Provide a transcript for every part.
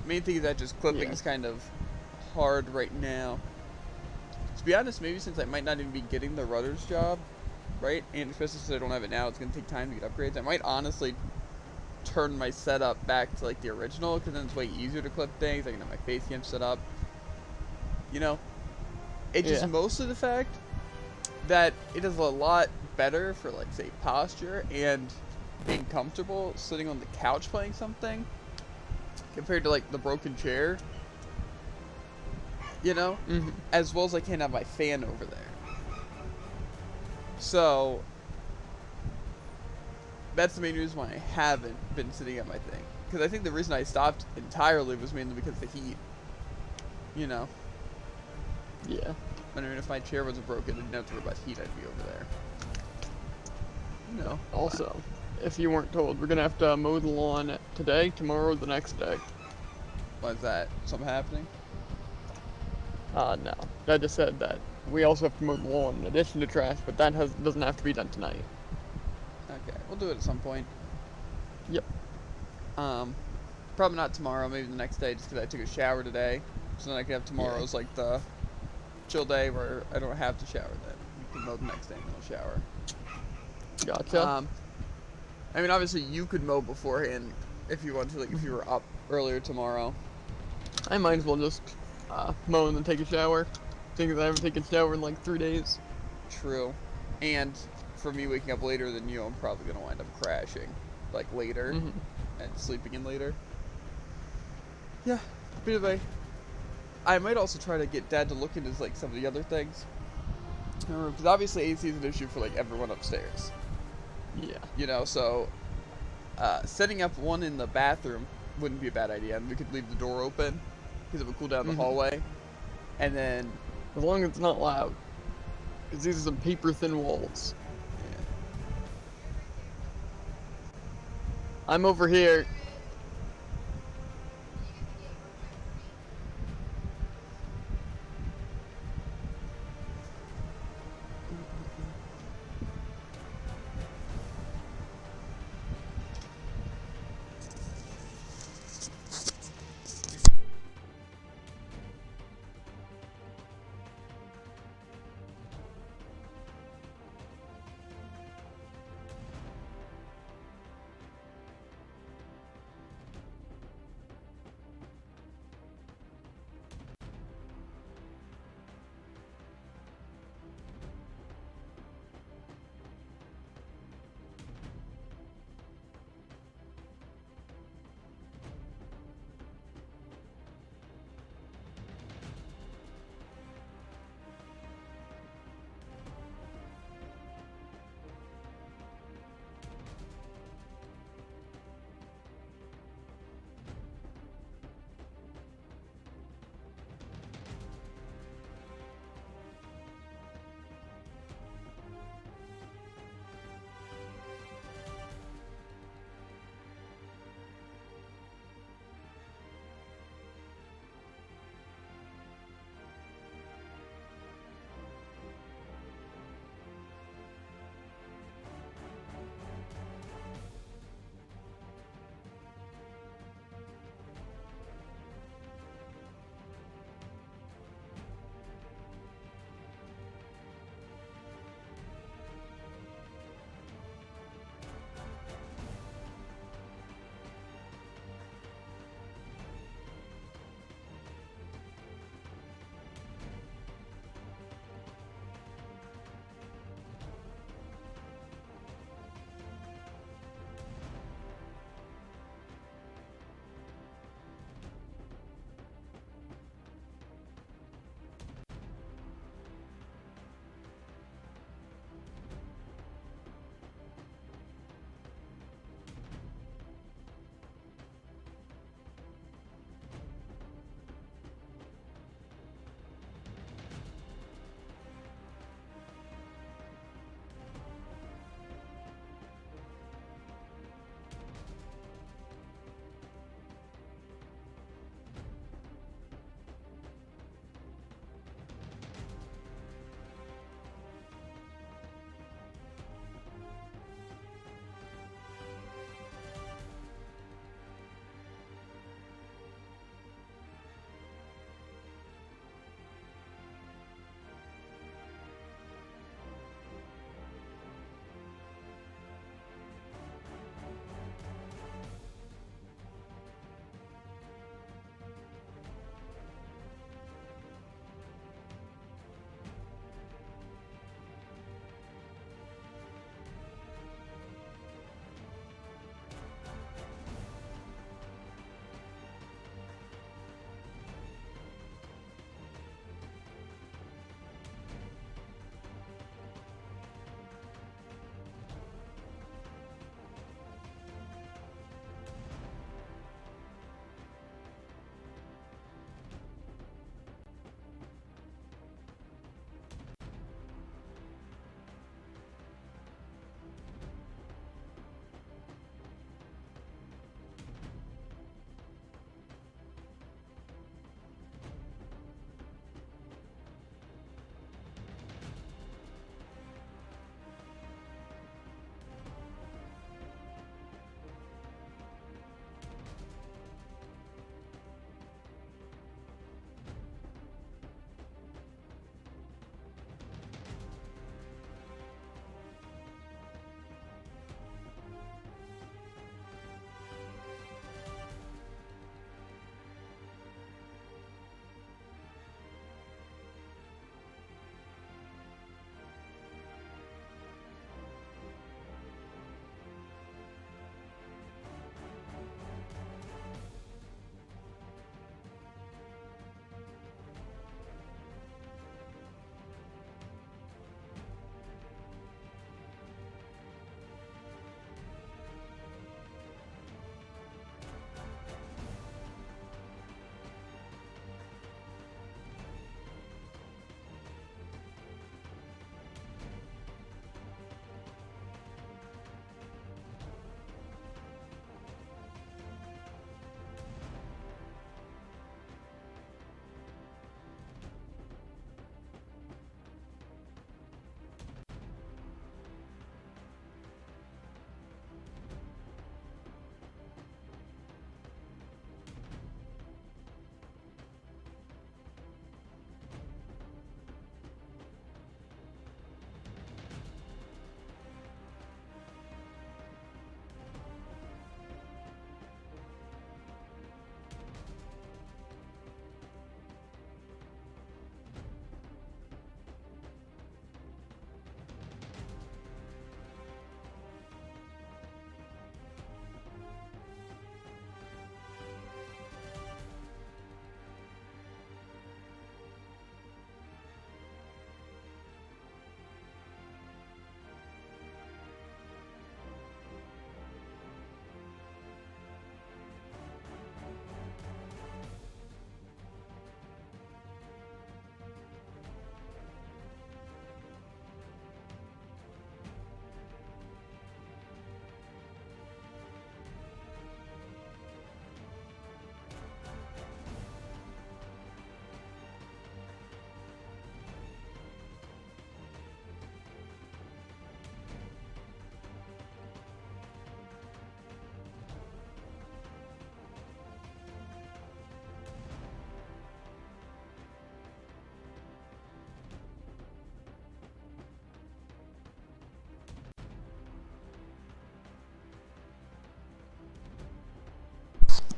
Main thing is that just clipping Yeah. is kind of hard right now. To be honest, maybe since I might not even be getting the rudder's job, right? And especially since I don't have it now, it's gonna take time to get upgrades. I might honestly turn my setup back to like the original, because then it's way easier to clip things. I can have my face cam set up. You know, it's just Yeah. mostly the fact that it is a lot better for like say posture and being comfortable sitting on the couch playing something compared to like the broken chair, you know, Hmm. as well as I can have my fan over there. So that's the main reason why I haven't been sitting at my thing. Because I think the reason I stopped entirely was mainly because of the heat. You know, Yeah. I mean, if my chair wasn't broken, I didn't have to worry about heat. I'd be over there. You know, Also, if you weren't told, we're gonna have to mow the lawn today, tomorrow, the next day. why is that? Something happening? No. I just said that we also have to mow the lawn in addition to trash, but that doesn't have to be done tonight. Okay, we'll do it at some point. Yep. Um, Probably not tomorrow. Maybe the next day, just because I took a shower today, so then I can have Yeah. tomorrow's like the chill day where I don't have to shower. Then we can mow the next day and then I'll shower. Gotcha. Um, I mean, obviously you could mow beforehand if you want to, like if you were up earlier tomorrow. I might as well just mow and then take a shower. Seeing as I haven't taken a shower in like 3 days. True. And for me waking up later than you, I'm probably gonna wind up crashing, like later, Hmm. and sleeping in later. Yeah. But anyway, I might also try to get Dad to look into like some of the other things. Because obviously AC is an issue for like everyone upstairs. Yeah. You know, so setting up one in the bathroom wouldn't be a bad idea, and we could leave the door open because it would cool down the Hmm. hallway. And then, As long as it's not loud. Because these are some paper thin walls. yeah. I'm over here.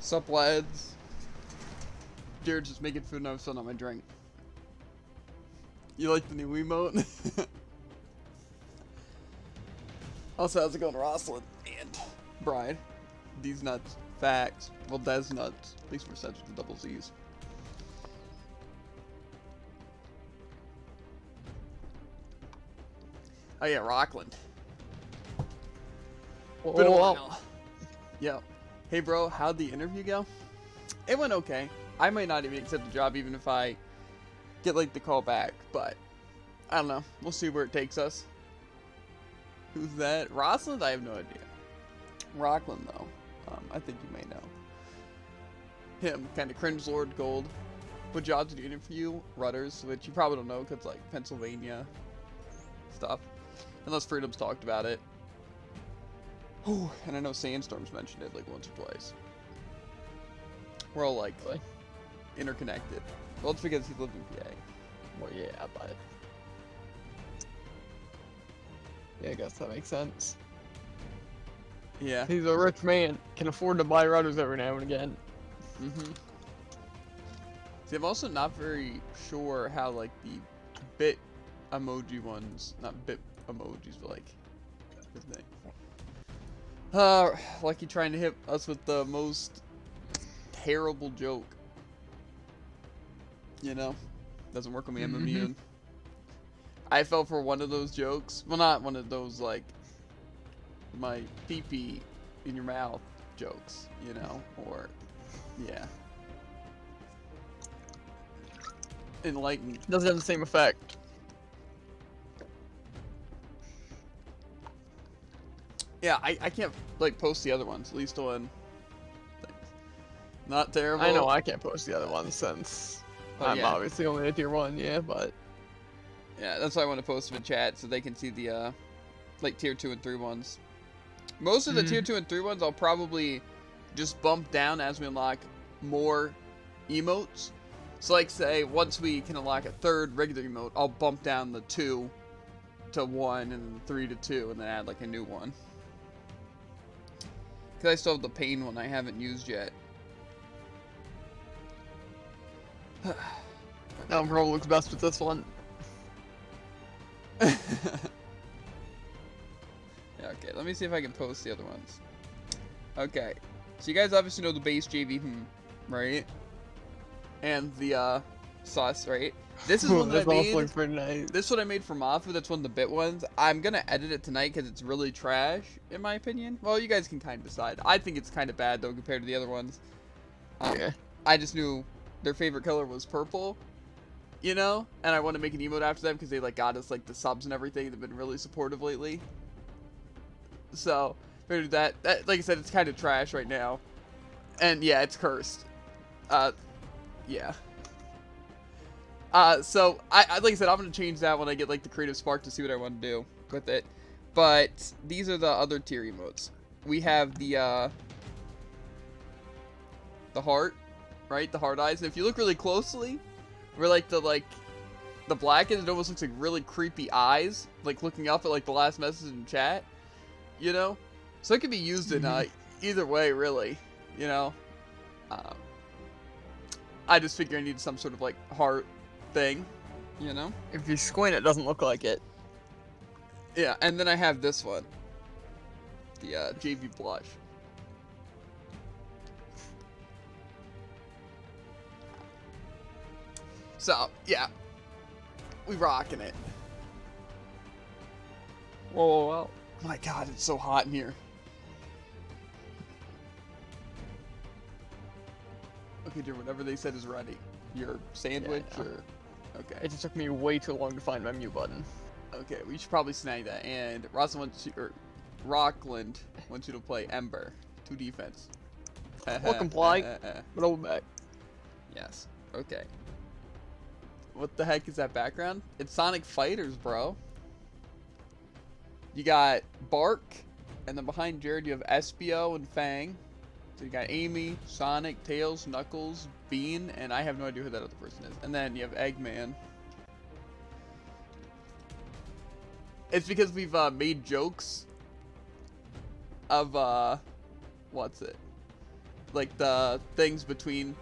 Sup, lads? Jared's just making food and I'm filling out my drink. You like the new emote? Also, how's it going, Rosalind and Bride? These nuts. Facts. Well, Des nuts. At least we're set with the double Z's. Oh yeah, Rockland. Been a while. Yeah. Hey bro, how'd the interview go? It went okay. I might not even accept the job even if I get like the call back, but I don't know. We'll see where it takes us. Who's that? Rosalind? I have no idea. Rockland though. I think you may know. Him, kind of cringe Lord Gold. What jobs did you interview? Rudders, which you probably don't know because like Pennsylvania stuff. Unless Freedom's talked about it. Oh, and I know Sandstorm's mentioned it like once or twice. We're all like interconnected. Well, it's because he lived in PA. Well, yeah, but yeah, I guess that makes sense. Yeah. He's a rich man, can afford to buy rudders every now and again. Mm-hmm. See, I'm also not very sure how like the bit emoji ones, not bit emojis, but like his name. Lucky trying to hit us with the most terrible joke. You know, doesn't work on me. I'm immune. I fell for one of those jokes. Well, not one of those like my pee-pee in your mouth jokes, you know, or yeah. Enlightened. Doesn't have the same effect. Yeah, I can't like post the other ones. At least the one. Thanks. Not terrible. I know I can't post the other ones since I'm yeah. obviously only a tier 1, yeah, but Yeah, that's why I want to post them in chat so they can see the like tier 2 and 3 ones. Most of the tier 2 and 3 ones I'll probably just bump down as we unlock more emotes. So like say once we can unlock a third regular emote, I'll bump down the 2 to 1 and 3 to 2 and then add like a new one. Cause I still have the pain one I haven't used yet. that probably looks best with this one. Yeah, okay, let me see if I can post the other ones. Okay, so you guys obviously know the base JV, right? And the sauce, right? This is one that I made. Pretty nice. This is what I made for Mafu. That's one of the bit ones. I'm gonna edit it tonight because it's really trash, in my opinion. Well, you guys can kind of decide. I think it's kind of bad though compared to the other ones. Yeah. I just knew their favorite color was purple, you know, and I want to make an emote after them because they like got us like the subs and everything. They've been really supportive lately. So, that like I said, it's kind of trash right now, and yeah, it's cursed. Yeah. So I like I said, I'm gonna change that when I get like the creative spark to see what I want to do with it. But these are the other tier emotes. We have the heart, right? The heart eyes. And if you look really closely, where like the black is, it almost looks like really creepy eyes, like looking up at like the last message in chat, you know. So it can be used in either way, really, you know. I just figure I need some sort of like heart thing, you know. If you squint, it doesn't look like it. Yeah, and then I have this one, the JV blush. So yeah, we rocking it. Whoa, whoa, whoa! Oh my God, it's so hot in here. Okay, dear, whatever they said is ready. Your sandwich or okay. It just took me way too long to find my mute button. Okay, we should probably snag that. And Rockland wants you to play Ember, 2 defense. We'll comply, but I'll be back. Yes. Okay. What the heck is that background? It's Sonic Fighters, bro. You got Bark, and then behind Jared you have Espio and Fang. So you got Amy, Sonic, Tails, Knuckles, Bean, and I have no idea who that other person is. And then you have Eggman. It's because we've made jokes of what's it? like the things between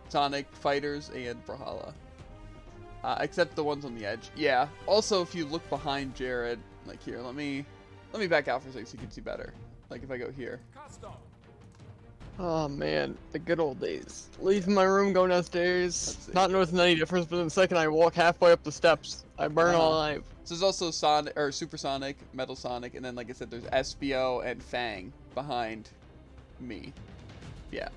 Sonic Fighters and Brawlhalla. Except the ones on the edge. Yeah. Also, if you look behind Jared, like here, let me back out for a second so you can see better. Like if I go here. Oh man, the good old days. Leaving my room, going downstairs, not noticing any difference, but then the second I walk halfway up the steps, I burn alive. So there's also Sonic, or Super Sonic, Metal Sonic, and then like I said, there's SBO and Fang behind me. Yeah.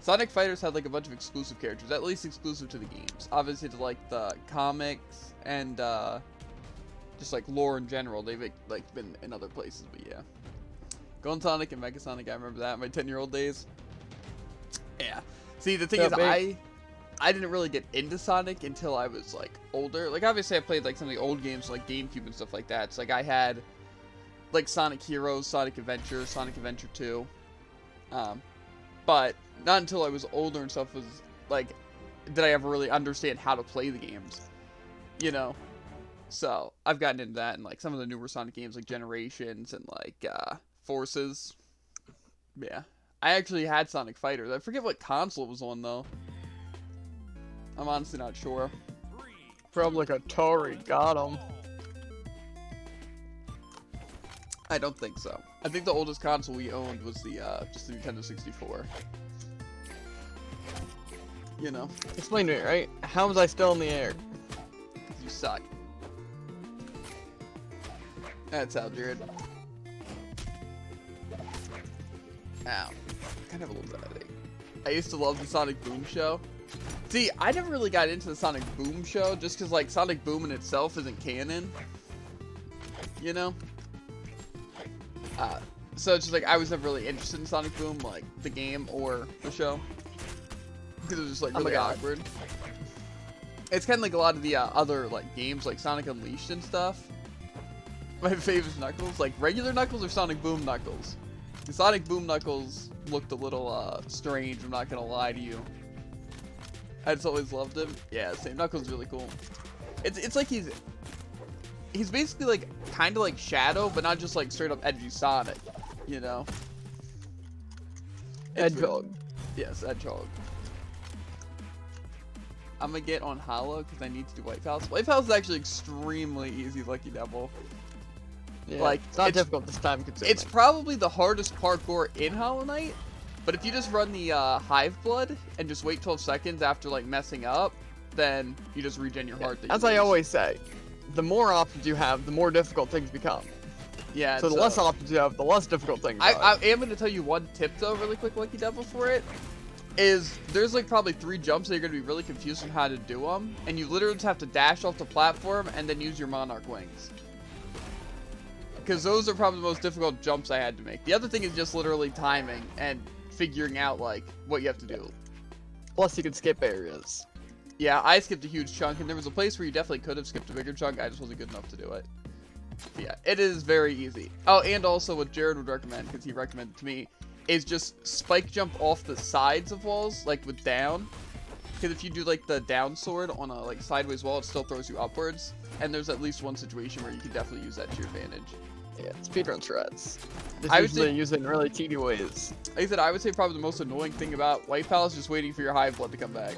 Sonic Fighters had like a bunch of exclusive characters, at least exclusive to the games. Obviously to like the comics and just like lore in general, they've like been in other places, but yeah. Golden Sonic and Mega Sonic, I remember that in my 10-year-old days. Yeah. See, the thing is, I didn't really get into Sonic until I was like older. Like obviously I played like some of the old games like GameCube and stuff like that. So like I had like Sonic Heroes, Sonic Adventure, Sonic Adventure 2. But not until I was older and stuff was like did I ever really understand how to play the games. You know. So I've gotten into that and like some of the newer Sonic games like Generations and like Forces. Yeah. I actually had Sonic Fighters. I forget what console it was on though. I'm honestly not sure. Probably like Atari. Got him. I don't think so. I think the oldest console we owned was the just the Nintendo 64. You know. Explain to me, right? How was I still in the air? Because you suck. That's how, Jared. Ow. I kind of have a little bit of headache. I used to love the Sonic Boom show. See, I never really got into the Sonic Boom show just because, like, Sonic Boom in itself isn't canon. You know? So it's just, like, I was never really interested in Sonic Boom, like, the game or the show. Because it was just, like, really awkward. It's kind of like a lot of the other, like, games, like Sonic Unleashed and stuff. My favorite Knuckles, like, regular Knuckles or Sonic Boom Knuckles? The Sonic Boom Knuckles looked a little strange, I'm not gonna lie to you. I just always loved him. Yeah, same. Knuckles is really cool. It's like he's basically like kind of like Shadow, but not just like straight up edgy Sonic, you know? Hedgehog. Yes, Hedgehog. I'm gonna get on Hollow because I need to do White House. White House is actually extremely easy, Lucky Devil. Yeah, like it's not difficult this time. It's probably the hardest parkour in Hollow Knight, but if you just run the Hive Blood and just wait 12 seconds after like messing up, then you just regen your heart. As I always say, the more options you have, the more difficult things become. Yeah. So the less options you have, the less difficult things are. I am going to tell you one tip though, really quick, Lucky Devil, for it. Is there's like probably 3 jumps that you're going to be really confused on how to do them, and you literally just have to dash off the platform and then use your Monarch Wings. Because those are probably the most difficult jumps I had to make. The other thing is just literally timing and figuring out like what you have to do. Plus you can skip areas. Yeah, I skipped a huge chunk, and there was a place where you definitely could have skipped a bigger chunk. I just wasn't good enough to do it. But yeah, it is very easy. Oh, and also what Jared would recommend, because he recommended to me, is just spike jump off the sides of walls, like with down. Because if you do like the down sword on a like sideways wall, it still throws you upwards. And there's at least one situation where you can definitely use that to your advantage. Yeah, speedrun threats. I would say use it in really cheaty ways. Like I said, I would say probably the most annoying thing about White Palace is just waiting for your Hive Blood to come back.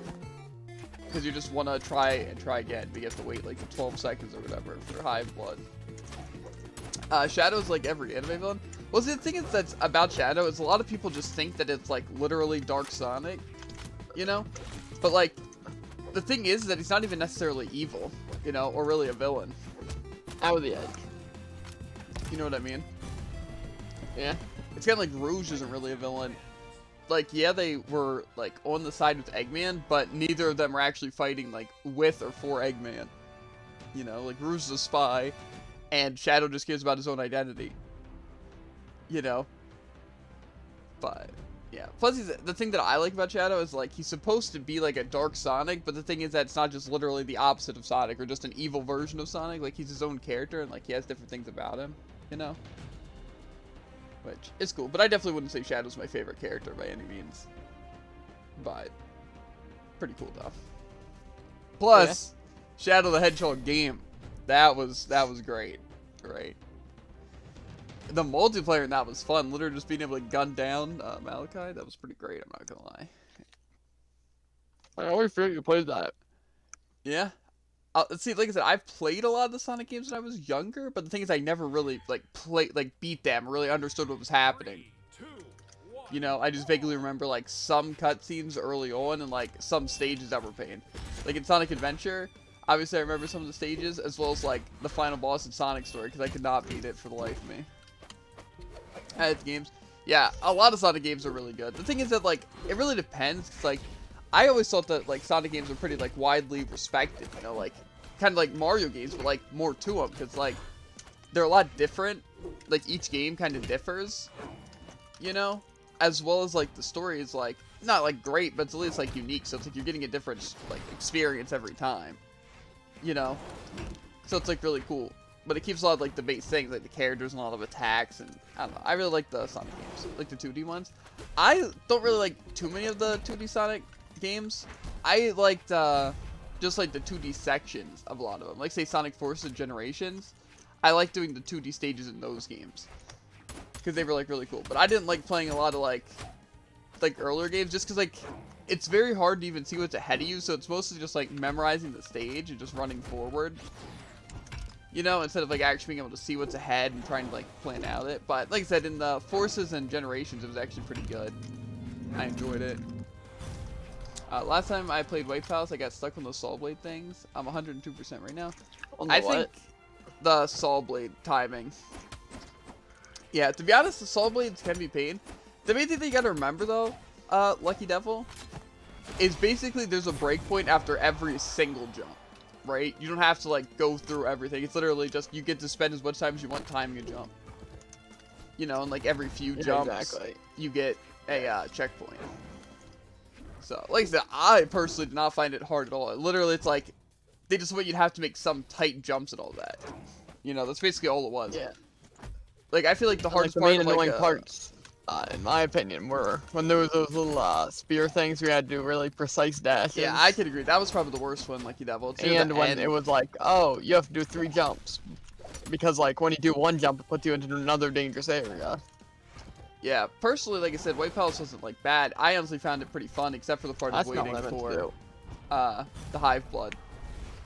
Because you just want to try and try again, but you have to wait like 12 seconds or whatever for Hive Blood. Shadow's like every anime villain. Well, see, the thing is that's about Shadow is a lot of people just think that it's like literally Dark Sonic, you know? But like, the thing is that he's not even necessarily evil, you know, or really a villain. Out of the edge. You know what I mean? Yeah. It's kind of like Rouge isn't really a villain. Like, yeah, they were, like, on the side with Eggman, but neither of them were actually fighting, like, with or for Eggman. You know, like, Rouge is a spy, and Shadow just cares about his own identity. You know? But, yeah. Plus, the thing that I like about Shadow is, like, he's supposed to be, like, a dark Sonic, but the thing is that it's not just literally the opposite of Sonic, or just an evil version of Sonic. Like, he's his own character, and, like, he has different things about him, you know? Which is cool, but I definitely wouldn't say Shadow's my favorite character by any means. But, pretty cool, though. Plus, yeah. Shadow the Hedgehog game. That was great, right? the multiplayer in that was fun. Literally just being able to gun down Malachi, that was pretty great. I'm not gonna lie. I always forget you played that. Yeah. See, like I said, I've played a lot of the Sonic games when I was younger, but the thing is, I never really beat them, really understood what was happening. You know, I just vaguely remember like some cutscenes early on and like some stages that were pain. Like in Sonic Adventure, obviously I remember some of the stages as well as like the final boss in Sonic Story because I could not beat it for the life of me. I had games. Yeah, a lot of Sonic games are really good. The thing is that like it really depends. Cause, like I always thought that like Sonic games were pretty like widely respected. You know, like kind of like Mario games, but like more to them because like they're a lot different. Like each game kind of differs. You know. As well as like the story is like not like great, but it's at least like unique. So it's like you're getting a different like experience every time, you know. So it's like really cool. But it keeps a lot of like the base things, like the characters and a lot of attacks, and I don't know. I really like the Sonic games, like the 2D ones. I don't really like too many of the 2D Sonic games. I liked just like the 2D sections of a lot of them, like say Sonic Forces and Generations. I like doing the 2D stages in those games. Because they were like really cool, but I didn't like playing a lot of like earlier games just because like it's very hard to even see what's ahead of you, so it's mostly just like memorizing the stage and just running forward, you know, instead of like actually being able to see what's ahead and trying to like plan out it. But like I said, in the Forces and Generations, it was actually pretty good. I enjoyed it. Last time I played White Palace, I got stuck on those saw blade things. I'm 102% right now. I think the saw blade timing. Yeah, to be honest, the saw blades can be pain. The main thing that you gotta remember though, Lucky Devil, is basically there's a breakpoint after every single jump, right? You don't have to like go through everything. It's literally just you get to spend as much time as you want timing a jump. You know, and like every few jumps, you get a checkpoint. So, like I said, I personally did not find it hard at all. Literally, it's like they just want you to have to make some tight jumps and all that. You know, that's basically all it was. Yeah. Like, I feel like the hardest the part main of, annoying parts, in my opinion, were when there was those little spear things we had to do really precise dashes. Yeah, I could agree. That was probably the worst one, Lucky Devil. And when it was like, oh, you have to do 3 jumps. Because, like, when you do 1 jump, it puts you into another dangerous area. Yeah, personally, like I said, White Palace wasn't, like, bad. I honestly found it pretty fun, except for the part of waiting for the Hive Blood.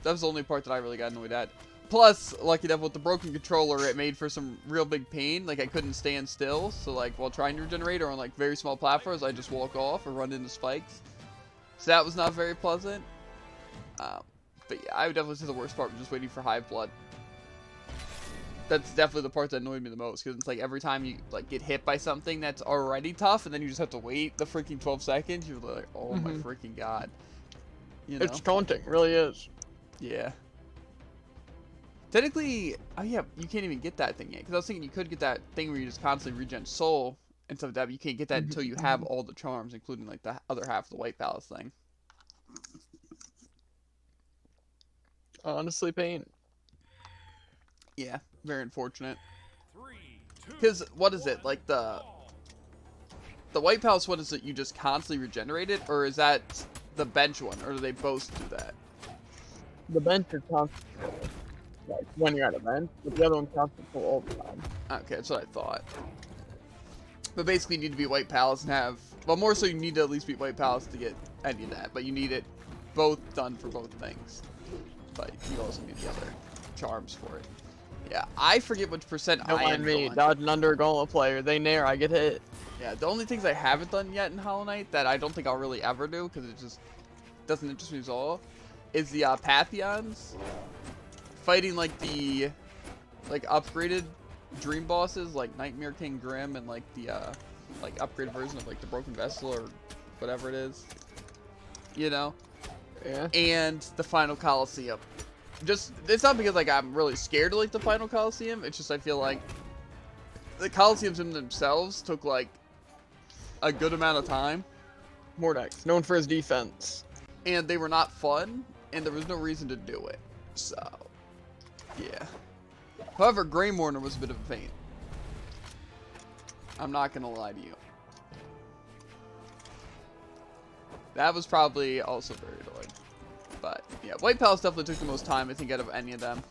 That was the only part that I really got annoyed at. Plus, Lucky Devil, with the broken controller, it made for some real big pain. Like, I couldn't stand still. So, like, while trying to regenerate or on, like, very small platforms, I just walk off or run into spikes. So that was not very pleasant. But, yeah, I would definitely say the worst part was just waiting for Hive Blood. That's definitely the part that annoyed me the most. Because it's, like, every time you, like, get hit by something that's already tough, and then you just have to wait the freaking 12 seconds, you're like, oh my freaking god. You know? It's taunting, really is. Yeah. Technically, oh yeah, you can't even get that thing yet. Because I was thinking you could get that thing where you just constantly regen soul and stuff like that, but you can't get that until you have all the charms, including like the other half of the White Palace thing. Honestly, pain. Yeah, very unfortunate. Because what is it like the White Palace? What is it? You just constantly regenerate it, or is that the bench one, or do they both do that? The bench is constantly like when you're at a bench, but the other one's constantly all the time. Okay, that's what I thought. But basically, you need to be White Palace and have, well, more so you need to at least be White Palace to get any of that. But you need it both done for both things. But you also need the other charms for it. Yeah, I forget which percent Don't I am mind me, going. dodging under a gauntlet player. They nair, I get hit. Yeah, the only things I haven't done yet in Hollow Knight that I don't think I'll really ever do, because it just doesn't interest me at all, is the Pantheons. Fighting like the upgraded dream bosses like Nightmare King Grim and like the like upgraded version of like the Broken Vessel or whatever it is. You know? Yeah. And the Final Coliseum. Just, it's not because like I'm really scared of like the Final Coliseum, it's just I feel like the Coliseums in themselves took like a good amount of time. Mordex, known for his defense. And they were not fun, and there was no reason to do it. So, yeah. However, Grey Mourner was a bit of a pain. I'm not gonna lie to you. That was probably also very annoying. But, yeah, White Palace definitely took the most time, I think, out of any of them.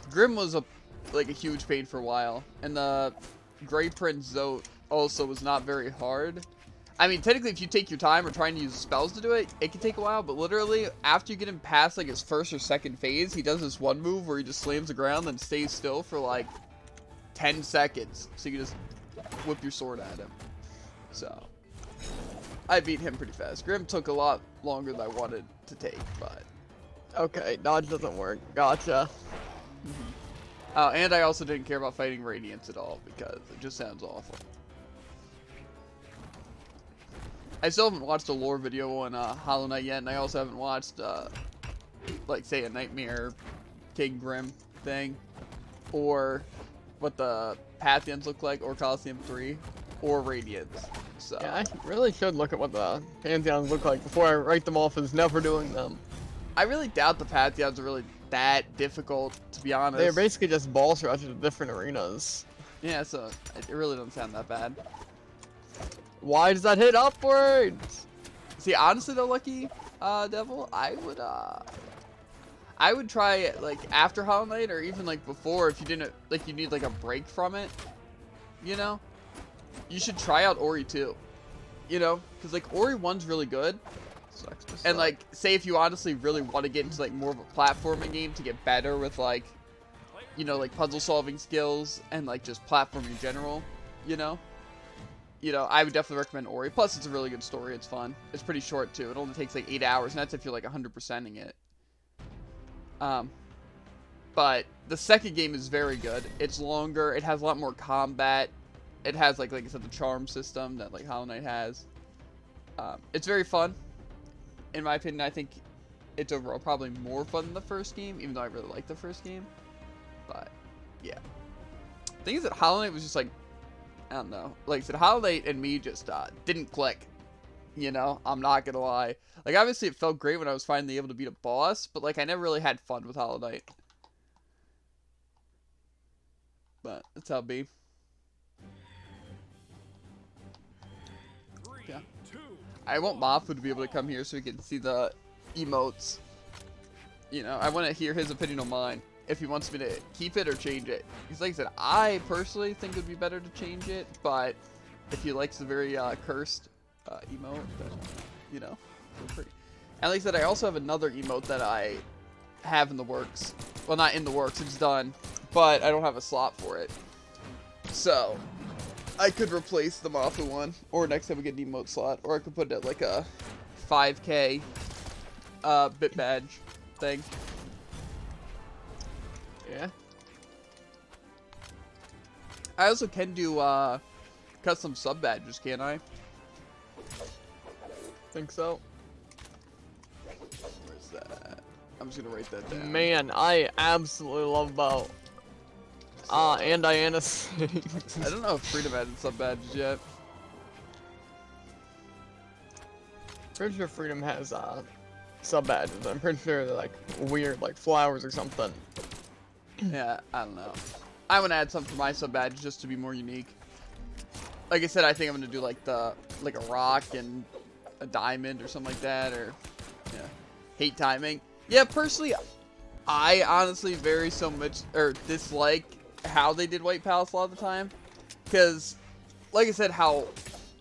Grim was like a huge pain for a while. And the Grey Prince Zote also was not very hard. I mean, technically, if you take your time or trying to use spells to do it, it can take a while. But literally, after you get him past like his first or second phase, he does this one move where he just slams the ground and stays still for like 10 seconds. So you can just whip your sword at him. So I beat him pretty fast. Grim took a lot longer than I wanted to take, but Okay, dodge doesn't work. Gotcha. and I also didn't care about fighting Radiance at all because it just sounds awful. I still haven't watched a lore video on Hollow Knight yet, and I also haven't watched, like, say, a Nightmare King Grim thing, or what the Pantheons look like, or Coliseum 3, or Radiance. So Yeah, I really should look at what the Pantheons look like before I write them off as never doing them. I really doubt the Pantheons are really that difficult, to be honest. They're basically just boss rushes to different arenas. Yeah, so it really doesn't sound that bad. Why does that hit upwards? See, honestly though, Lucky Devil, I would try it like after Hollow Knight or even like before if you didn't like you need like a break from it. You know, you should try out Ori 2. You know, because like Ori 1's really good. And like, say if you honestly really want to get into like more of a platforming game to get better with like, you know, like puzzle solving skills and like just platforming in general. You know, I would definitely recommend Ori. Plus, it's a really good story. It's fun. It's pretty short, too. It only takes, like, 8 hours, and that's if you're, like, 100%ing it. But the second game is very good. It's longer. It has a lot more combat. It has, like I said, the charm system that, like, Hollow Knight has. It's very fun. In my opinion, I think it's overall probably more fun than the first game, even though I really like the first game. But, yeah. The thing is that Hollow Knight was just, like, I don't know. Like I said, Hollow Knight and me just didn't click. You know, I'm not gonna lie. Like, obviously it felt great when I was finally able to beat a boss, but like I never really had fun with Hollow Knight. But that's how it be. Yeah. I want Mafu to be able to come here so we can see the emotes. You know, I want to hear his opinion on mine. If he wants me to keep it or change it. Because like I said, I personally think it would be better to change it, but if he likes the very cursed emote, then, you know, feel free. And like I said, I also have another emote that I have in the works. Well, not in the works, it's done, but I don't have a slot for it. So, I could replace the Mafu one, or next time we get an emote slot, or I could put it like a 5K bit badge thing. Yeah. I also can do custom sub badges, can't I? Think so. Where's that? I'm just gonna write that down. Man, I absolutely love Bow. And Diana sings. I don't know if Freedom added sub badges yet. Pretty sure Freedom has sub badges. I'm pretty sure they're like weird, like flowers or something. Yeah, I don't know. I want to add something for my sub badge just to be more unique. Like I said, I think I'm gonna do like a rock and a diamond or something like that, or yeah, hate timing. Yeah, personally, I honestly very so much or dislike how they did White Palace a lot of the time, because like I said, how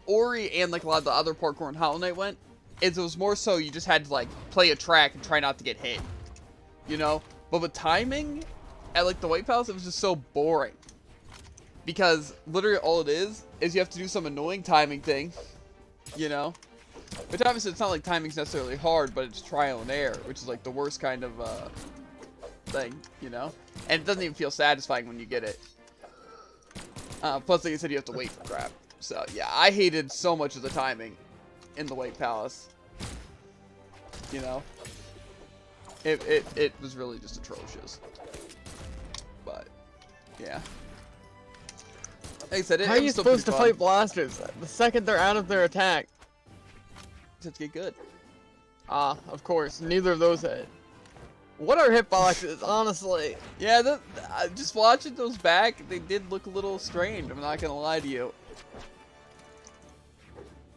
Ori and like a lot of the other parkour in Hollow Knight went, is it was more so you just had to like play a track and try not to get hit, you know. But with timing, at like the White Palace, it was just so boring. Because literally all it is you have to do some annoying timing thing, you know? Which obviously it's not like timing's necessarily hard, but it's trial and error, which is like the worst kind of thing, you know? And it doesn't even feel satisfying when you get it. Plus, like I said, you have to wait for crap. So yeah, I hated so much of the timing in the White Palace. You know? It was really just atrocious. But, yeah. Like I said, How are you supposed to fight blasters the second they're out of their attack? Just get good. Of course, neither of those hit. What are hitboxes, honestly? Yeah, just watching those back, they did look a little strange. I'm not gonna lie to you.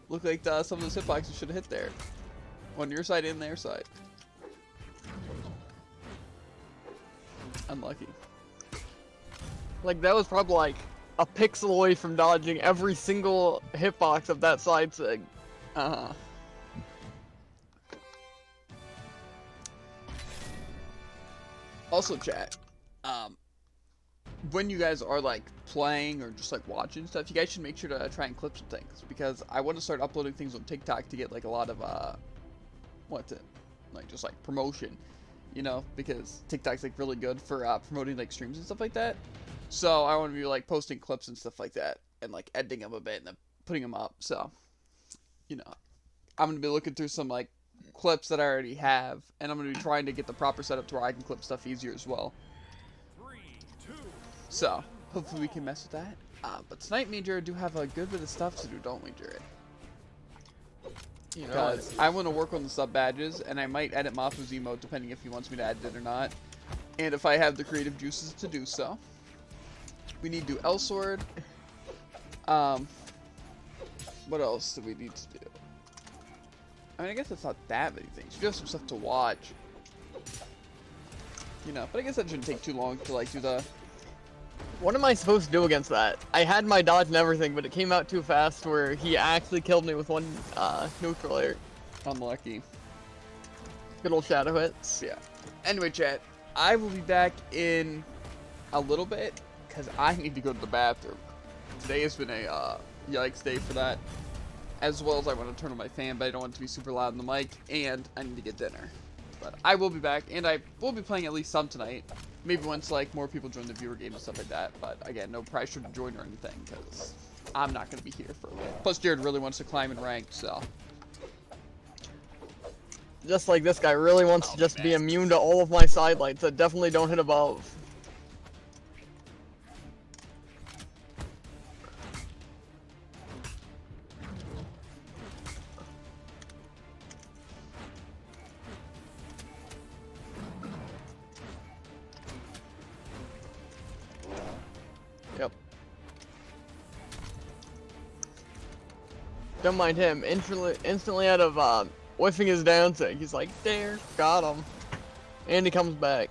Look like some of those hitboxes should have hit there. On your side and their side. Unlucky. Like, that was probably like a pixel away from dodging every single hitbox of that side sig. Uh-huh. Also, chat, when you guys are like playing or just like watching stuff, you guys should make sure to try and clip some things, because I want to start uploading things on TikTok to get like a lot of just like promotion, you know, because TikTok's like really good for promoting like streams and stuff like that. So I want to be like posting clips and stuff like that and like editing them a bit and then putting them up. So, you know, I'm gonna be looking through some like clips that I already have, and I'm gonna be trying to get the proper setup to where I can clip stuff easier as well. So hopefully we can mess with that. But tonight, me and Jared do have a good bit of stuff to do, don't we, Jared? You know, Because I want to work on the sub badges, and I might edit Mafu's emote depending if he wants me to edit it or not, and if I have the creative juices to do so. We need to do L sword. What else do we need to do? I mean, I guess it's not that many things. We do have some stuff to watch, you know. But I guess that shouldn't take too long to like do the. what am I supposed to do against that? I had my dodge and everything, but it came out too fast where he actually killed me with one neutral air. Unlucky. Good old shadow hits. Yeah. Anyway, chat, I will be back in a little bit because I need to go to the bathroom. Today has been a yikes day for that. As well as I want to turn on my fan, but I don't want it to be super loud in the mic, and I need to get dinner. But I will be back, and I will be playing at least some tonight. Maybe once like more people join the viewer game and stuff like that. But again, no pressure to join or anything, because I'm not going to be here for a bit. Plus, Jared really wants to climb in rank, so. Just like this guy really wants to just be immune to all of my sidelights that definitely don't hit above. Yep. Don't mind him. Instantly out of whiffing his down sig. He's like, there, got him. And he comes back.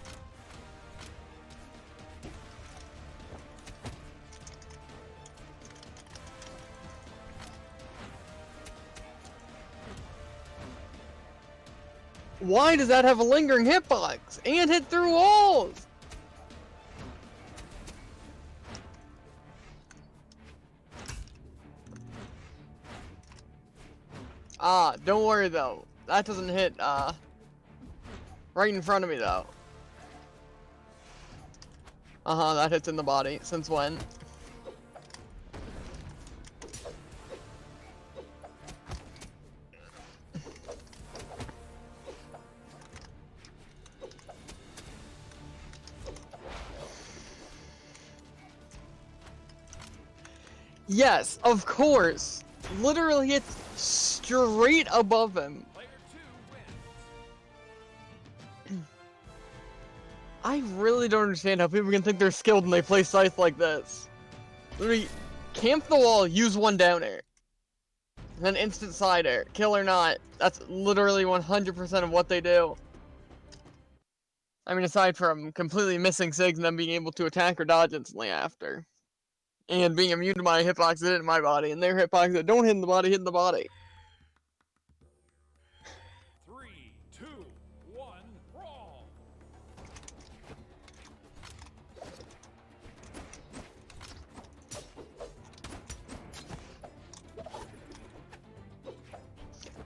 Why does that have a lingering hitbox? And hit through walls! Don't worry though. That doesn't hit, right in front of me though. That hits in the body. Since when? Yes, of course. Literally hits straight above him. I really don't understand how people can think they're skilled when they play Scythe like this. Literally, camp the wall, use one down air. And then instant side air. Kill or not. That's literally 100% of what they do. I mean, aside from completely missing SIGs and then being able to attack or dodge instantly after. And being immune to my hitbox that hit in my body, and their hitbox that don't hit in the body, hit in the body. 3, 2, 1, brawl!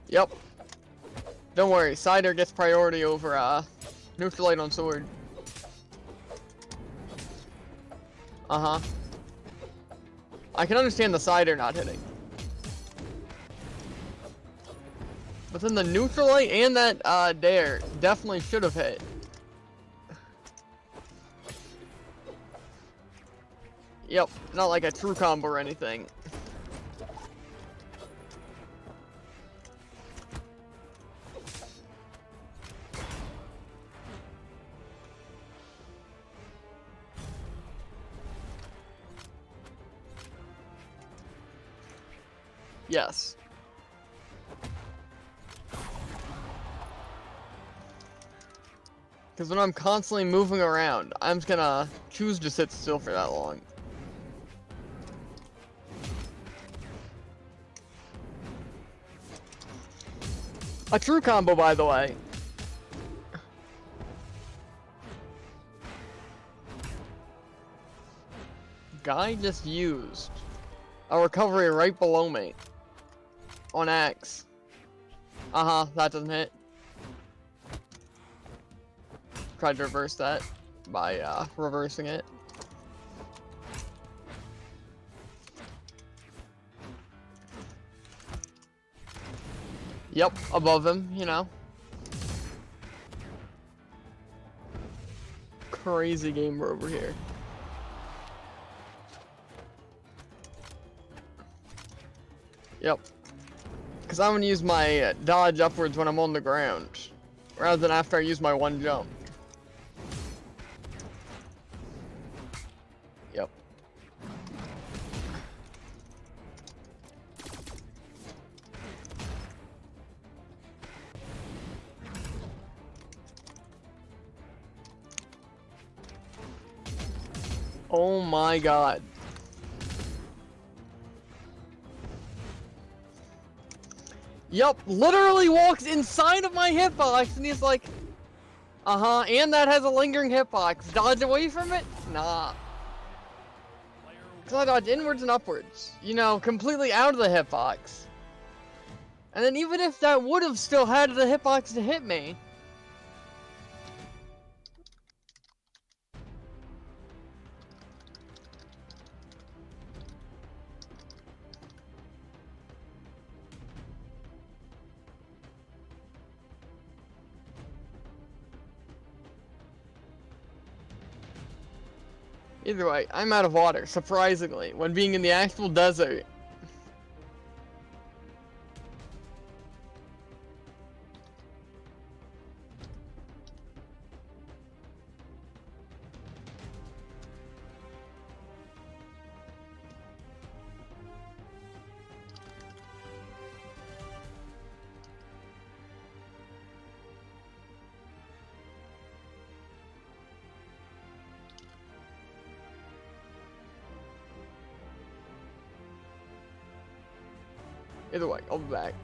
Yep. Don't worry, Cider gets priority over, neutral light on sword. I can understand the Cider not hitting. But then the neutral light and that, dare definitely should have hit. Yep, not like a true combo or anything. Yes. Because when I'm constantly moving around, I'm just gonna choose to sit still for that long. A true combo, by the way. Guy just used a recovery right below me. On X. Uh-huh, that doesn't hit. Tried to reverse that by reversing it. Yep, above him, you know. Crazy gamer over here. Yep. Because I'm going to use my dodge upwards when I'm on the ground, rather than after I use my one jump. Yep. Oh my god. Yup, literally walks inside of my hitbox and he's like, uh-huh, and that has a lingering hitbox. Dodge away from it? Nah. Cause I dodge inwards and upwards. You know, completely out of the hitbox. And then even if that would have still had the hitbox to hit me. Either way, I'm out of water, surprisingly, when being in the actual desert. Either way, I'll be back.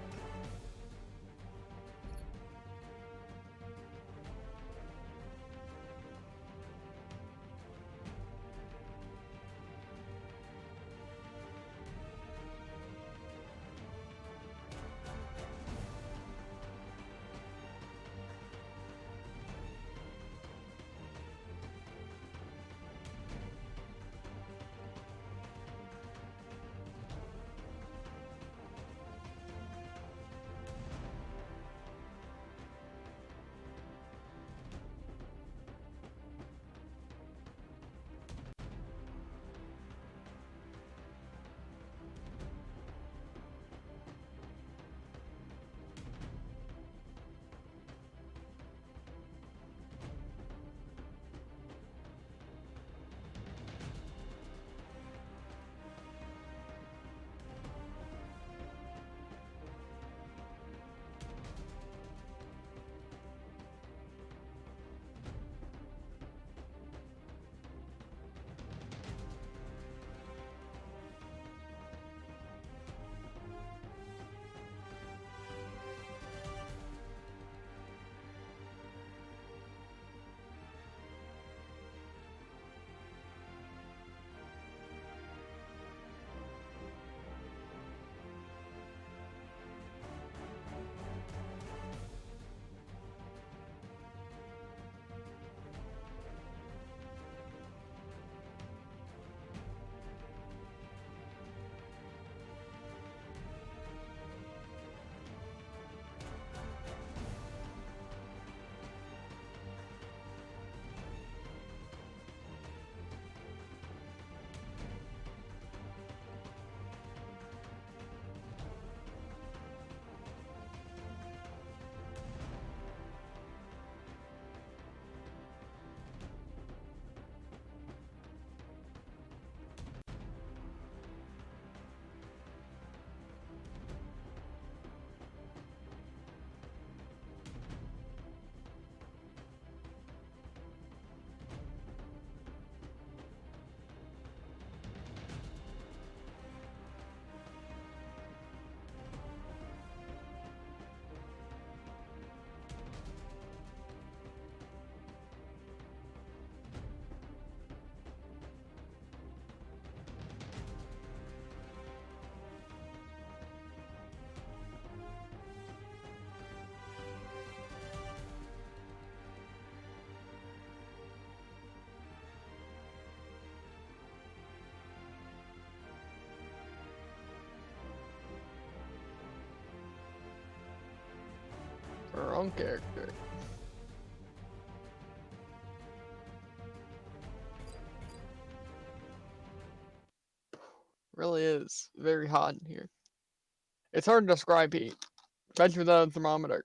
strong character. Really is very hot in here. It's hard to describe heat, especially without a thermometer.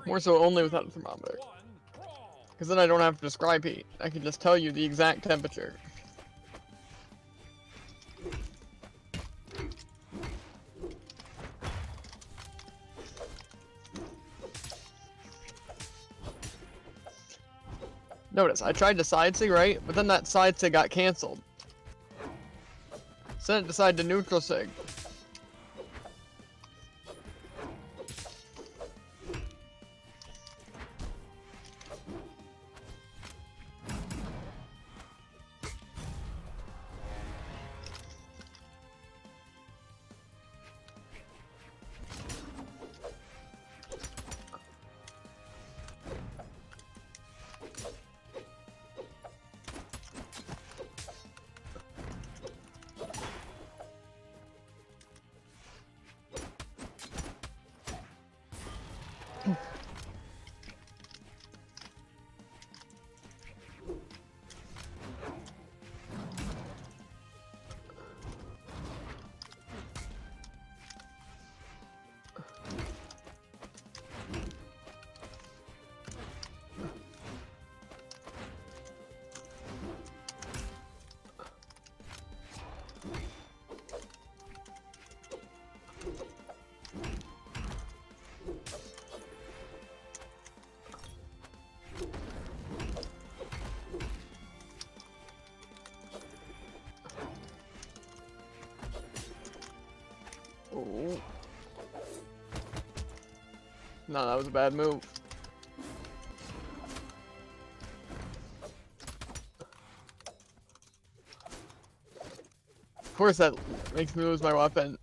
More so only without a thermometer. Because then I don't have to describe heat. I can just tell you the exact temperature. Notice, I tried to side sig, right? But then that side sig got cancelled. So then it decided to neutral sig. Oh. No, that was a bad move. Of course that makes me lose my weapon.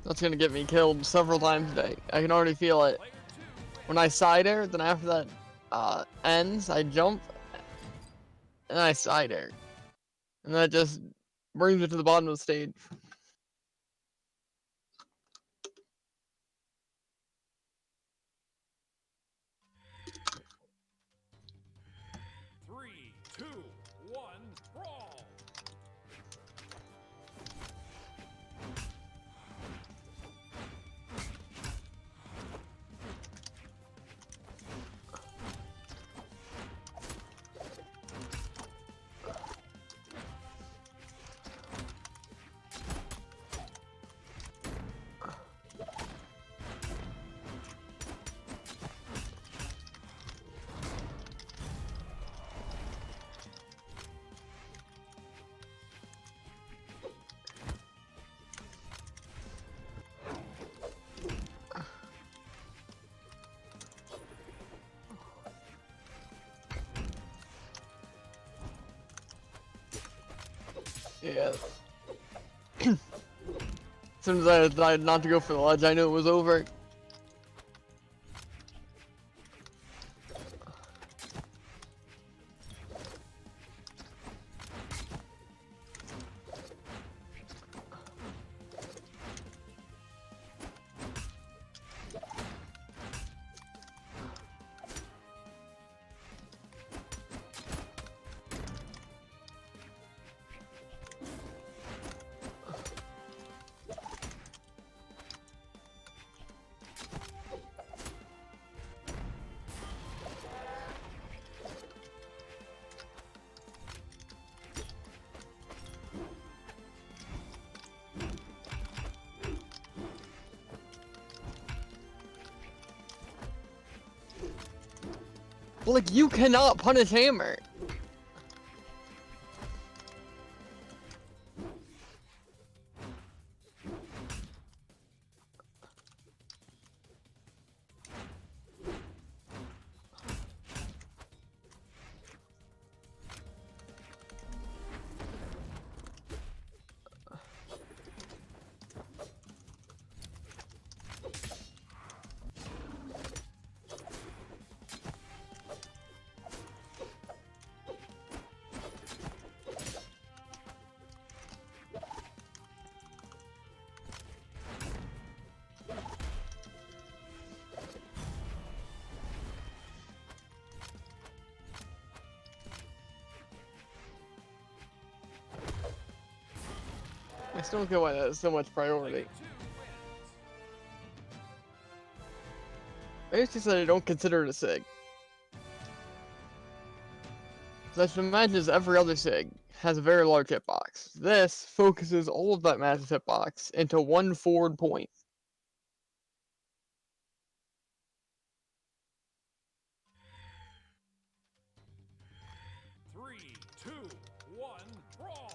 That's gonna get me killed several times today. I can already feel it. When I side air, then after that ends, I jump, and I side air. And that just brings it to the bottom of the stage. Three, two, one, brawl. Yeah. As soon as I decided not to go for the ledge, I knew it was over. But, like, you cannot punish Hammer. I still don't get why that is so much priority. Maybe it's just that I don't consider it a SIG. So I should imagine as every other SIG has a very large hitbox. This focuses all of that massive hitbox into one forward point. Three, two, one, brawl.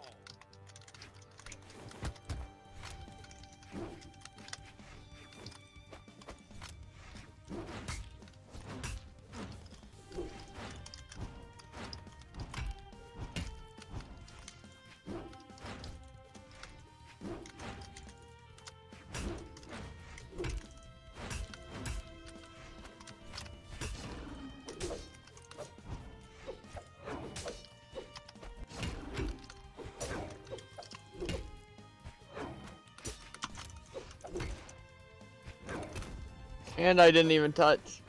And I didn't even touch.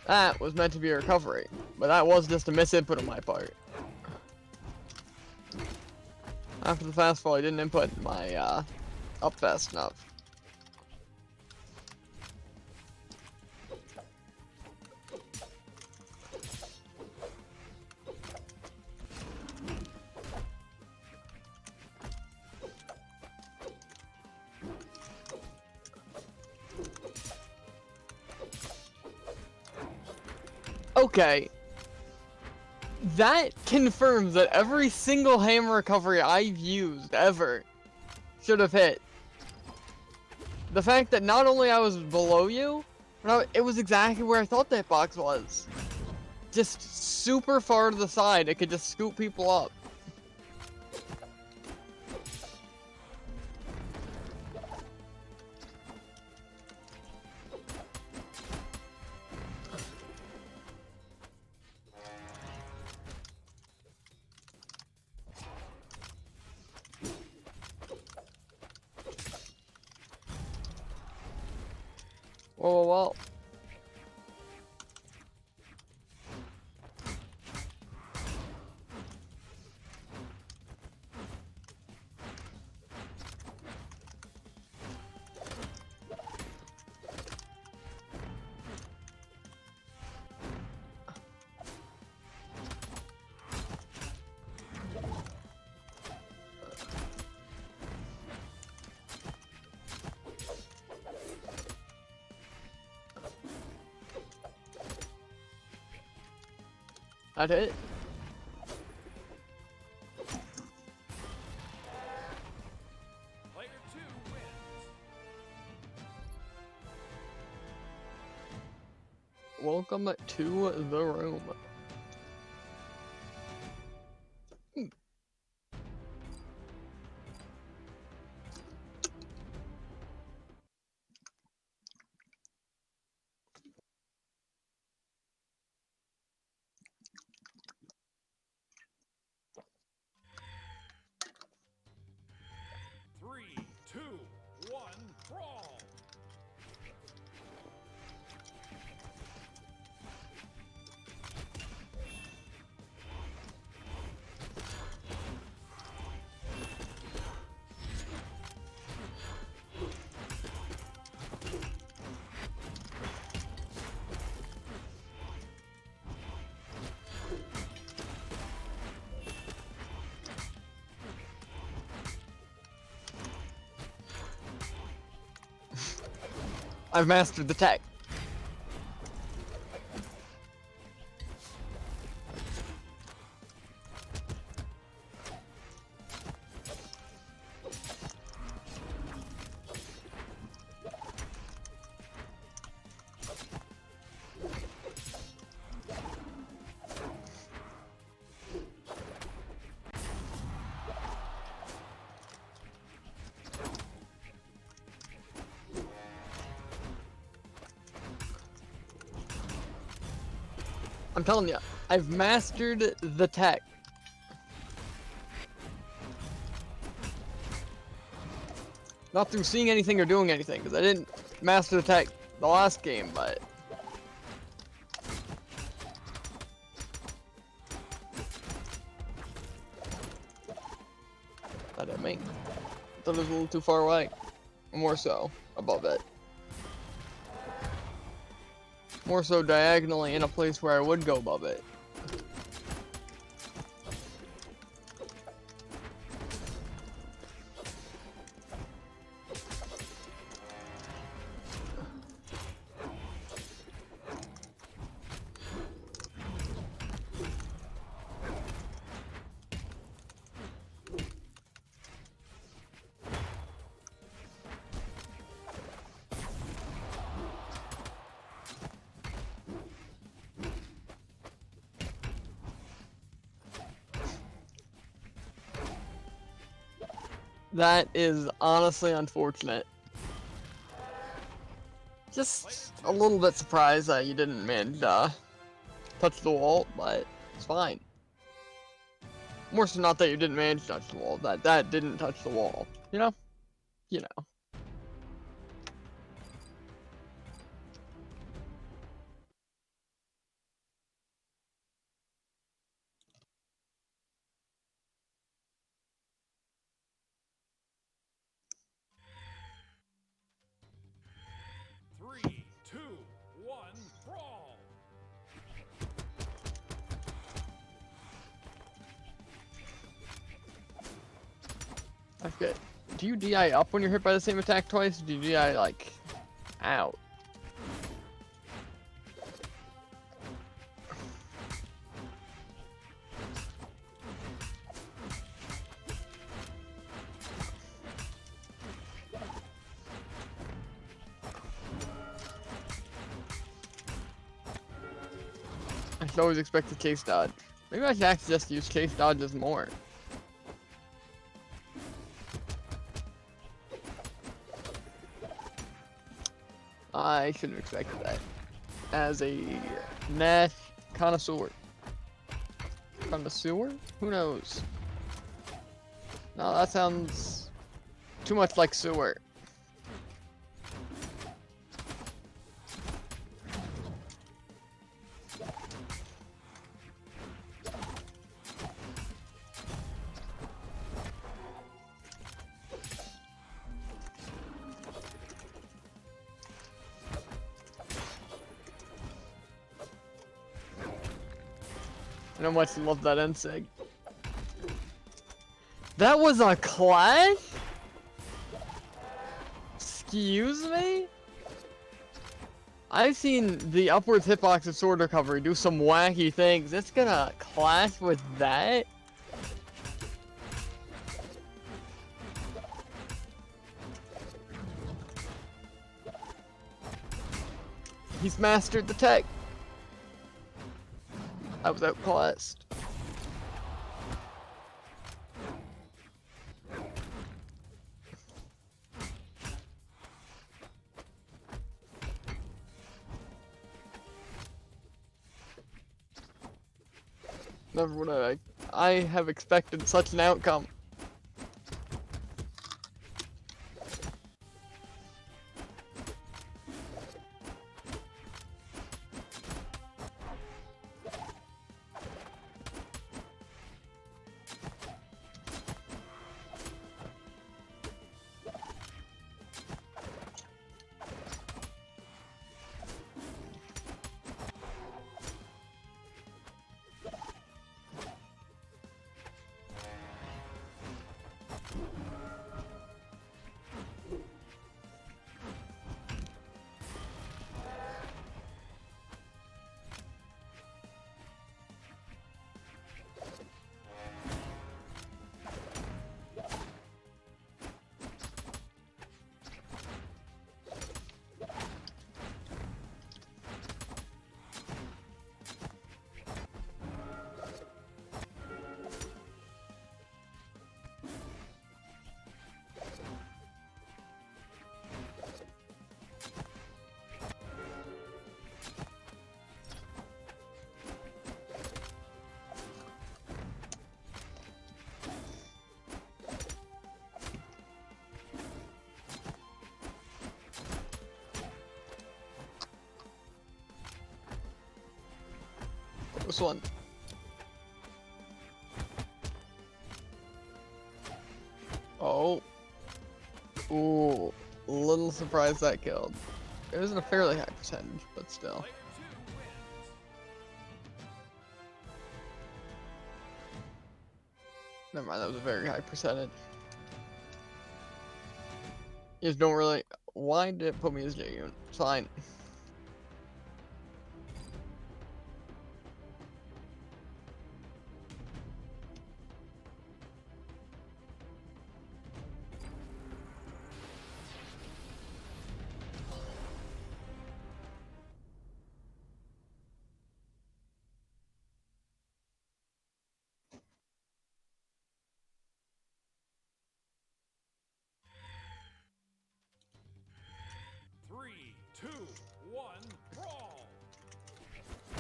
That was meant to be a recovery, but that was just a misinput on my part. After the fast fall, I didn't input my up fast enough. Okay. That confirms that every single hammer recovery I've used ever should have hit. The fact that not only I was below you, but it was exactly where I thought that box was. Just super far to the side, it could just scoop people up. Well. That hit. Player 2 wins. Welcome to the room. Three, two, one, brawl. I've mastered the tech. I'm telling you, I've mastered the tech. Not through seeing anything or doing anything, because I didn't master the tech the last game, but... That didn't mean. I thought it was a little too far away. More so, above it. More so diagonally in a place where I would go above it. That is honestly unfortunate. Just a little bit surprised that you didn't manage to touch the wall, but it's fine. More so not that you didn't manage to touch the wall, that didn't touch the wall. You know? You know. Three, two, one, brawl. Okay. Do you DI up when you're hit by the same attack twice? Or do you DI, like, out? I should always expect a case dodge. Maybe I should actually just use case dodges more. I should have expected that. As a Nash connoisseur. Connoisseur? Who knows? No, that sounds too much like sewer. I know much love that NSEG. That was a clash? Excuse me? I've seen the upwards hitbox of sword recovery do some wacky things. It's gonna clash with that? He's mastered the tech. I was outclassed. Never would I have expected such an outcome. Close one. Oh. Ooh. A little surprised that killed. It wasn't a fairly high percentage, but still. Player 2 wins. Never mind, that was a very high percentage. You just don't really... Why did it put me as J unit? It's fine. Three, two, one, brawl.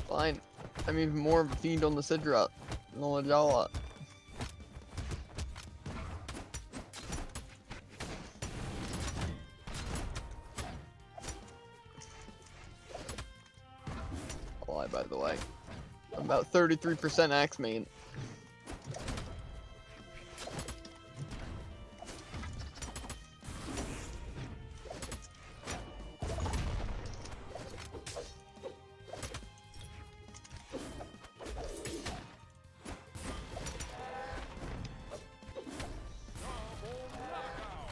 Fine. I'm even more of a fiend on the Sidra than on the Jala. I'll lie, by the way. I'm about 33% axe main. Double knockout.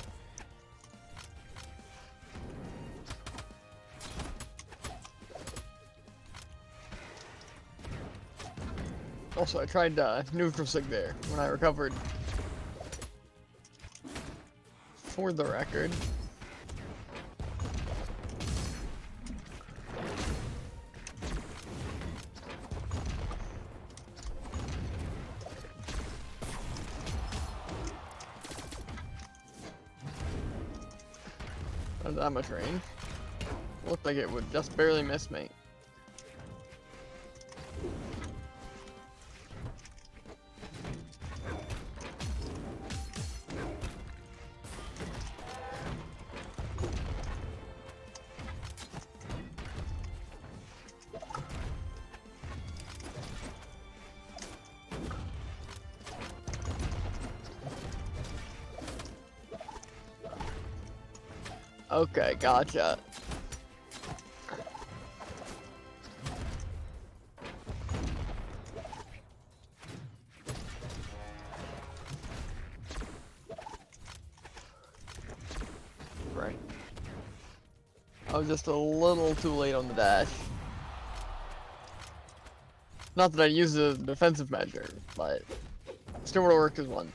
Also, I tried neutral sig there when I recovered. For the record. Not that much range. Looked like it would just barely miss me. Okay, gotcha. Right. I was just a little too late on the dash. Not that I use a defensive measure, but still would have worked as one.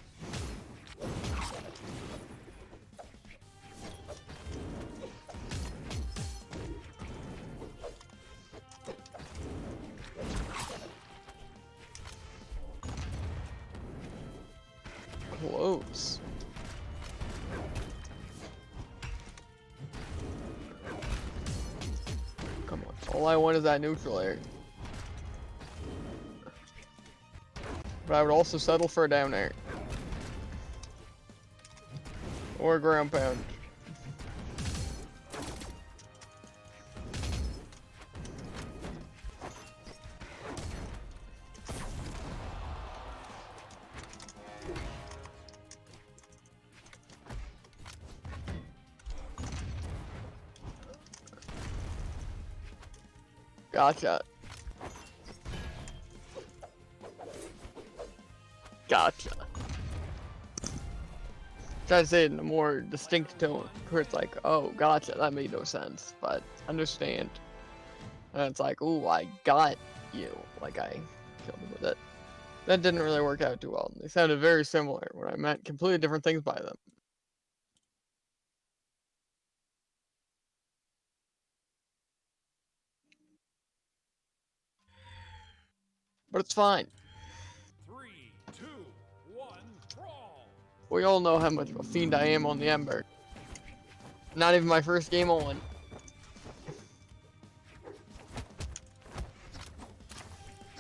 Close. Come on. All I want is that neutral air. But I would also settle for a down air. Or a ground pound. Gotcha. Gotcha. Try to say it in a more distinct tone, where it's like, oh, gotcha, that made no sense, but understand. And it's like, ooh, I got you. Like, I killed him with it. That didn't really work out too well. They sounded very similar, when I meant completely different things by them. But it's fine. 3, 2, 1, brawl. We all know how much of a fiend I am on the Ember. Not even my first game on.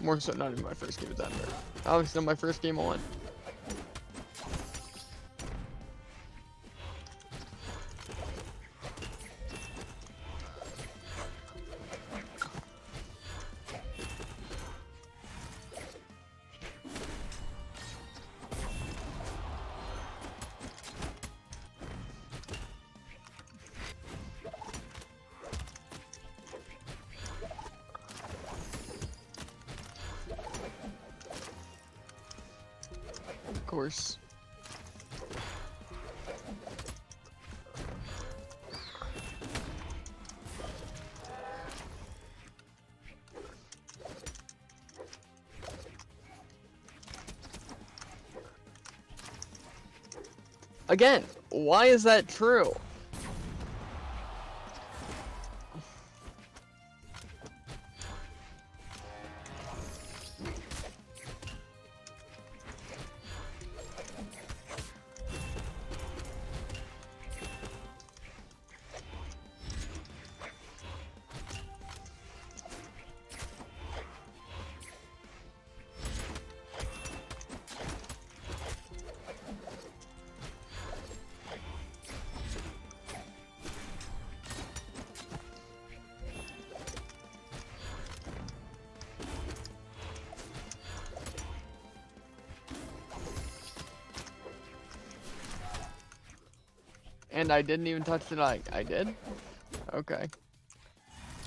More so, not even my first game with Ember. Obviously, not my first game on. course. Again, why is that true? And I didn't even touch the knife. I did? Okay.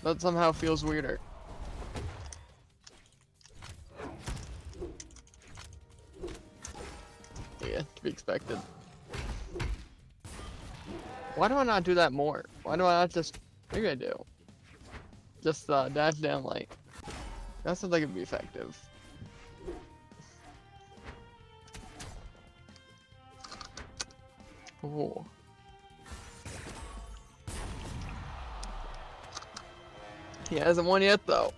That somehow feels weirder. Yeah, to be expected. Why do I not do that more? Why do I not just... Maybe I do. Just dash down light. That sounds like it'd be effective. Oh. He hasn't won yet, though.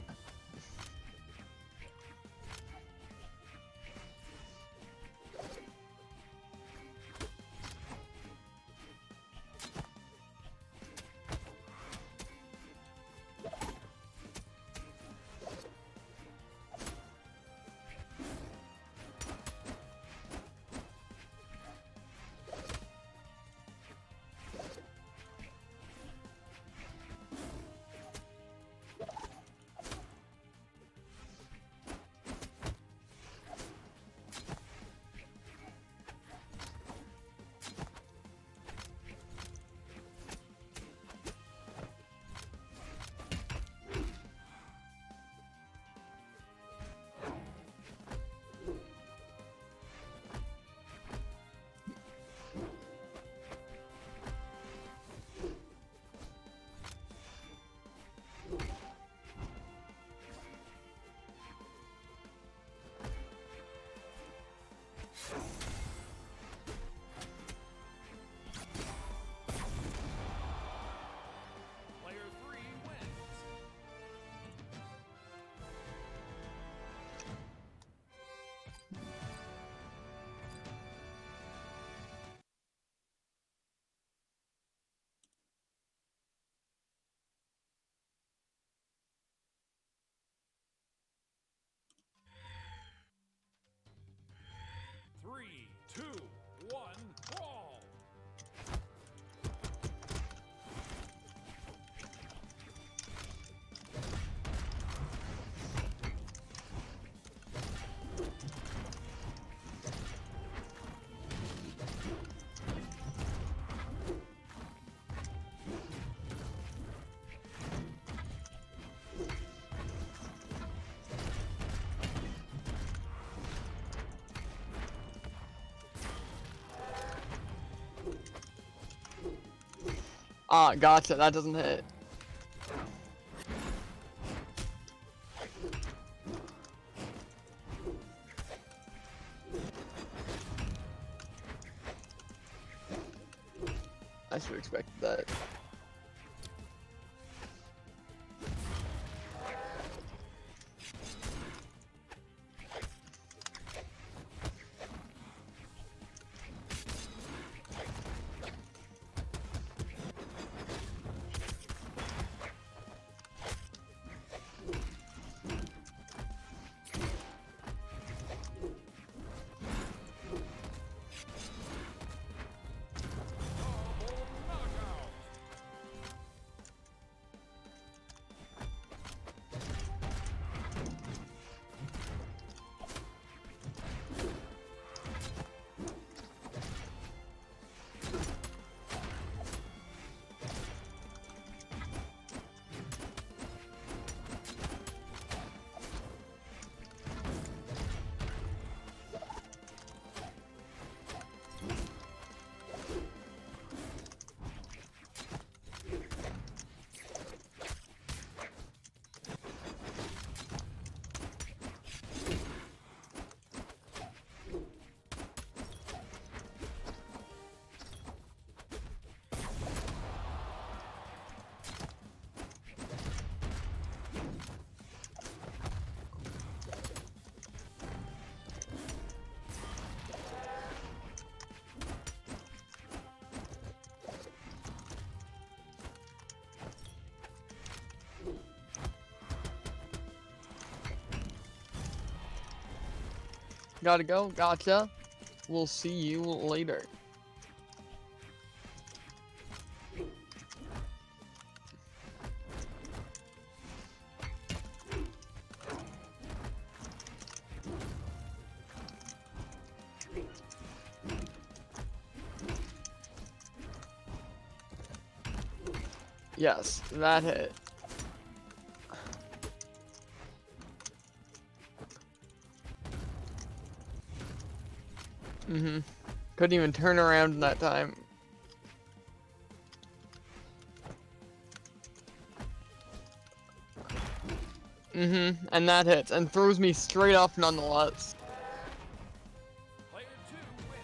Player 3 wins. Three, two, one, brawl. Ah, gotcha. That doesn't hit. I should have expected that. Double knockout. Gotta go. Gotcha. We'll see you later. Yes, that hit. Couldn't even turn around in that time. And that hits, and throws me straight off nonetheless. Player 2 wins.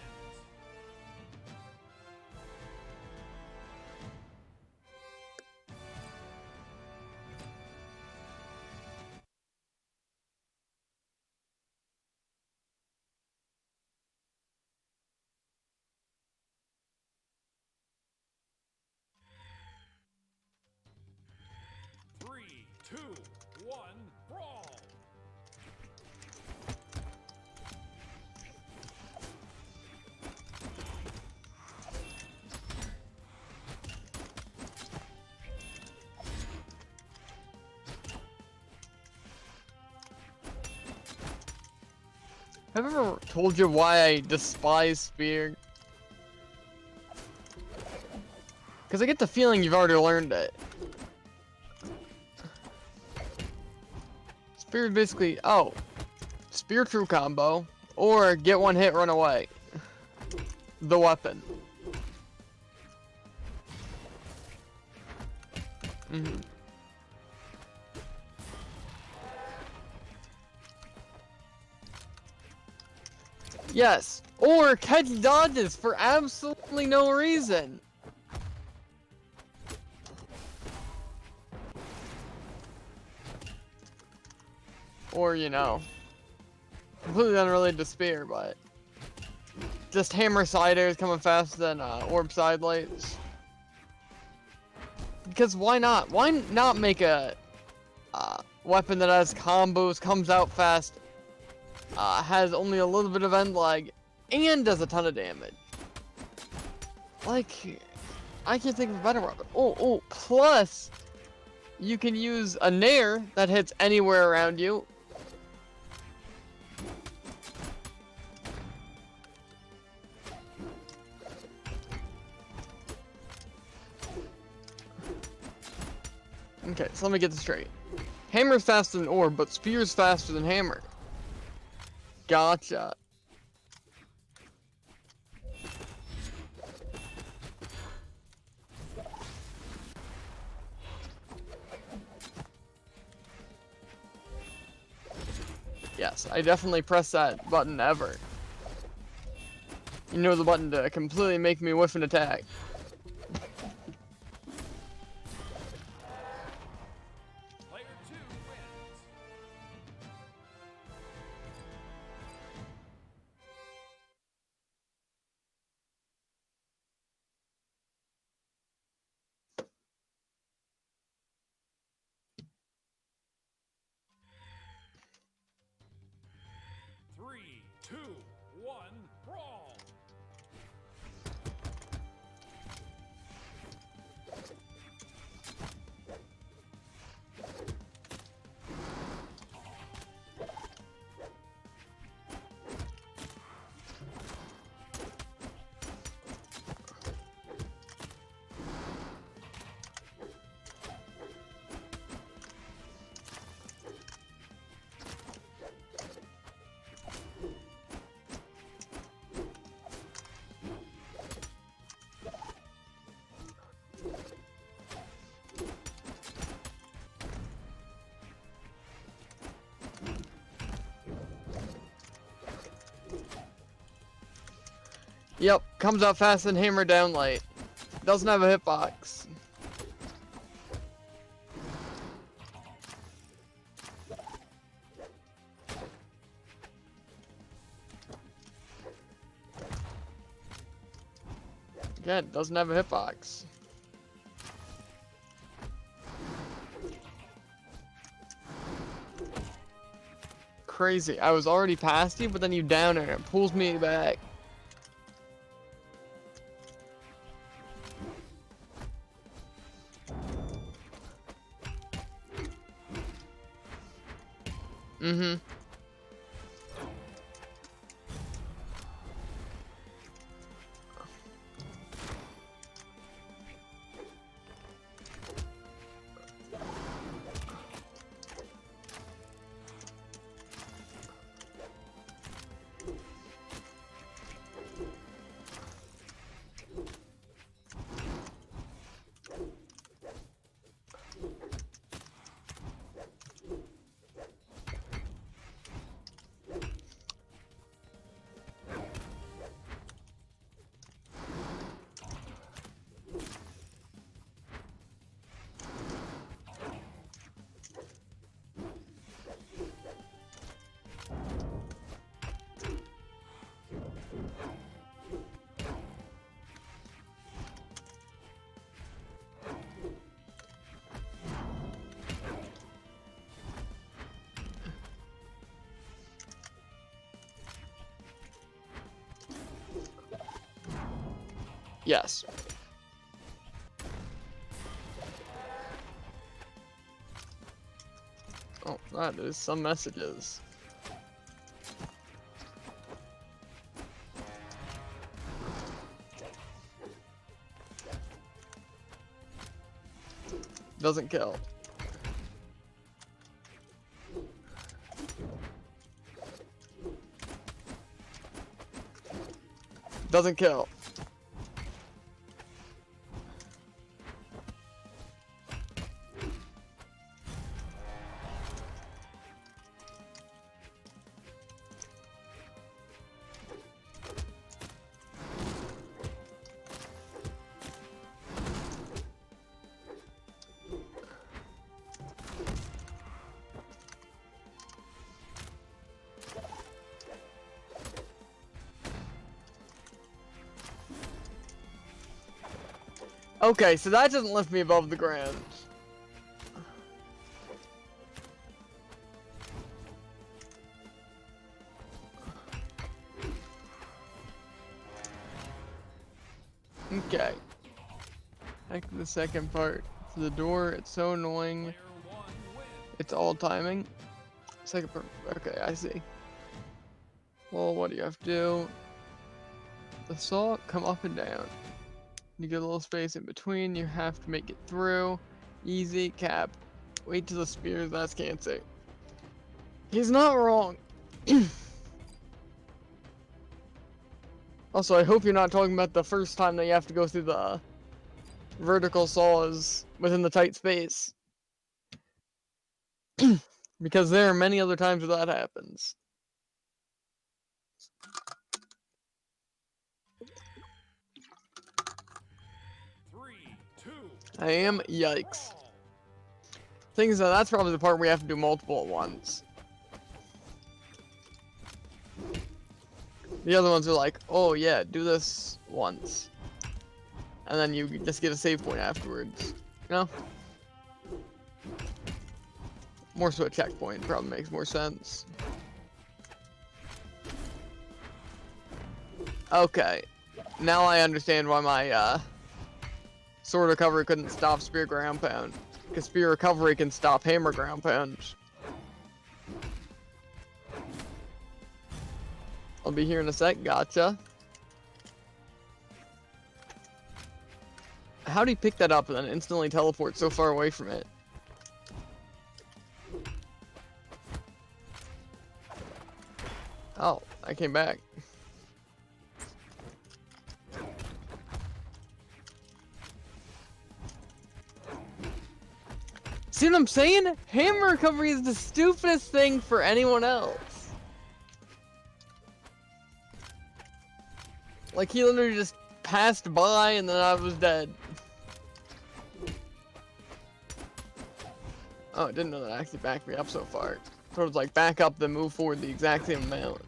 3, 2, 1, brawl. Have I ever told you why I despise spear? Because I get the feeling you've already learned it. Spear is basically, oh, spear true combo, or get one hit, run away. The weapon. Yes, or catch dodges for absolutely no reason. Or, you know, completely unrelated to spear, but just hammer siders coming faster than orb side lights. Because why not? Why not make a weapon that has combos, comes out fast, has only a little bit of end lag, and does a ton of damage? Like, I can't think of a better weapon. Oh, plus, you can use a nair that hits anywhere around you. Okay, so let me get this straight. Hammer's faster than orb, but spear's faster than hammer. Gotcha. Yes, I definitely press that button ever. You know, the button to completely make me whiff an attack. Player 2 wins. 3, 2, 1, brawl. Yep, comes out fast and hammer down light. Doesn't have a hitbox. Again, doesn't have a hitbox. crazy. I was already past you, but then you down air and it pulls me back. Mm-hmm. Yes. Oh, that is some messages. Doesn't kill. Doesn't kill. Okay, so that doesn't lift me above the ground. Okay. Back to the second part. To the door, it's so annoying. Player 1 wins. It's all timing. Second part. Okay, I see. Well, what do you have to do? The saw, come up and down. You get a little space in between, you have to make it through. Easy, cap. Wait till the spears, that's cancer. He's not wrong. Also, I hope you're not talking about the first time that you have to go through the vertical saws within the tight space. Because there are many other times where that happens. Three, two, I am yikes. brawl. Thing is that that's probably the part we have to do multiple at once. The other ones are like, oh yeah, do this once. And then you just get a save point afterwards. You know? More so a checkpoint probably makes more sense. Okay. Now I understand why my sword recovery couldn't stop spear ground pound. Because spear recovery can stop hammer ground pound. I'll be here in a sec, gotcha. How do you pick that up and then instantly teleport so far away from it? Oh, I came back. See what I'm saying? Hammer recovery is the stupidest thing for anyone else. Like, he literally just passed by and then I was dead. Oh, I didn't know that actually backed me up so far. So it was like back up then move forward the exact same amount.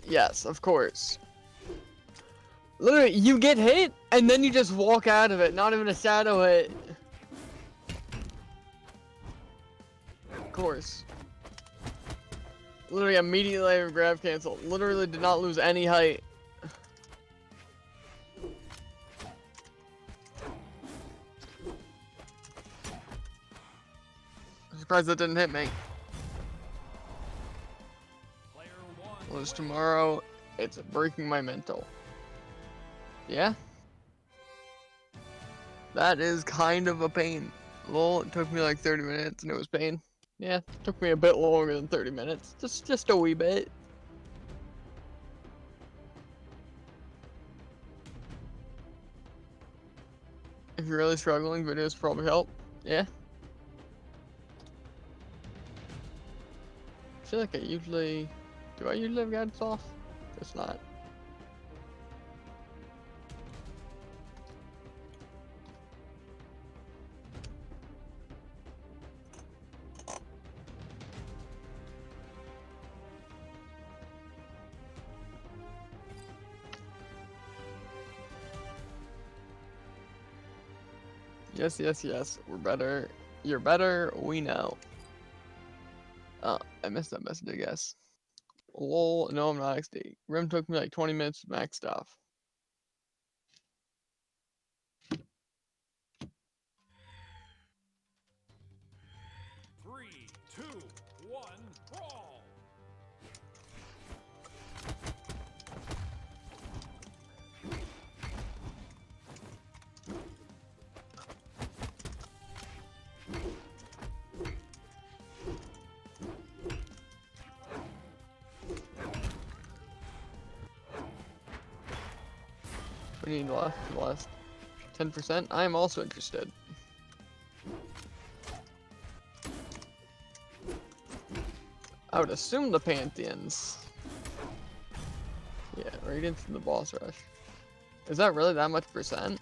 Yes, of course. Literally, you get hit, and then you just walk out of it, not even a shadow hit. Of course. Literally, immediately I grab cancel. Literally did not lose any height. I'm surprised that didn't hit me. Player one. Well, it's tomorrow. It's breaking my mental. Yeah? That is kind of a pain. Well, it took me like 30 minutes and it was pain. Yeah, it took me a bit longer than 30 minutes. Just a wee bit. If you're really struggling, videos probably help. Yeah. I feel like I usually... Do I usually have guidance off? It's not. Yes, yes, yes. We're better. You're better. We know. Oh, I missed that message, I guess. Lol. No, I'm not XD. Rim took me like 20 minutes to max stuff. Three, two, one, brawl. We need last 10%. I am also interested. I would assume the Pantheons. Yeah, Radiance and the Boss Rush. Is that really that much percent?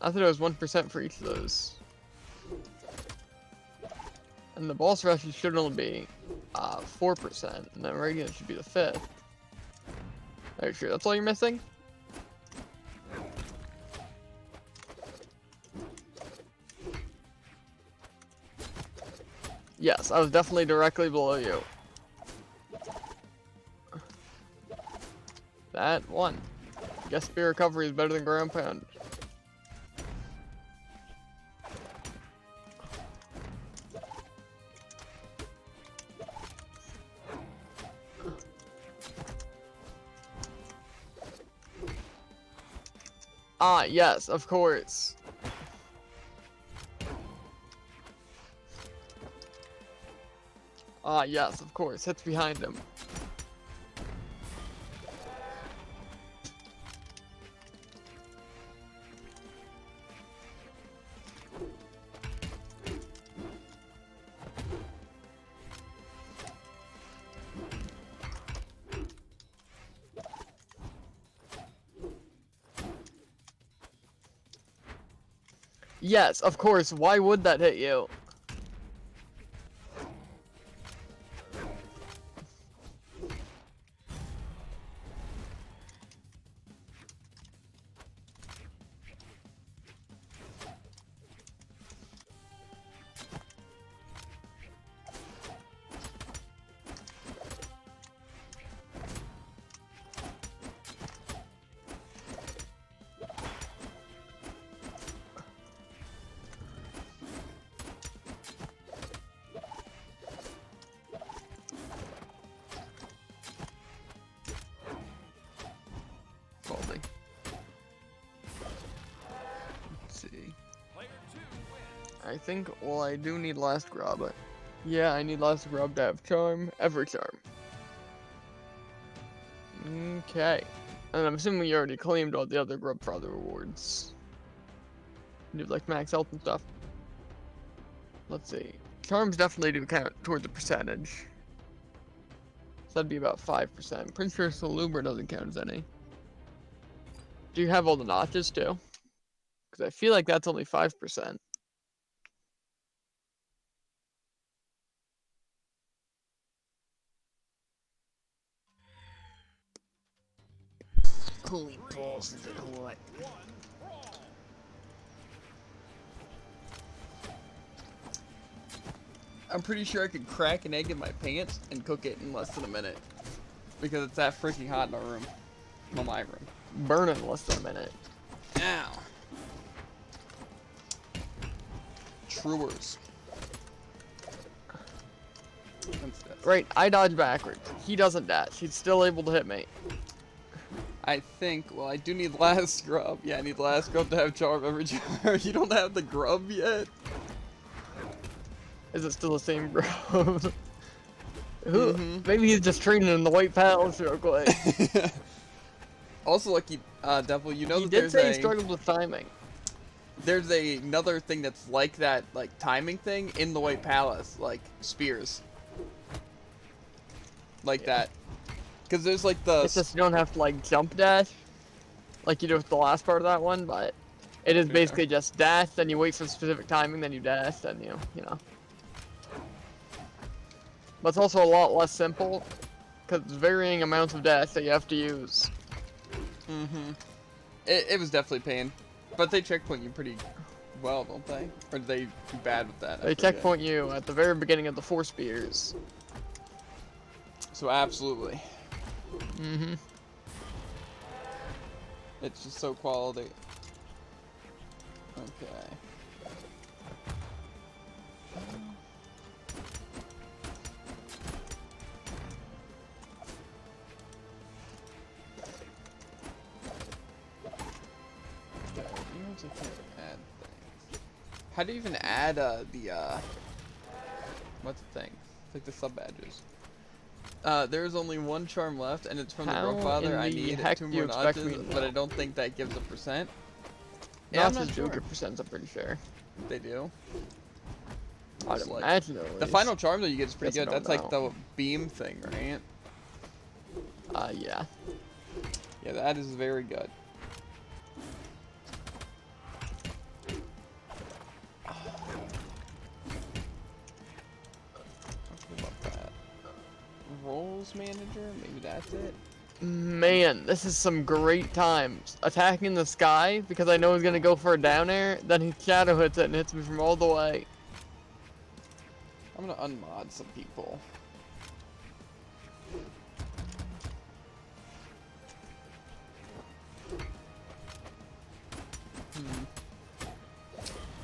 I thought it was 1% for each of those. And the Boss Rush should only be 4%, and then Radiance should be the 5th. Are you sure that's all you're missing? Yes, I was definitely directly below you. That one. Guess spear recovery is better than ground pound. Ah, yes, of course. Ah, yes, of course. Hits behind him. Yes, of course. Why would that hit you? Probably. Let's see. Player two wins. I think, well, I do need last grub, but yeah, I need last grub to have charm, every charm. Okay. And I'm assuming you already claimed all the other grub for other rewards. You like max health and stuff. Let's see. Charms definitely do count toward the percentage. So that'd be about 5%. I'm pretty sure Salubra doesn't count as any. Do you have all the notches too? Because I feel like that's only 5%. Holy balls, is it hot? I'm pretty sure I could crack an egg in my pants and cook it in less than a minute. Because it's that freaking hot in our room. Well, my room. Burn in less than a minute. Ow. Truers. Right, I dodge backwards. He doesn't dash. He's still able to hit me. I think, well, I do need last grub. Yeah, I need last grub to have charm every jar. You don't have the grub yet? Is it still the same bro? Maybe he's just training in the White Palace real quick. Also, Lucky Devil, you know He that did there's say he struggled with timing. there's another thing that's like that, like timing thing in the White Palace, like spears. Like that. Because there's like the... It's just you don't have to like jump dash, like you do with the last part of that one, but it is basically just dash, then you wait for specific timing, then you dash, then you know. But it's also a lot less simple, because it's varying amounts of dash that you have to use. It was definitely pain. But they checkpoint you pretty well, don't they? Or do they do bad with that? They checkpoint you at the very beginning of the 4 spears. So absolutely. Mm-hmm. It's just so quality. Okay. I can't add things. How do you even add what's the thing? It's like the sub badges. There's only one charm left, and it's from the Grandfather. I need 2 more notches, but I don't think that gives a percent. Yeah, I'm not do sure. get percents, I'm pretty sure. They do. I'd It's like- imagine at The least. final charm that you get is pretty Guess I good. don't That's like know. the beam thing, right? Yeah. Yeah, that is very good. Roles manager, maybe that's it. Man, this is some great times. Attacking the sky, because I know he's gonna go for a down air, then he shadow hits it and hits me from all the way. I'm gonna unmod some people.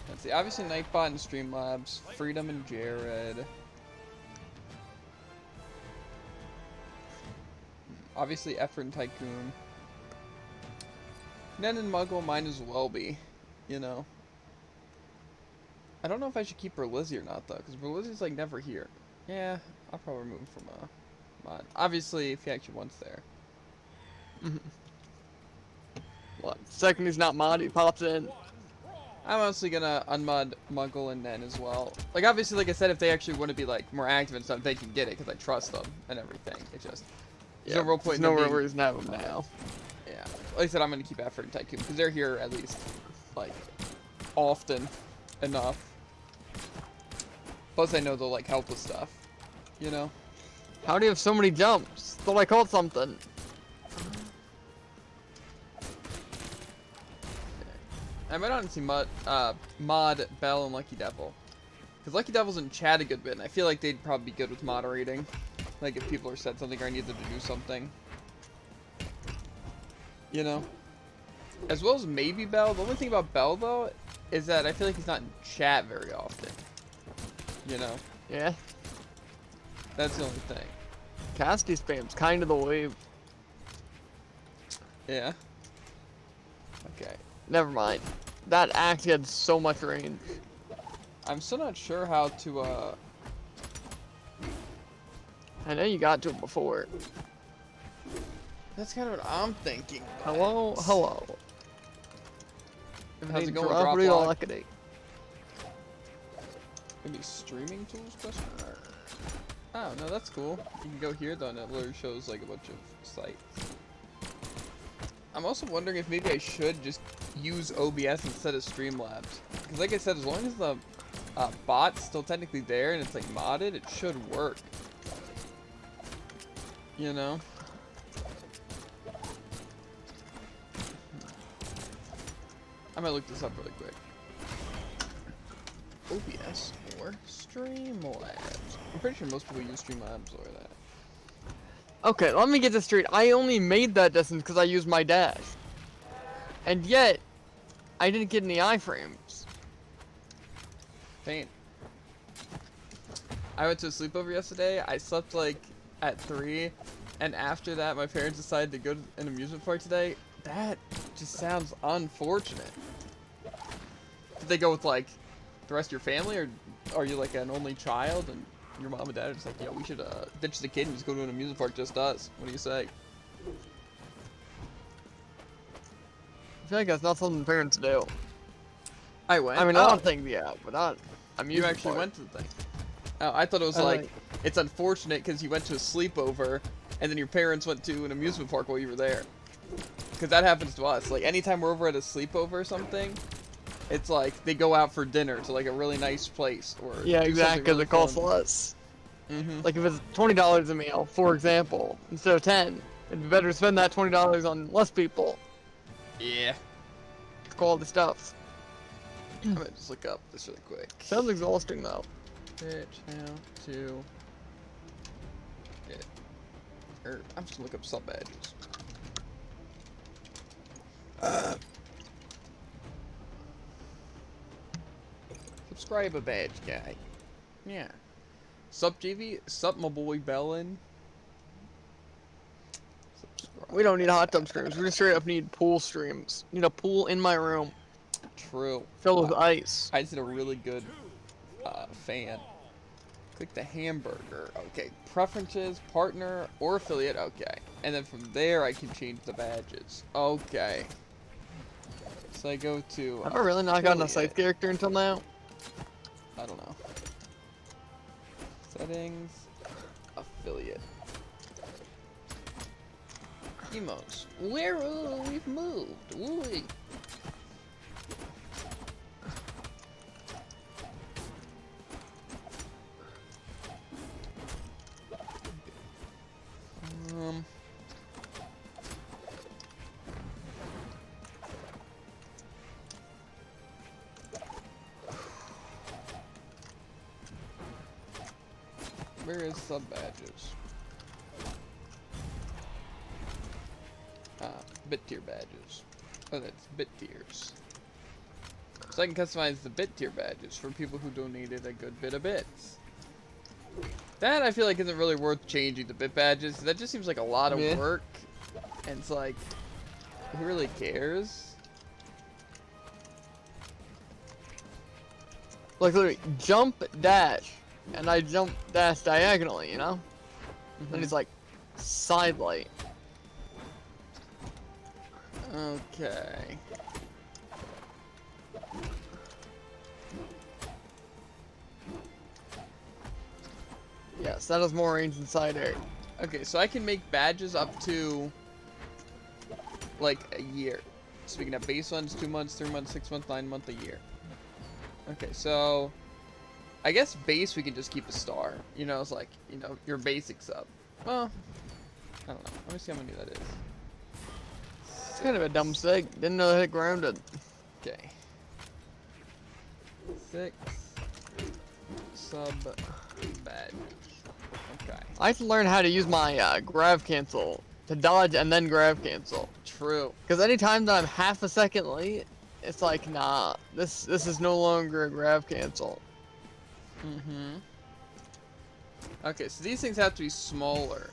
Let's see, obviously Nightbot and Streamlabs, Freedom and Jared. Obviously Effort and Tycoon. Nen and Muggle might as well be, you know. I don't know if I should keep Berlizzi or not though, because Berlizzi's like never here. Yeah, I'll probably remove him from a mod. Obviously, if he actually wants there. What? Second he's not mod, he pops in. I'm honestly gonna unmod Muggle and Nen as well. Like obviously, like I said, if they actually want to be like more active and stuff, they can get it because I trust them and everything. It just Yeah, there's no real reason to have him now. Yeah, like I said, I'm gonna keep Effort and Tycoon because they're here at least like often enough. Plus, I know they'll like help with stuff, you know. How do you have so many jumps? Thought I called something. I might honestly mod Bell and Lucky Devil. Because Lucky Devil's in chat a good bit, and I feel like they'd probably be good with moderating. Like if people are said something or I need them to do something. You know? As well as maybe Bell. The only thing about Bell, though, is that I feel like he's not in chat very often. You know? Yeah. That's the only thing. Casty spam's kind of the wave. Yeah. Okay. Never mind. That actually had so much range. I'm still not sure how to, I know you got to it before. That's kind of what I'm thinking. Hello, hello. How's it going with Property Droplock? lockety. Maybe streaming tools, question mark? Oh, no, that's cool. You can go here, though, and it literally shows, like, a bunch of sites. I'm also wondering if maybe I should just use OBS instead of Streamlabs. Because, like I said, as long as the bot's still technically there and it's, like, modded, it should work. You know? I might look this up really quick. OBS or Streamlabs. I'm pretty sure most people use Streamlabs or that. Okay, let me get this straight. I only made that distance because I used my dash. And yet, I didn't get any iframes. Pain. I went to a sleepover yesterday. I slept like at 3, and after that, my parents decided to go to an amusement park today. That just sounds unfortunate. Did they go with like the rest of your family, or are you like an only child and your mom and dad are just like, yo, we should ditch the kid and just go to an amusement park just us? What do you say? I feel like that's not something parents do. I went. I mean, I don't think, yeah, but not You amusement actually park. went to the thing. Oh, I thought it was I like, like- it's unfortunate because you went to a sleepover and then your parents went to an amusement park while you were there. Because that happens to us. Like, anytime we're over at a sleepover or something, it's like they go out for dinner to like a really nice place. Or Yeah, do exactly, something because it costs fun. less. Mm-hmm. Like, if it's $20 a meal, for example, instead of 10, it'd be better to spend that $20 on less people. Yeah. Quality stuff. I'm gonna just look up this really quick. Sounds exhausting, though. Bitch, how to get, or I'm just gonna look up sub badges. Subscriber badge guy. Yeah. Sup JV, sup my boy Bellin. Subscribe. We don't need hot tub streams. We just straight up need pool streams. Need a pool in my room True. filled with ice. I just did a really good fan. Click the hamburger. Okay. Preferences, partner, or affiliate. Okay. And then from there, I can change the badges. Okay. So I go to. Have I really not gotten a affiliate. scythe character until now? I don't know. Settings. Affiliate. Emotes. Where we've moved. Wooey. Where is sub badges? Bit tier badges. Oh, that's bit tiers. So I can customize the bit tier badges for people who donated a good bit of bits. That I feel like isn't really worth changing the bit badges. That just seems like a lot of Yeah. work. And it's like, who really cares? Like, literally, jump, dash. And I jump, dash diagonally, you know? And it's like, side light. Okay. Yes, that has more range than side air. Okay, so I can make badges up to like a year. So we can have base ones, 2 months, 3 months, 6 months, 9 months, a year. Okay, so I guess base we can just keep a star. You know, it's like, you know, your basic sub. Well, I don't know. Let me see how many that is. It's kind of a dumb sig. Didn't know that it grounded. Okay. 6 sub badges. Okay. I have to learn how to use my grav cancel to dodge and then grav cancel. True. Because anytime that I'm half a second late, it's like, nah, this is no longer a grav cancel. Mm-hmm. Okay, so these things have to be smaller.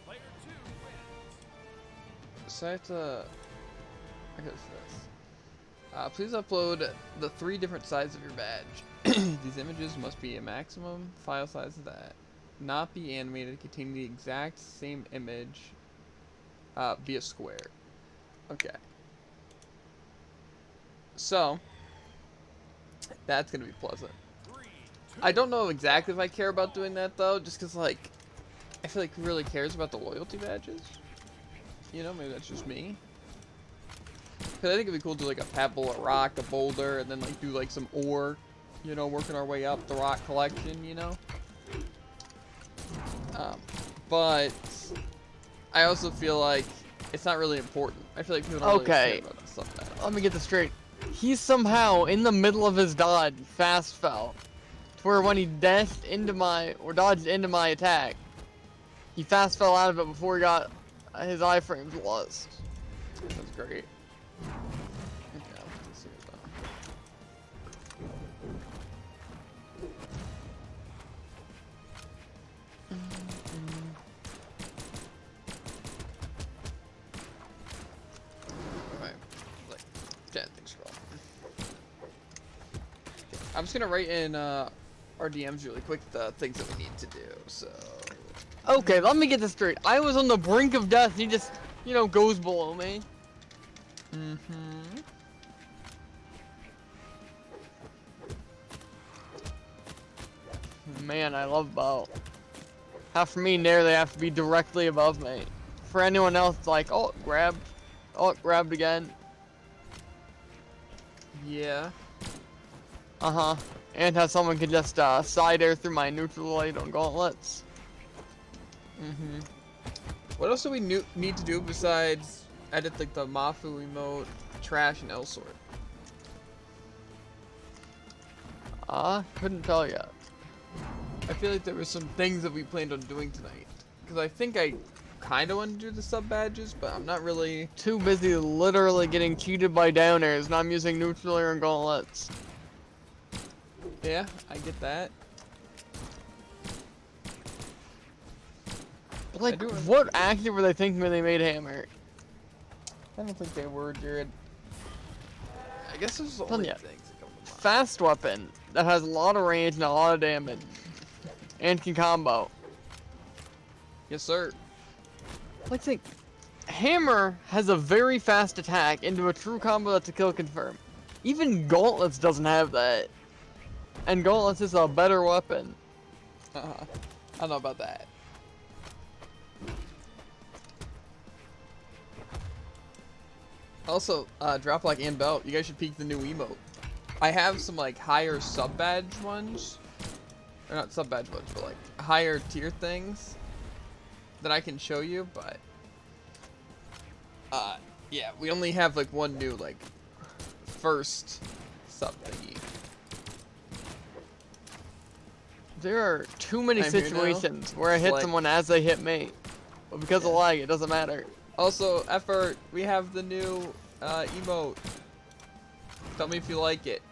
Player 2 wins. So I have to. I guess this. Please upload the 3 different sides of your badge. These images must be a maximum file size of that. Not be animated, containing the exact same image. Be a square. Okay. So that's gonna be pleasant. 3, 2, I don't know exactly if I care about doing that though, just because like I feel like who really cares about the loyalty badges? You know, maybe that's just me. Cause I think it'd be cool to do like a pebble, a rock, a boulder, and then like do like some ore. You know, working our way up the rock collection. You know. But I also feel like it's not really important. I feel like people don't really care about that stuff now. Let me get this straight. He somehow, in the middle of his dodge, fast fell. To where when he dodged into my attack, he fast fell out of it before he got his iframes lost. That's great. Okay, let's see what Alright, like, that thing's wrong. I'm just gonna write in our DMs really quick the things that we need to do, so... Okay, let me get this straight. I was on the brink of death, he just, you know, goes below me. Mm-hmm. Man, I love bow. Half for me, there they have to be directly above me. For anyone else, it's like, oh, grabbed. Oh, grabbed again. Yeah. Uh-huh. And how someone could just side air through my neutral light on gauntlets. Mm-hmm. What else do we need to do besides edit like the Mafu emote, trash, and L sort? Couldn't tell you. I feel like there were some things that we planned on doing tonight. Because I think I kind of want to do the sub badges, but I'm not really... Too busy literally getting cheated by downers, and I'm using neutral air and gauntlets. Yeah, I get that. Like, what actor were they thinking when they made Hammer? I don't think they were, Jared. I guess there's Telling only ya. things that come to mind. Fast weapon that has a lot of range and a lot of damage. And can combo. Yes, sir. Like, think, Hammer has a very fast attack into a true combo that's a kill confirm. Even Gauntlets doesn't have that. And Gauntlets is a better weapon. I don't know about that. Also, drop like and belt. You guys should peek the new emote. I have some like higher sub badge ones, or not sub badge ones, but like higher tier things that I can show you. But yeah, we only have like one new like first sub thingy. There are too many I'm here now. situations where I hit Like- someone as they hit me. But because of lag, it doesn't matter. Also, effort. We have the new emote. Tell me if you like it.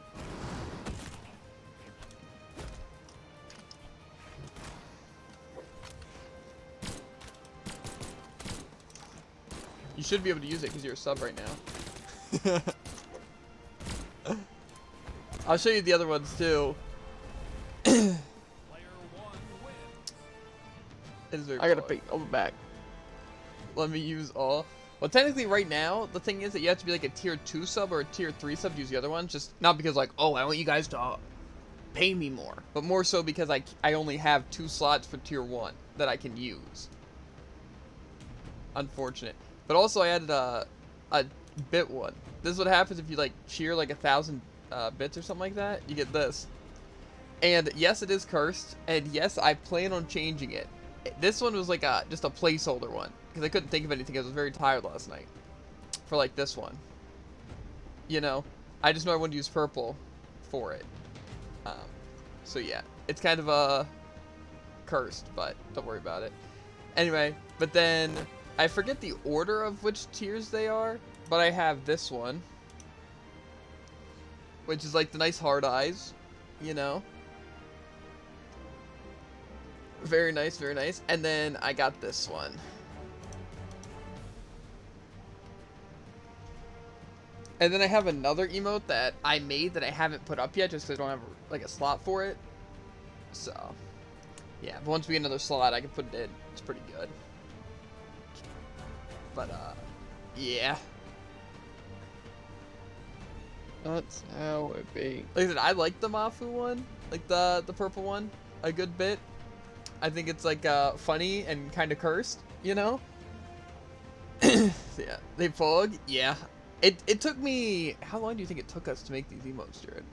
You should be able to use it because you're a sub right now. I'll show you the other ones too. Player 1 wins. It is very I gotta cool. peek. I'll be back. Let me use all. Well, technically right now, the thing is that you have to be like a tier 2 sub or a tier 3 sub to use the other ones. Just not because like, oh, I want you guys to pay me more. But more so because I only have 2 slots for tier 1 that I can use. Unfortunate. But also I added a bit one. This is what happens if you like cheer like 1,000 bits or something like that. You get this. And yes, it is cursed. And yes, I plan on changing it. This one was like just a placeholder one. Because I couldn't think of anything. I was very tired last night. For like this one. You know? I just know I wanted to use purple for it. So yeah. It's kind of cursed. But don't worry about it. Anyway. But then I forget the order of which tiers they are. But I have this one. Which is like the nice hard eyes. You know? Very nice, very nice. And then I got this one. And then I have another emote that I made that I haven't put up yet just because I don't have like a slot for it. So, yeah. But once we get another slot, I can put it in. It's pretty good. But, yeah. That's how it be. Like I said, I like the Mafu one. Like the purple one. A good bit. I think it's like funny and kind of cursed, you know? So yeah, they fog. Yeah, it took me. How long do you think it took us to make these emotes, Jared?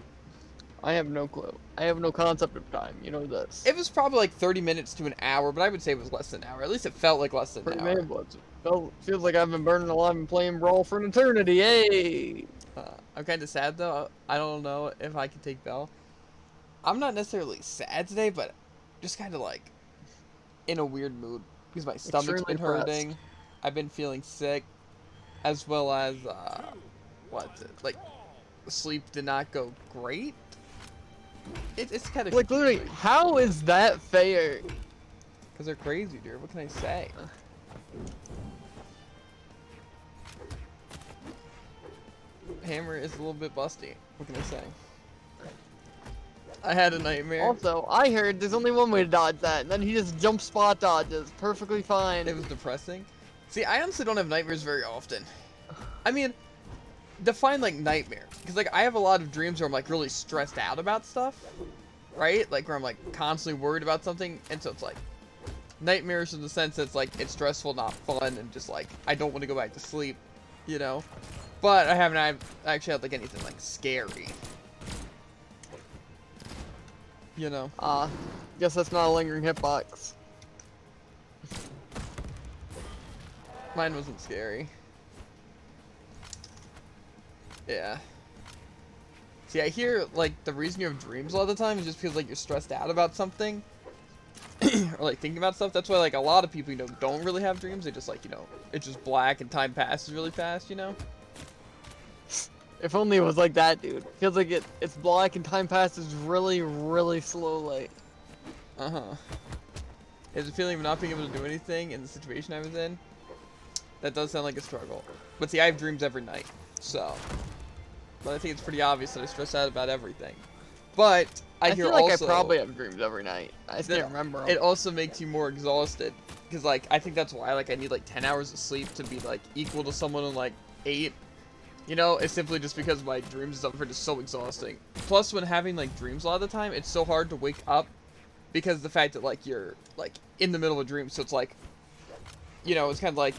I have no clue. I have no concept of time. You know this. It was probably like 30 minutes to an hour, but I would say it was less than an hour. At least it felt like less than an Pretty hour. man was. Feels like I've been burning alive and playing Brawl for an eternity. Yay! I'm kind of sad though. I don't know if I can take Bell. I'm not necessarily sad today, but just kind of like in a weird mood because my stomach's Extremely been hurting. I've been feeling sick, as well as like sleep did not go great. It's kind of Like literally, how is that fair? because they're crazy, dude. What can I say? Hammer is a little bit busty. What can I say? I had a nightmare. Also, I heard there's only one way to dodge that, and then he just jump spot dodges perfectly fine. It was depressing. See, I honestly don't have nightmares very often. I mean, define like nightmare, because like I have a lot of dreams where I'm like really stressed out about stuff, right? Like where I'm like constantly worried about something, and so it's like nightmares in the sense that it's like it's stressful, not fun, and just like I don't want to go back to sleep, you know. But I've actually had like anything like scary, you know. Guess that's not a lingering hitbox. Mine wasn't scary. Yeah. See, I hear, like, the reason you have dreams a lot of the time is just because, like, you're stressed out about something. Or, like, thinking about stuff. That's why, like, a lot of people, you know, don't really have dreams. They just, like, you know, it's just black and time passes really fast, you know? If only it was like that, dude. Feels like it's black and time passes really, really slowly. Uh-huh. It's a feeling of not being able to do anything in the situation I was in. That does sound like a struggle. But see, I have dreams every night, so... But I think it's pretty obvious that I stress out about everything. But I hear feel like also... I probably have dreams every night. I just can't remember 'em. It also makes you more exhausted. Because, like, I think that's why, like, I need, like, 10 hours of sleep to be, like, equal to someone in, like, 8. You know, it's simply just because my dreams and stuff are just so exhausting. Plus, when having, like, dreams a lot of the time, it's so hard to wake up. Because the fact that, like, you're, like, in the middle of a dream. So it's, like, you know, it's kind of like...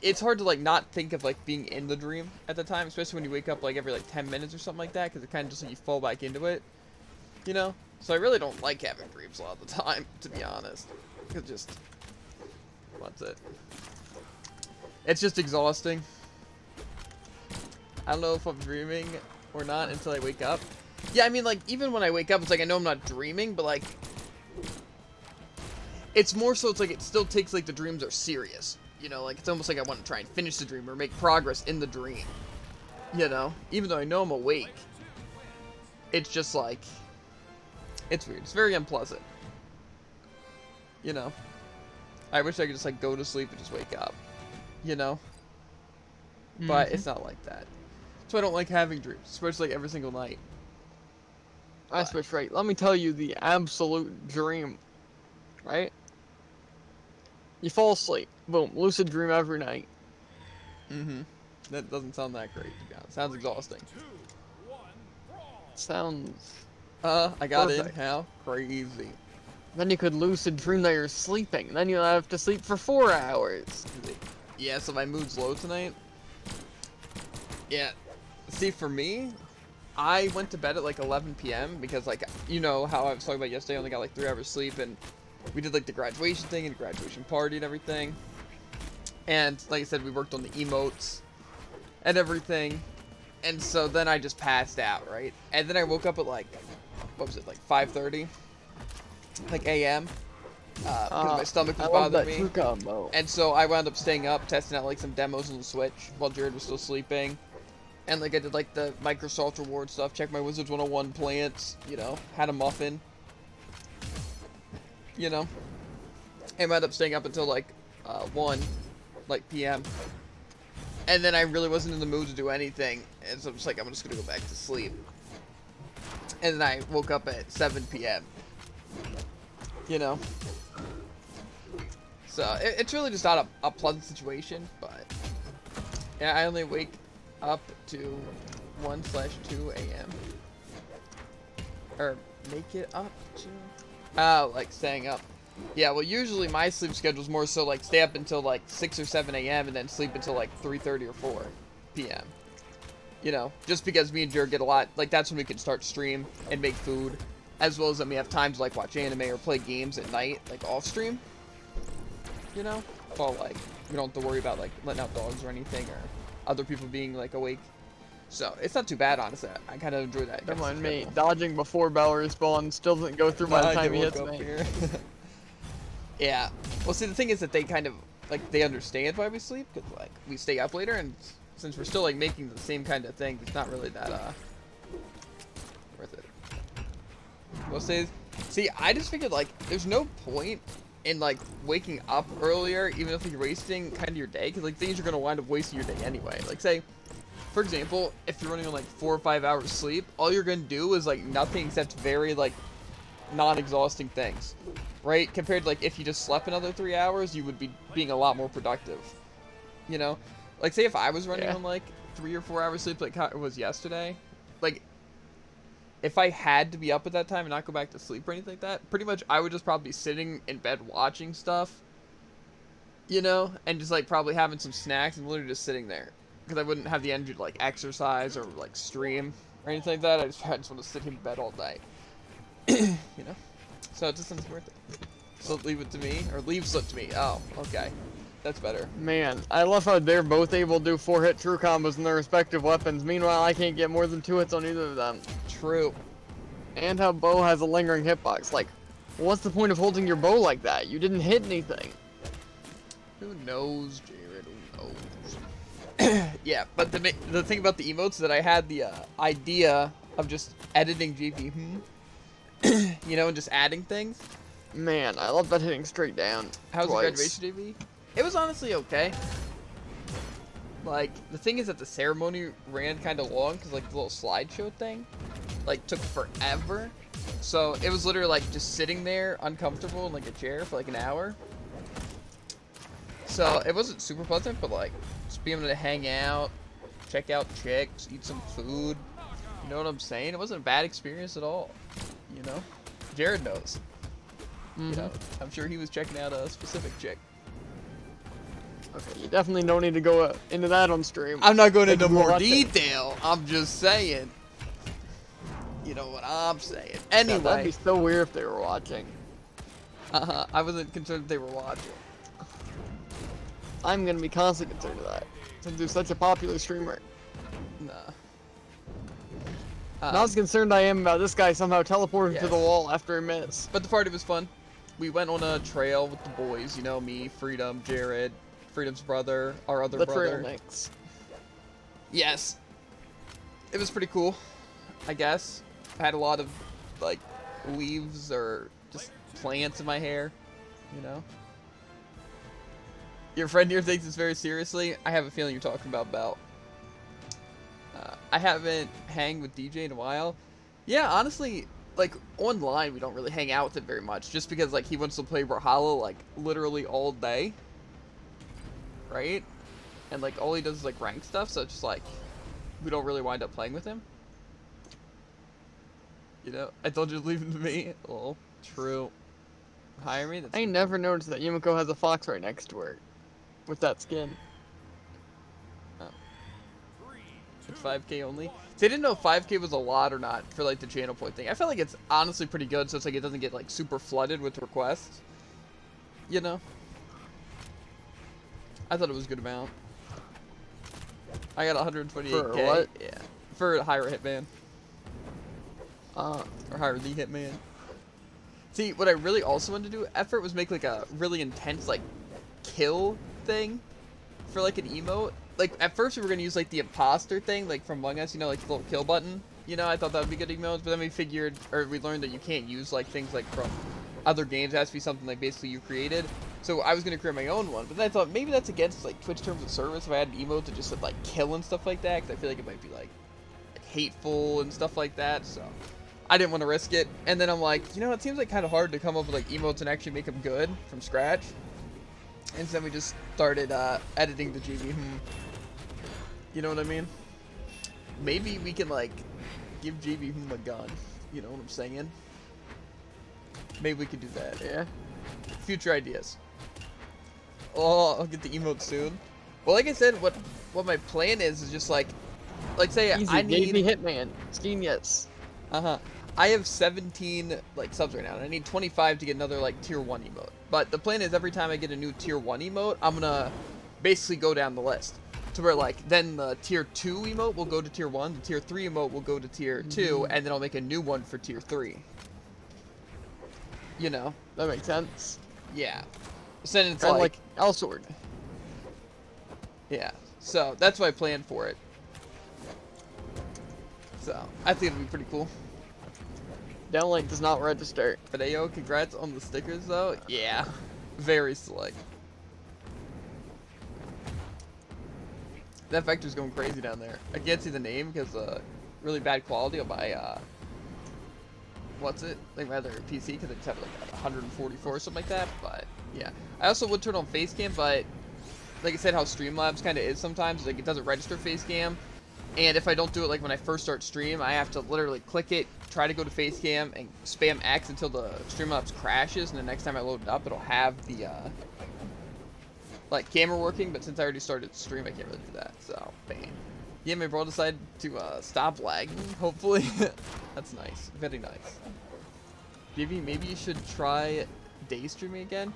It's hard to, like, not think of, like, being in the dream at the time. Especially when you wake up, like, every, like, 10 minutes or something like that. Because it kind of just, like, you fall back into it. You know? So I really don't like having dreams a lot of the time, to be honest. It's just... What's it? It's just exhausting. I don't know if I'm dreaming or not until I wake up. Yeah, I mean, like, even when I wake up, it's like, I know I'm not dreaming, but, like... It's more so, it's like, it still takes, like, the dreams are serious. You know, like, it's almost like I want to try and finish the dream or make progress in the dream. You know? Even though I know I'm awake. It's just, like... It's weird. It's very unpleasant. You know? I wish I could just, like, go to sleep and just wake up. You know? But it's not like that. So I don't like having dreams, especially like every single night. I switch right. Let me tell you the absolute dream. Right? You fall asleep. Boom. Lucid dream every night. Mm-hmm. That doesn't sound that great, to be honest. Sounds exhausting. Sounds... I got perfect. in. How crazy. Then you could lucid dream that you're sleeping. Then you'll have to sleep for 4 hours. Yeah, so my mood's low tonight. Yeah. See, for me, I went to bed at like 11 p.m. because, like, you know how I was talking about yesterday, I only got like 3 hours sleep, and we did like the graduation thing and graduation party and everything. And like I said, we worked on the emotes and everything. And so then I just passed out, right? And then I woke up at like, what was it, like 5:30? Like a.m. Because my stomach was bothering me. Combo. And so I wound up staying up, testing out like some demos on the Switch while Jared was still sleeping. And like I did like the Microsoft reward stuff, checked my Wizards 101 plants, you know, had a muffin. You know. And I wound up staying up until like 1 like p.m. And then I really wasn't in the mood to do anything. And so I'm just like, I'm just gonna go back to sleep. And then I woke up at 7 p.m. You know. So it's really just not a pleasant situation, but yeah, I only wake up to 1/2 a.m. Or make it up to like staying up. Yeah, well usually my sleep schedule is more so like stay up until like 6 or 7 a.m. and then sleep until like 3:30 or 4 p.m. You know, just because me and Jared get a lot, like, that's when we can start stream and make food, as well as when we have time to, like, watch anime or play games at night, like, off stream. You know? While, like, we don't have to worry about, like, letting out dogs or anything, or other people being, like, awake. So, it's not too bad, honestly. I kind of enjoy that. Never mind me. Dodging before Bell respawns still doesn't go through by the time he hits me. Yeah. Well, see, the thing is that they kind of, like, they understand why we sleep, because, like, we stay up later, and since we're still, like, making the same kind of thing, it's not really that, worth it. Most days. See, I just figured, like, there's no point in, like, waking up earlier, even if you're wasting kind of your day, because, like, things you're going to wind up wasting your day anyway. Like, say, for example, if you're running on, like, 4 or 5 hours sleep, all you're going to do is, like, nothing except very, like, non-exhausting things. Right? Compared to, like, if you just slept another 3 hours, you would be being a lot more productive. You know? Like, say if I was running on, like, 3 or 4 hours sleep, like how it was yesterday, like, if I had to be up at that time and not go back to sleep or anything like that, pretty much I would just probably be sitting in bed watching stuff, you know, and just, like, probably having some snacks and literally just sitting there. Because I wouldn't have the energy to, like, exercise or, like, stream or anything like that. I just want to sit in bed all day. You know? So it just isn't worth it. So leave it to me, or leave slip to me. Oh, okay. That's better. Man, I love how they're both able to do 4-hit true combos in their respective weapons. Meanwhile, I can't get more than 2 hits on either of them. True. And how Bo has a lingering hitbox. Like, what's the point of holding your bow like that? You didn't hit anything. Who knows, Jared? Who knows? Yeah, but the thing about the emotes is that I had the idea of just editing GB, you know, and just adding things. Man, I love that hitting straight down. How's the twice. graduation, JV? It was honestly okay. Like, the thing is that the ceremony ran kind of long, because, like, the little slideshow thing, like, took forever. So, it was literally, like, just sitting there, uncomfortable, in, like, a chair for, like, an hour. So, it wasn't super pleasant, but, like, just being able to hang out, check out chicks, eat some food. You know what I'm saying? It wasn't a bad experience at all. You know? Jared knows. You know, I'm sure he was checking out a specific chick. Okay, you definitely don't need to go into that on stream. I'm not going into more watching. detail. I'm just saying. You know what I'm saying. Yeah, that'd Anyway. be so weird if they were watching. I wasn't concerned if they were watching. I'm gonna be constantly concerned of that, since you're such a popular streamer. Nah. Not as concerned I am about this guy somehow teleporting to the Yes. wall after a miss. But the party was fun. We went on a trail with the boys. You know, me, Freedom, Jared, Freedom's brother, our other The brother. trail mix. Yes. It was pretty cool, I guess. I had a lot of, like, leaves or just plants in my hair, you know? Your friend here takes this very seriously. I have a feeling you're talking about Bell. I haven't hanged with DJ in a while. Yeah, honestly, like, online we don't really hang out with him very much, just because, like, he wants to play Brawlhalla, like, literally all day. Right? And, like, all he does is, like, rank stuff, so it's just, like, we don't really wind up playing with him. You know? I told you to leave him to me. Well, true. Hire me? That's I never noticed that Yumiko has a fox right next to her. With that skin. It's 5K only. So I didn't know if 5K was a lot or not for, like, the channel point thing. I feel like it's honestly pretty good, so it's like it doesn't get, like, super flooded with requests. You know? I thought it was a good amount. I got 128K. For what? Yeah. For hire a hitman. Uh, Or hire the hitman. See, what I really also wanted to do, effort, was make, like, a really intense, like, kill thing for, like, an emote. Like, at first we were gonna use, like, the imposter thing, like, from Among Us, you know, like, the little kill button. You know, I thought that would be good emotes, but then we figured, or we learned that you can't use, like, things, like, from other games. It has to be something, like, basically you created. So I was gonna create my own one, but then I thought maybe that's against, like, Twitch terms of service if I had an emote that just said, like, kill and stuff like that, because I feel like it might be, like, hateful and stuff like that, so I didn't want to risk it. And then I'm like, you know, it seems, like, kind of hard to come up with, like, emotes and actually make them good from scratch. And so then we just started editing the GB. You know what I mean? Maybe we can, like, give GB a gun. You know what I'm saying? Maybe we could do that. yeah. Future ideas. Oh, I'll get the emote soon. Well, like I said, what my plan is just, like, like say Easy, I need JB Hitman. It's genius. I have 17 like subs right now, and I need 25 to get another like tier 1 emote. But the plan is every time I get a new tier 1 emote, I'm gonna basically go down the list to where like then the tier 2 emote will go to tier 1, the tier 3 emote will go to tier 2, and then I'll make a new one for tier 3. You know? That makes sense. Yeah. So then it's Kind of like, like Elsword. yeah. So that's why I planned for it. So I think it'll be pretty cool. Downlink does not register. But ayo, congrats on the stickers though. Yeah. Very slick. That vector's going crazy down there. I can't see the name because really bad quality on my what's it? Like rather PC because I just have like 144 or something like that. But yeah, I also would turn on face cam, but like I said, how Streamlabs kind of is sometimes, like it doesn't register face cam. And if I don't do it like when I first start stream, I have to literally click it, try to go to face cam, and spam X until the Streamlabs crashes, and the next time I load it up, it'll have the like camera working. But since I already started stream, I can't really do that. So bang. Yeah, my bro decided to stop lagging. Hopefully, that's nice. Very nice. Maybe you should try day streaming again.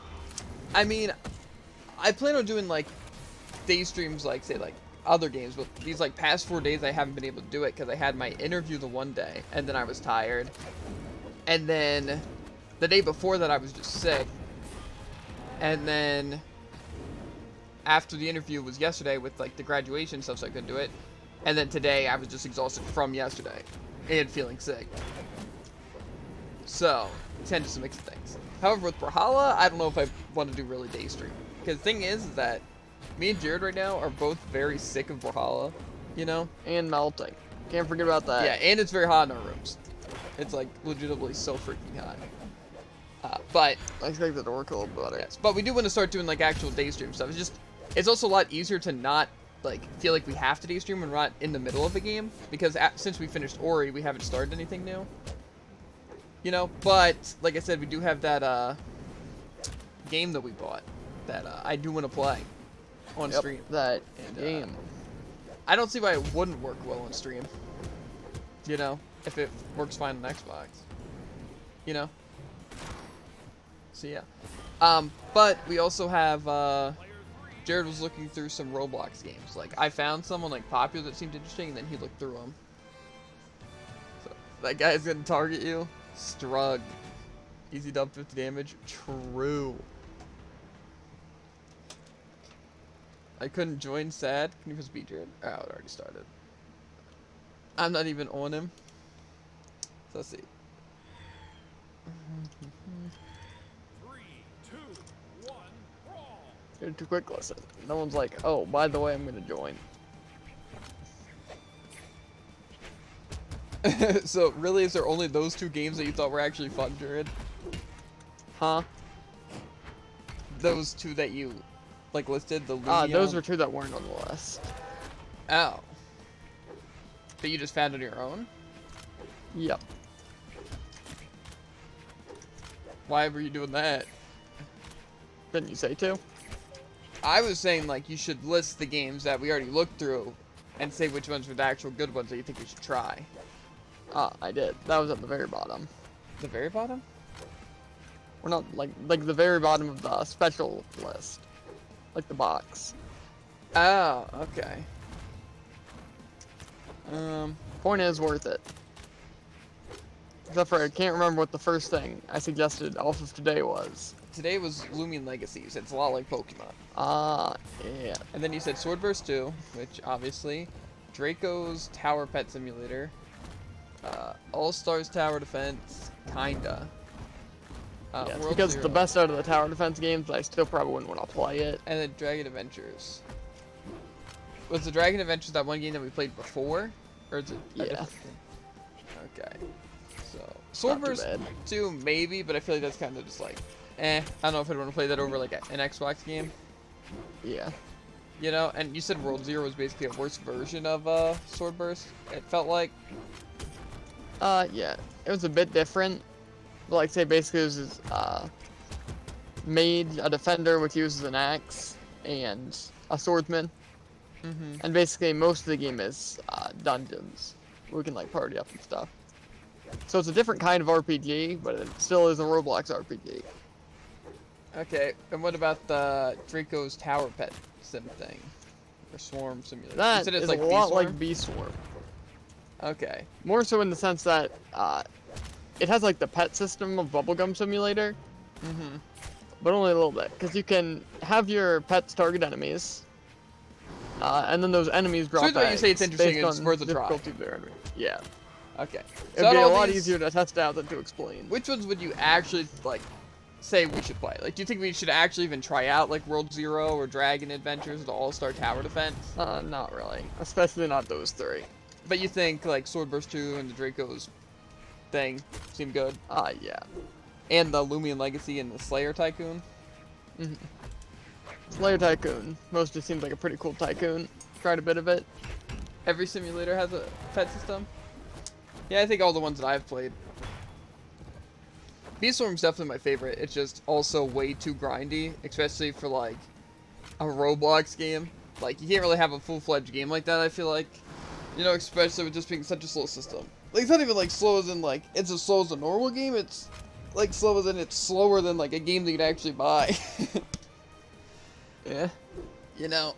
I mean, I plan on doing like day streams, like say like other games, but these like past 4 days I haven't been able to do it because I had my interview the one day and then I was tired, and then the day before that I was just sick, and then after the interview was yesterday with like the graduation stuff, so I couldn't do it, and then today I was just exhausted from yesterday and feeling sick, so tend to some mixed things. However, with Brawlhalla, I don't know if I want to do really day stream, because the thing is that me and Jared right now are both very sick of Brawlhalla, you know? And melting. Can't forget about that. Yeah, and it's very hot in our rooms. It's like legitimately so freaking hot. But I expect it to work a little better. yes, but we do want to start doing like actual day stream stuff. It's also a lot easier to not like feel like we have to day stream when we're not in the middle of a game, because since we finished Ori, we haven't started anything new. You know, but like I said, we do have that game that we bought that I do want to play on stream. That And, game. I don't see why it wouldn't work well on stream. You know, if it works fine on Xbox. You know? So yeah. But we also have Jared was looking through some Roblox games. Like I found someone like popular that seemed interesting, and then he looked through them. So that guy's gonna target you. Strug. Easy dub 50 damage. True. I couldn't join, sad. Can you just beat Jared? Oh, it already started. I'm not even on him. So let's see. 3, 2, 1, brawl. You're too quick, listen. No one's like, oh, by the way, I'm gonna join. So really, is there only those two games that you thought were actually fun, Jared? Huh? Those two that you like listed, the Lumia. Those were two that weren't on the list. Oh. That you just found on your own? Yep. Why were you doing that? Didn't you say to? I was saying like you should list the games that we already looked through and say which ones were the actual good ones that you think we should try. I did. That was at the very bottom. The very bottom? We're not like the very bottom of the special list. Like the box. Oh, okay. Point is worth it. Except for I can't remember what the first thing I suggested off of today was. Today was Lumion Legacies. It's a lot like Pokemon. Yeah. And then you said Swordburst 2, which obviously, Draco's Tower Pet Simulator, All-Stars Tower Defense, kinda. Yeah, World because it's the Zero, best out of the tower defense games, but I still probably wouldn't want to play it. and then Dragon Adventures. Was the Dragon Adventures that one game that we played before? Or is it a Yeah. different thing? Okay. So, Not too Swordburst bad. 2, maybe, but I feel like that's kind of just like, I don't know if I'd want to play that over like an Xbox game. Yeah. You know, and you said World Zero was basically a worse version of Swordburst, it felt like. Yeah. It was a bit different. But like say basically it was made a defender which uses an axe and a swordsman. Mm-hmm. And basically, most of the game is dungeons. We can like party up and stuff. So it's a different kind of RPG, but it still is a Roblox RPG. Okay, and what about the Draco's Tower Pet sim thing? Or Swarm Simulator? You That said it's is like a lot Bee-Swarm? like Bee Swarm. Okay. More so in the sense that it has like the pet system of Bubblegum Simulator, Mm-hmm. but only a little bit. Because you can have your pets target enemies, and then those enemies drop either way you say it's eggs interesting, based it's on worth a try. difficulty of their enemy. Yeah. Okay. It'd out be of a all lot these, easier to test out than to explain. Which ones would you actually, like, say we should play? Like, do you think we should actually even try out, like, World Zero or Dragon Adventures or the All-Star Tower Defense? Not really. Especially not those three. But you think, like, Swordburst 2 and the Draco's thing seem good? Yeah. And the Lumion Legacy and the Slayer Tycoon? Mm-hmm. Slayer Tycoon. Mostly seems like a pretty cool tycoon. Tried a bit of it. Every simulator has a pet system? Yeah, I think all the ones that I've played. Beastorm's definitely my favorite. It's just also way too grindy, especially for, like, a Roblox game. Like, you can't really have a full-fledged game like that, I feel like. You know, especially with just being such a slow system. Like, it's not even, like, slow as in, like, it's as slow as a normal game. It's, like, slow as in it's slower than, like, a game that you could actually buy. Yeah. You know?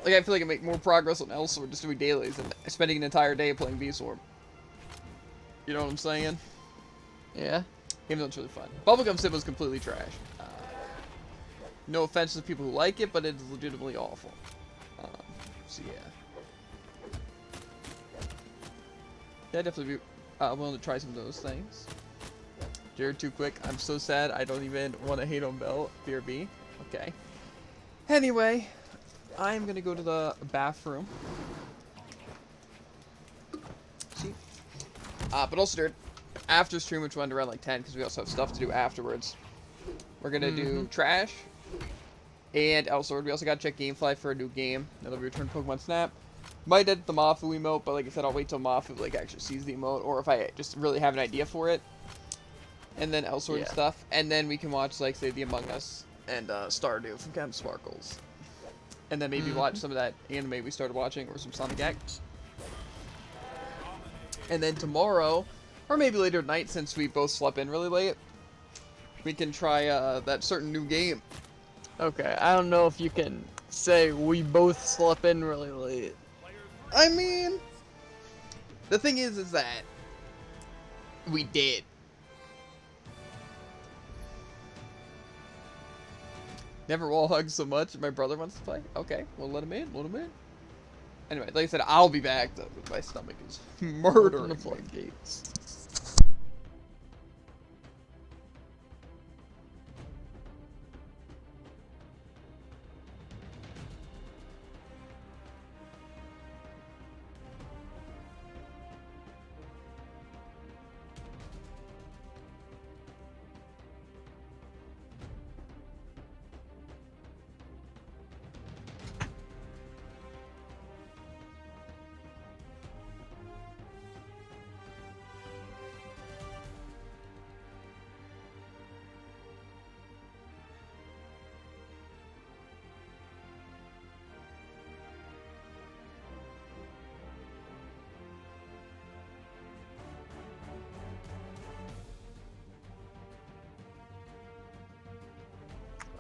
Like, I feel like I make more progress on Elsword just doing dailies than spending an entire day playing Beastorm. You know what I'm saying? Yeah. Even though it's really fun. Bubblegum Sim was completely trash. No offense to the people who like it, but it is legitimately awful. So yeah. Yeah, I'd definitely be willing to try some of those things. Jared, too quick. I'm so sad. I don't even want to hate on Bell. BRB. Okay. Anyway, I'm gonna go to the bathroom. See? But also, Jared, after stream, which went around like 10, because we also have stuff to do afterwards. We're gonna do Trash and Elsword. We also gotta check Gamefly for a new game. That'll be Return Pokemon Snap. Might edit the Mafu emote, but like I said, I'll wait till Mafu like actually sees the emote, or if I just really have an idea for it. And then Elsword and stuff, and then we can watch like say the Among Us and Stardew from Chem Sparkles, and then maybe watch some of that anime we started watching, or some Sonic X. And then tomorrow, or maybe later tonight, since we both slept in really late, we can try that certain new game. Okay, I don't know if you can say we both slept in really late. I mean, the thing is that we did. Never wall hug so much. My brother wants to play. Okay, we'll let him in. Let him in. Anyway, like I said, I'll be back though. My stomach is murdering Open the me. floodgates.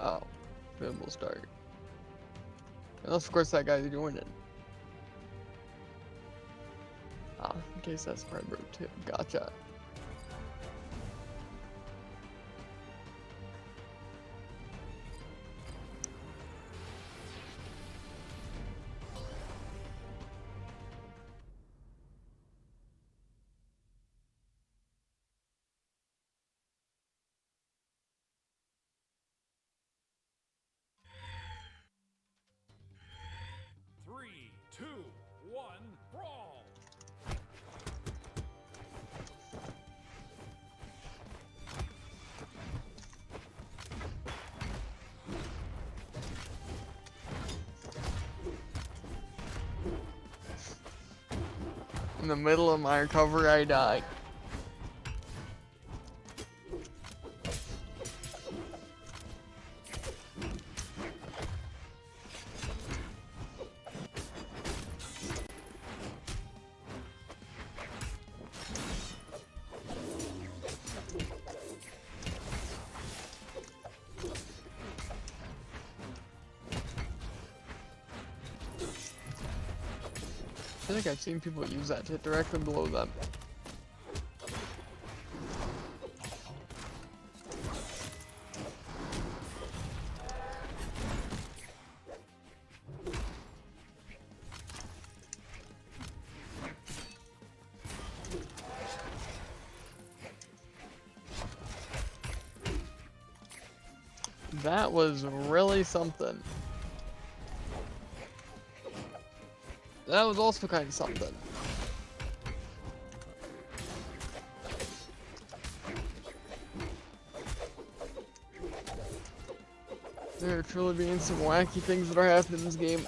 Oh, then we'll start. Unless, of course, that guy's joining. In case that's my bro too. Gotcha. Three, two, one, brawl! In the middle of my recovery, I die. feel like I've seen people use that to hit directly below them. That was really something. That was also kind of something. There are truly being some wacky things that are happening in this game.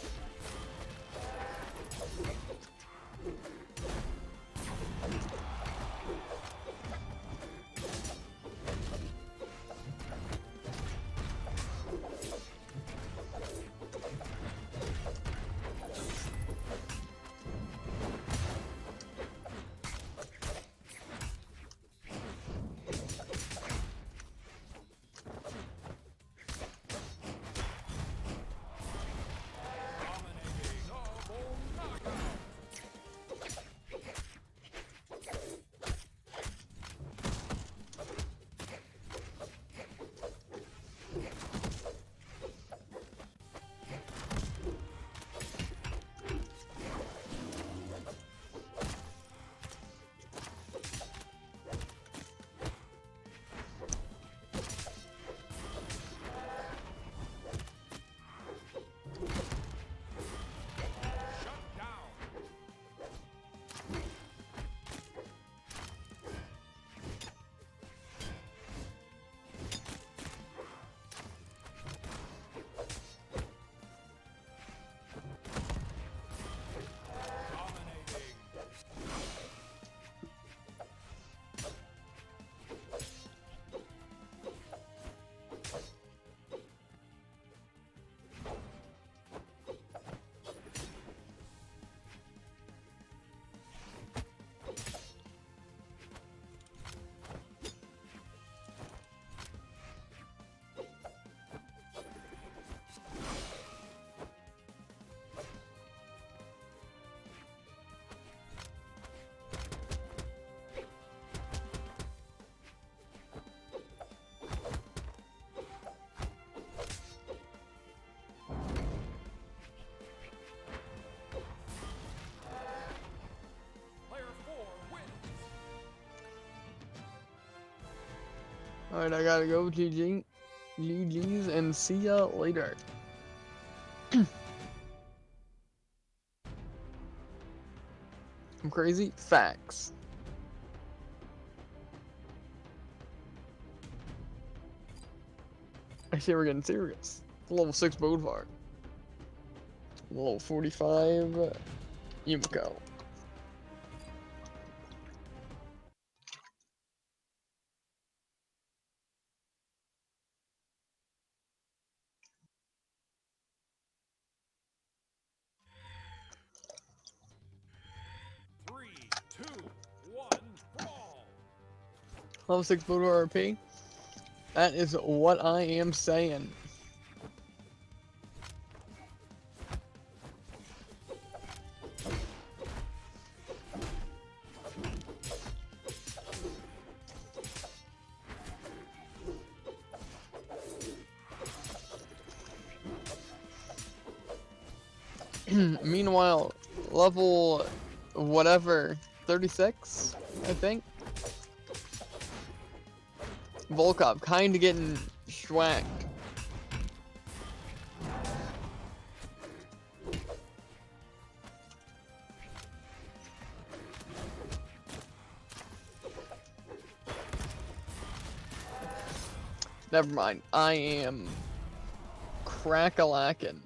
Alright, I gotta go. GG's and see ya later. I'm crazy? Facts. Actually, we're getting serious. Level 6 Bodvar. Level 45 Yumiko. Level 6 Bodvar RP. That is what I am saying. Meanwhile, level whatever 36, I think. Volkov kinda getting schwacked. Never mind, I am crack-a-lackin'.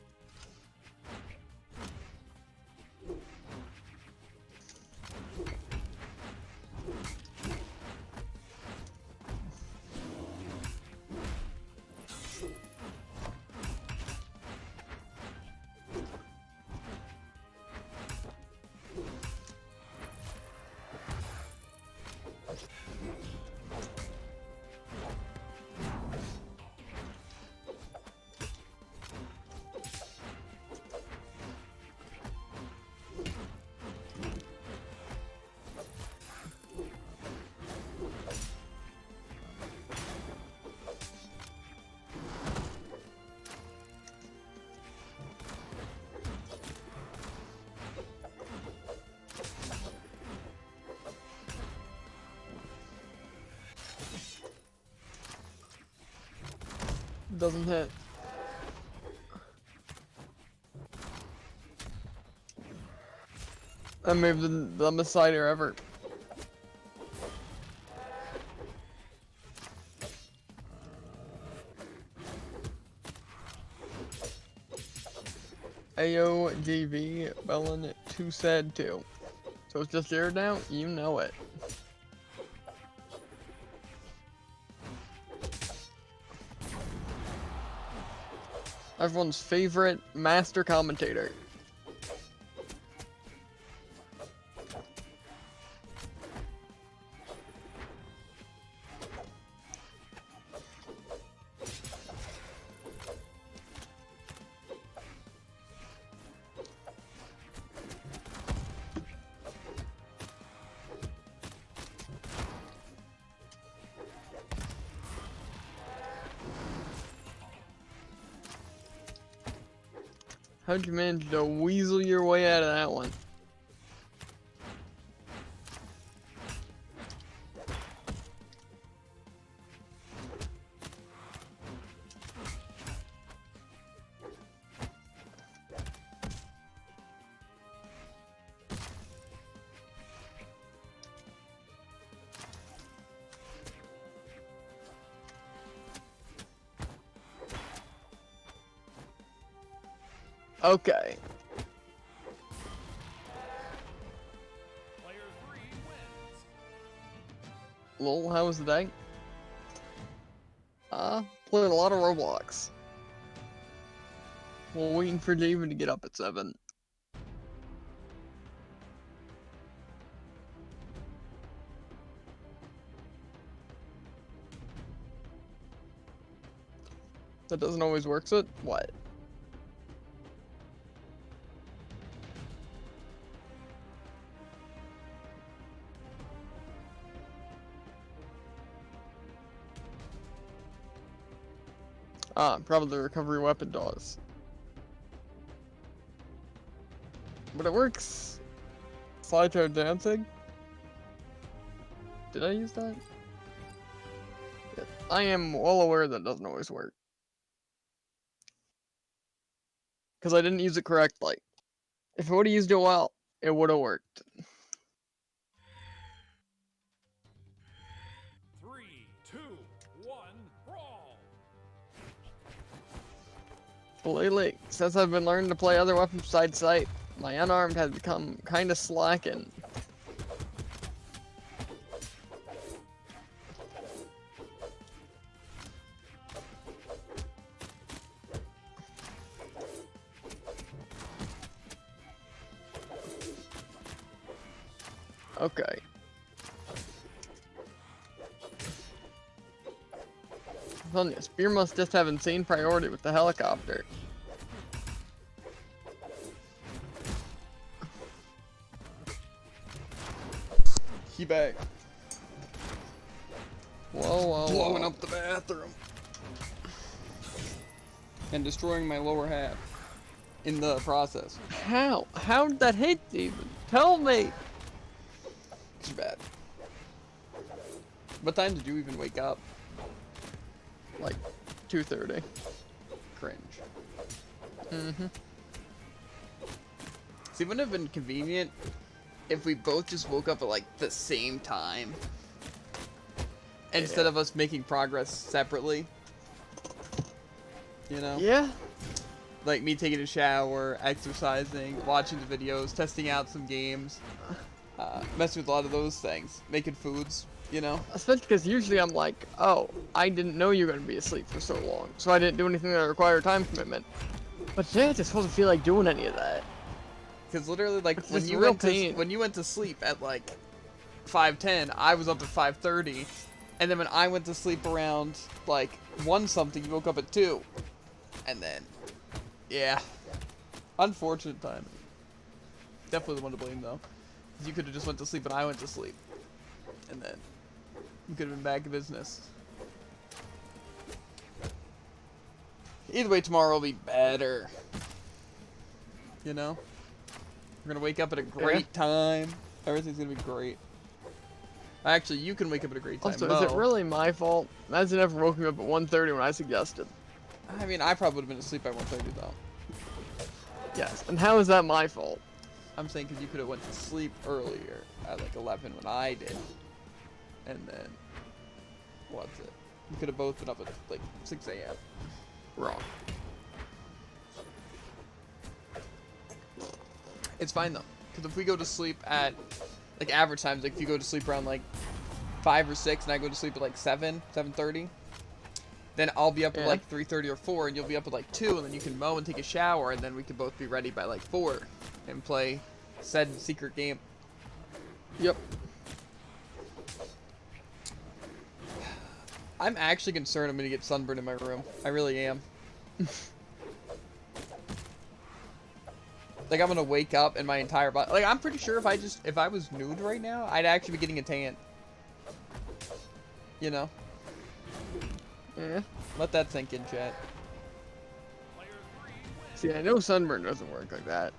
Doesn't hit. That may have been the dumbest cider ever. AOGV, Bellin, too sad too. So it's just Jared now? You know it. Everyone's favorite master commentator. How'd you manage to weasel your way out of that one? Okay. Player 3 wins. Lol, how was the day? Playing a lot of Roblox. Well, waiting for David to get up at 7. That doesn't always work, so what? Probably the recovery weapon does. But it works. Slideshow dancing? Did I use that? Yeah. I am well aware that doesn't always work. Because I didn't use it correctly. If I would have used it well, it would have worked. 3, 2, 1, brawl. But lately, since I've been learning to play other weapons besides sight, my unarmed has become kinda slacking. Okay. I'm telling you, Spear must just have insane priority with the helicopter. He back. Whoa. Blowing up the bathroom. And destroying my lower half. In the process. How? How did that hit, Steven? Tell me! It's bad. What time did you even wake up? Like, 2:30. Cringe. Mm-hmm. See, it wouldn't have been convenient if we both just woke up at like the same time. Instead of us making progress separately. You know? Yeah? Like me taking a shower, exercising, watching the videos, testing out some games, messing with a lot of those things, making foods, you know? Especially because usually I'm like, oh, I didn't know you were going to be asleep for so long, so I didn't do anything that required time commitment. But today I just wasn't feel like doing any of that. Because literally, like, It's when just you, real went to, pain. when you went to sleep at, like, 5:10, I was up at 5:30. And then when I went to sleep around, like, 1 something, you woke up at 2. And then, yeah. Unfortunate timing. Definitely the one to blame, though. 'Cause you could have just went to sleep and I went to sleep. And then, you could have been back in business. Either way, tomorrow will be better. You know? We're gonna wake up at a great time. Everything's gonna be great. Actually, you can wake up at a great time. Also, is it really my fault? Imagine ever woke me up at 1:30 when I suggested. I mean, I probably would have been asleep by 1:30 though. Yes. And how is that my fault? I'm saying because you could have went to sleep earlier at like 11 when I did, and then what's it? You could have both been up at like 6 a.m. Wrong. It's fine though, because if we go to sleep at like average times, like if you go to sleep around like 5 or 6, and I go to sleep at like 7:30, then I'll be up at like 3:30 or 4, and you'll be up at like 2, and then you can mow and take a shower, and then we can both be ready by like 4 and play said secret game. Yep. I'm actually concerned I'm gonna get sunburned in my room. I really am. Like I'm gonna wake up and my entire body. Like I'm pretty sure if I was nude right now, I'd actually be getting a tan. You know. Yeah. Let that sink in, chat. See, I know sunburn doesn't work like that,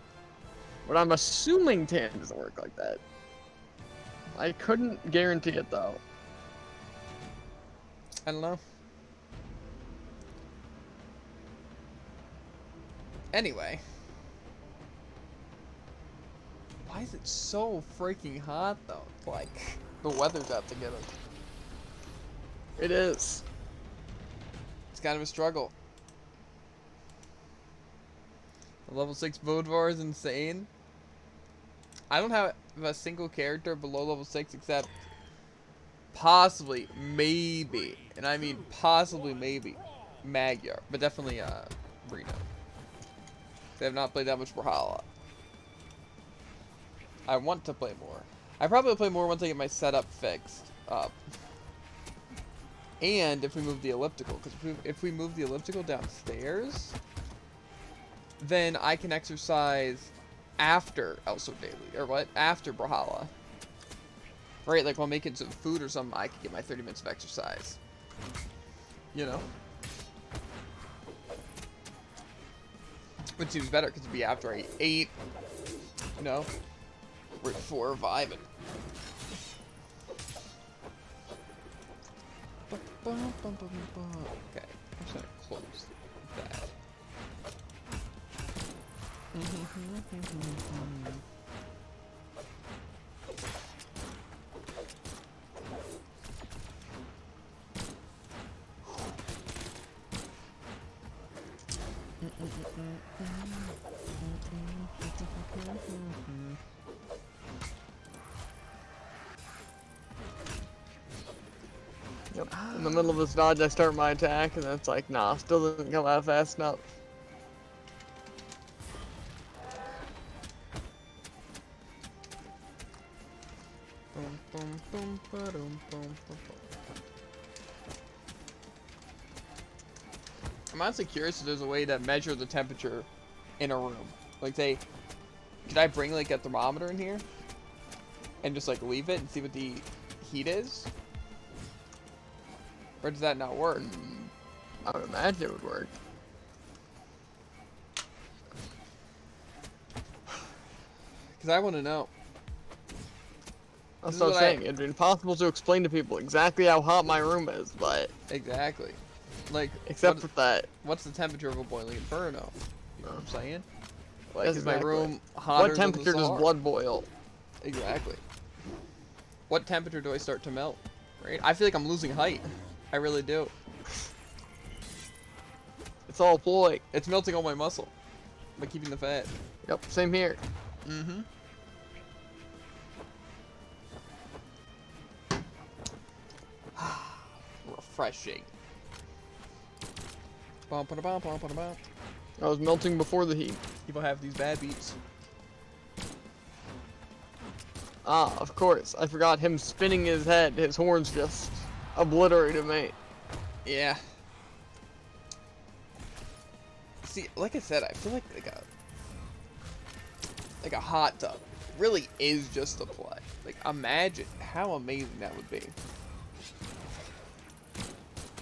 but I'm assuming tan doesn't work like that. I couldn't guarantee it though. I don't know. Anyway. Why is it so freaking hot though? Like, the weather's out to get us. It is. It's kind of a struggle. The level 6 Woot Viewer is insane. I don't have a single character below level 6 except possibly, maybe, and I mean possibly, maybe, Magyar, but definitely Reno. I have not played that much Brawlhalla. I want to play more. I probably will play more once I get my setup fixed up. And if we move the elliptical, because if we move the elliptical downstairs, then I can exercise after Also Daily, or what? After Brawlhalla. Right, like while making some food or something, I could get my 30 minutes of exercise. You know? Which seems better, because it'd be after I ate, you know? We're 4 vibing. Okay, I'm just gonna close that. Yep. In the middle of this dodge, I start my attack, and then it's like, nah, still doesn't come out fast enough. I'm honestly curious if there's a way to measure the temperature in a room. Like, say, could I bring like a thermometer in here and just like leave it and see what the heat is? Or does that not work? I would imagine it would work. Because I want to know. That's This what is I'm saying. It'd be impossible to explain to people exactly how hot my room is, but Exactly. Like, except for that. what's the temperature of a boiling inferno? You know what I'm saying? Like, Yes, is my exactly. room hotter What temperature than the does Sahara? blood boil? Exactly. What temperature do I start to melt? Right? I feel like I'm losing height. I really do. It's all ploy. It's melting all my muscle by keeping the fat. Yep, same here. Mm-hmm. Refreshing. Bum, ba, da, bum, bum, ba, da, bum. I was melting before the heat. People have these bad beats. Ah, of course. I forgot him spinning his head. His horns just obliterated me. Yeah. See, like I said, I feel like a hot tub really is just a play. Like, imagine how amazing that would be.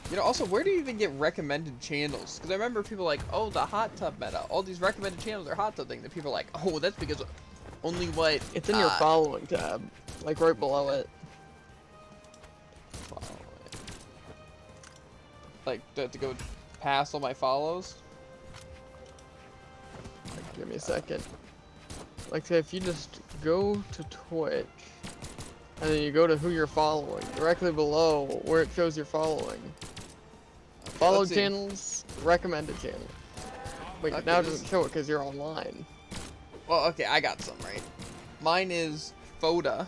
You know, also, where do you even get recommended channels? Because I remember people like, oh, the hot tub meta. All these recommended channels are hot tub things. And people are like, oh, that's because only what... It's in your following tab. Like right below it. Following. Like, do I have to go past all my follows. Give me a second. Like, say, if you just go to Twitch, and then you go to who you're following, directly below where it shows you're following. Followed let's see. channels, recommended channels. Wait, Okay, now it this- doesn't show it because you're online. Well, okay, I got some, right? Mine is Foda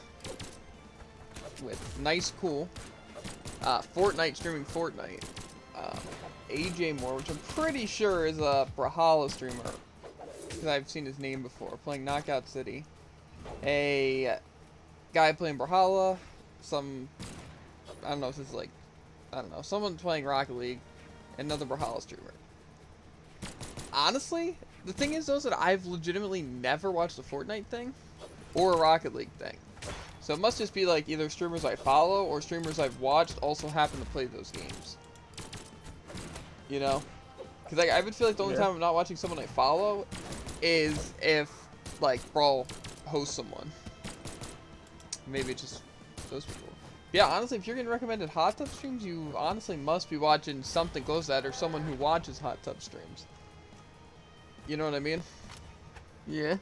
with Nice Cool. Fortnite streaming Fortnite. AJ Moore, which I'm pretty sure is a Brawlhalla streamer. Because I've seen his name before. Playing Knockout City. A guy playing Brawlhalla. I don't know if this is like, I don't know, someone playing Rocket League. Another Brawlhalla streamer. Honestly, the thing is, though, is that I've legitimately never watched a Fortnite thing or a Rocket League thing. So it must just be like either streamers I follow or streamers I've watched also happen to play those games. You know? Because I would feel like the only time I'm not watching someone I follow is if, like, Brawl hosts someone. Maybe it's just those people. Yeah, honestly, if you're getting recommended hot tub streams, you honestly must be watching something close to that or someone who watches hot tub streams. You know what I mean? Yeah.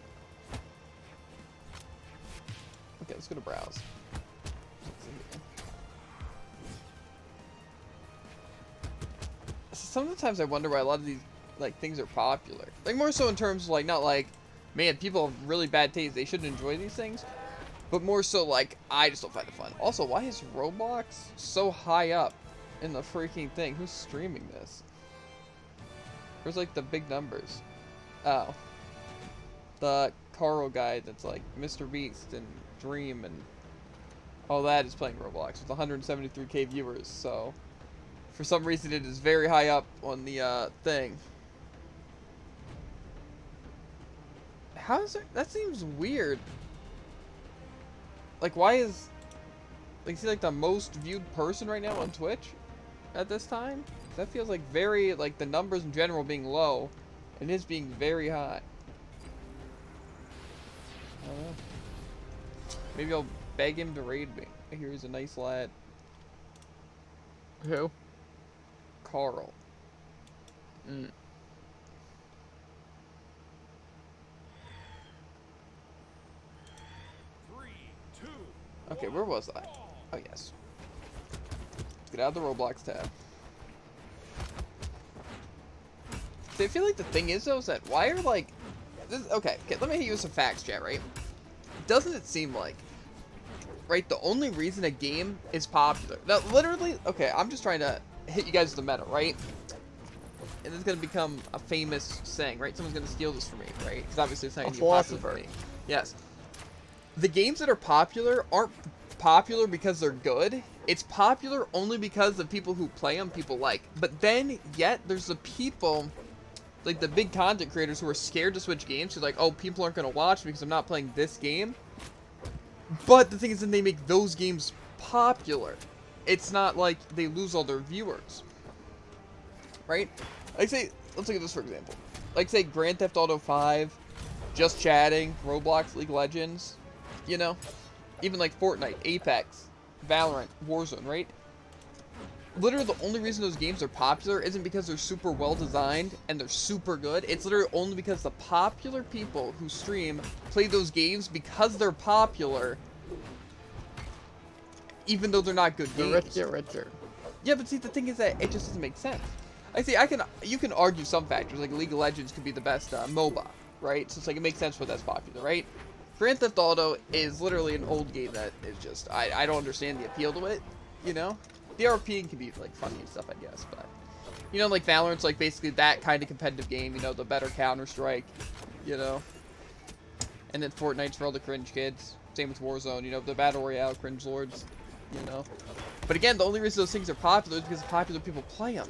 Okay, let's go to browse. Sometimes I wonder why a lot of these like things are popular. Like more so in terms of like not like, man, people have really bad taste, they shouldn't enjoy these things. But more so like I just don't find it fun. Also, why is Roblox so high up in the freaking thing? Who's streaming this? Where's like the big numbers? Oh. The Carl guy that's like Mr. Beast and Dream and all that is playing Roblox with 173k viewers, so for some reason it is very high up on the thing. How is it? That seems weird. Like, why is like is he like the most viewed person right now on Twitch at this time? That feels like very like the numbers in general being low and his being very high. I don't know. Maybe I'll beg him to raid me. I hear he's a nice lad. Who? Carl. Mm. Three, two, Okay, where was I? Oh, yes. Let's get out of the Roblox tab. So I feel like the thing is, though, is that why are, like... Okay, let me hit you with some facts, chat, right? Doesn't it seem like, right, the only reason a game is popular... Now, literally, okay, I'm just trying to hit you guys with the meta, right? And it's going to become a famous saying, right? Someone's going to steal this from me, right? Because obviously it's not going to be popular for me. Yes. The games that are popular aren't popular because they're good. It's popular only because the people who play them people like. But then, yet, there's the people, like the big content creators who are scared to switch games. Who's like, oh, people aren't going to watch me because I'm not playing this game. But the thing is, then they make those games popular. It's not like they lose all their viewers. Right? Like, say, let's look at this for example. Like, say, Grand Theft Auto 5, Just Chatting, Roblox, League of Legends, you know? Even like Fortnite, Apex, Valorant, Warzone, right? Literally the only reason those games are popular isn't because they're super well designed and they're super good. It's literally only because the popular people who stream play those games because they're popular, even though they're not good games. The rich get richer. Yeah, but see, the thing is that it just doesn't make sense. I see, you can argue some factors, like League of Legends could be the best MOBA, right? So it's like, it makes sense why that's popular, right? Grand Theft Auto is literally an old game that is just, I don't understand the appeal to it, you know? The RP can be, like, funny and stuff, I guess, but, you know, like, Valorant's, like, basically that kind of competitive game, you know, the better Counter-Strike, you know? And then Fortnite's for all the cringe kids. Same with Warzone, you know, the Battle Royale cringe lords, you know? But again, the only reason those things are popular is because popular people play them.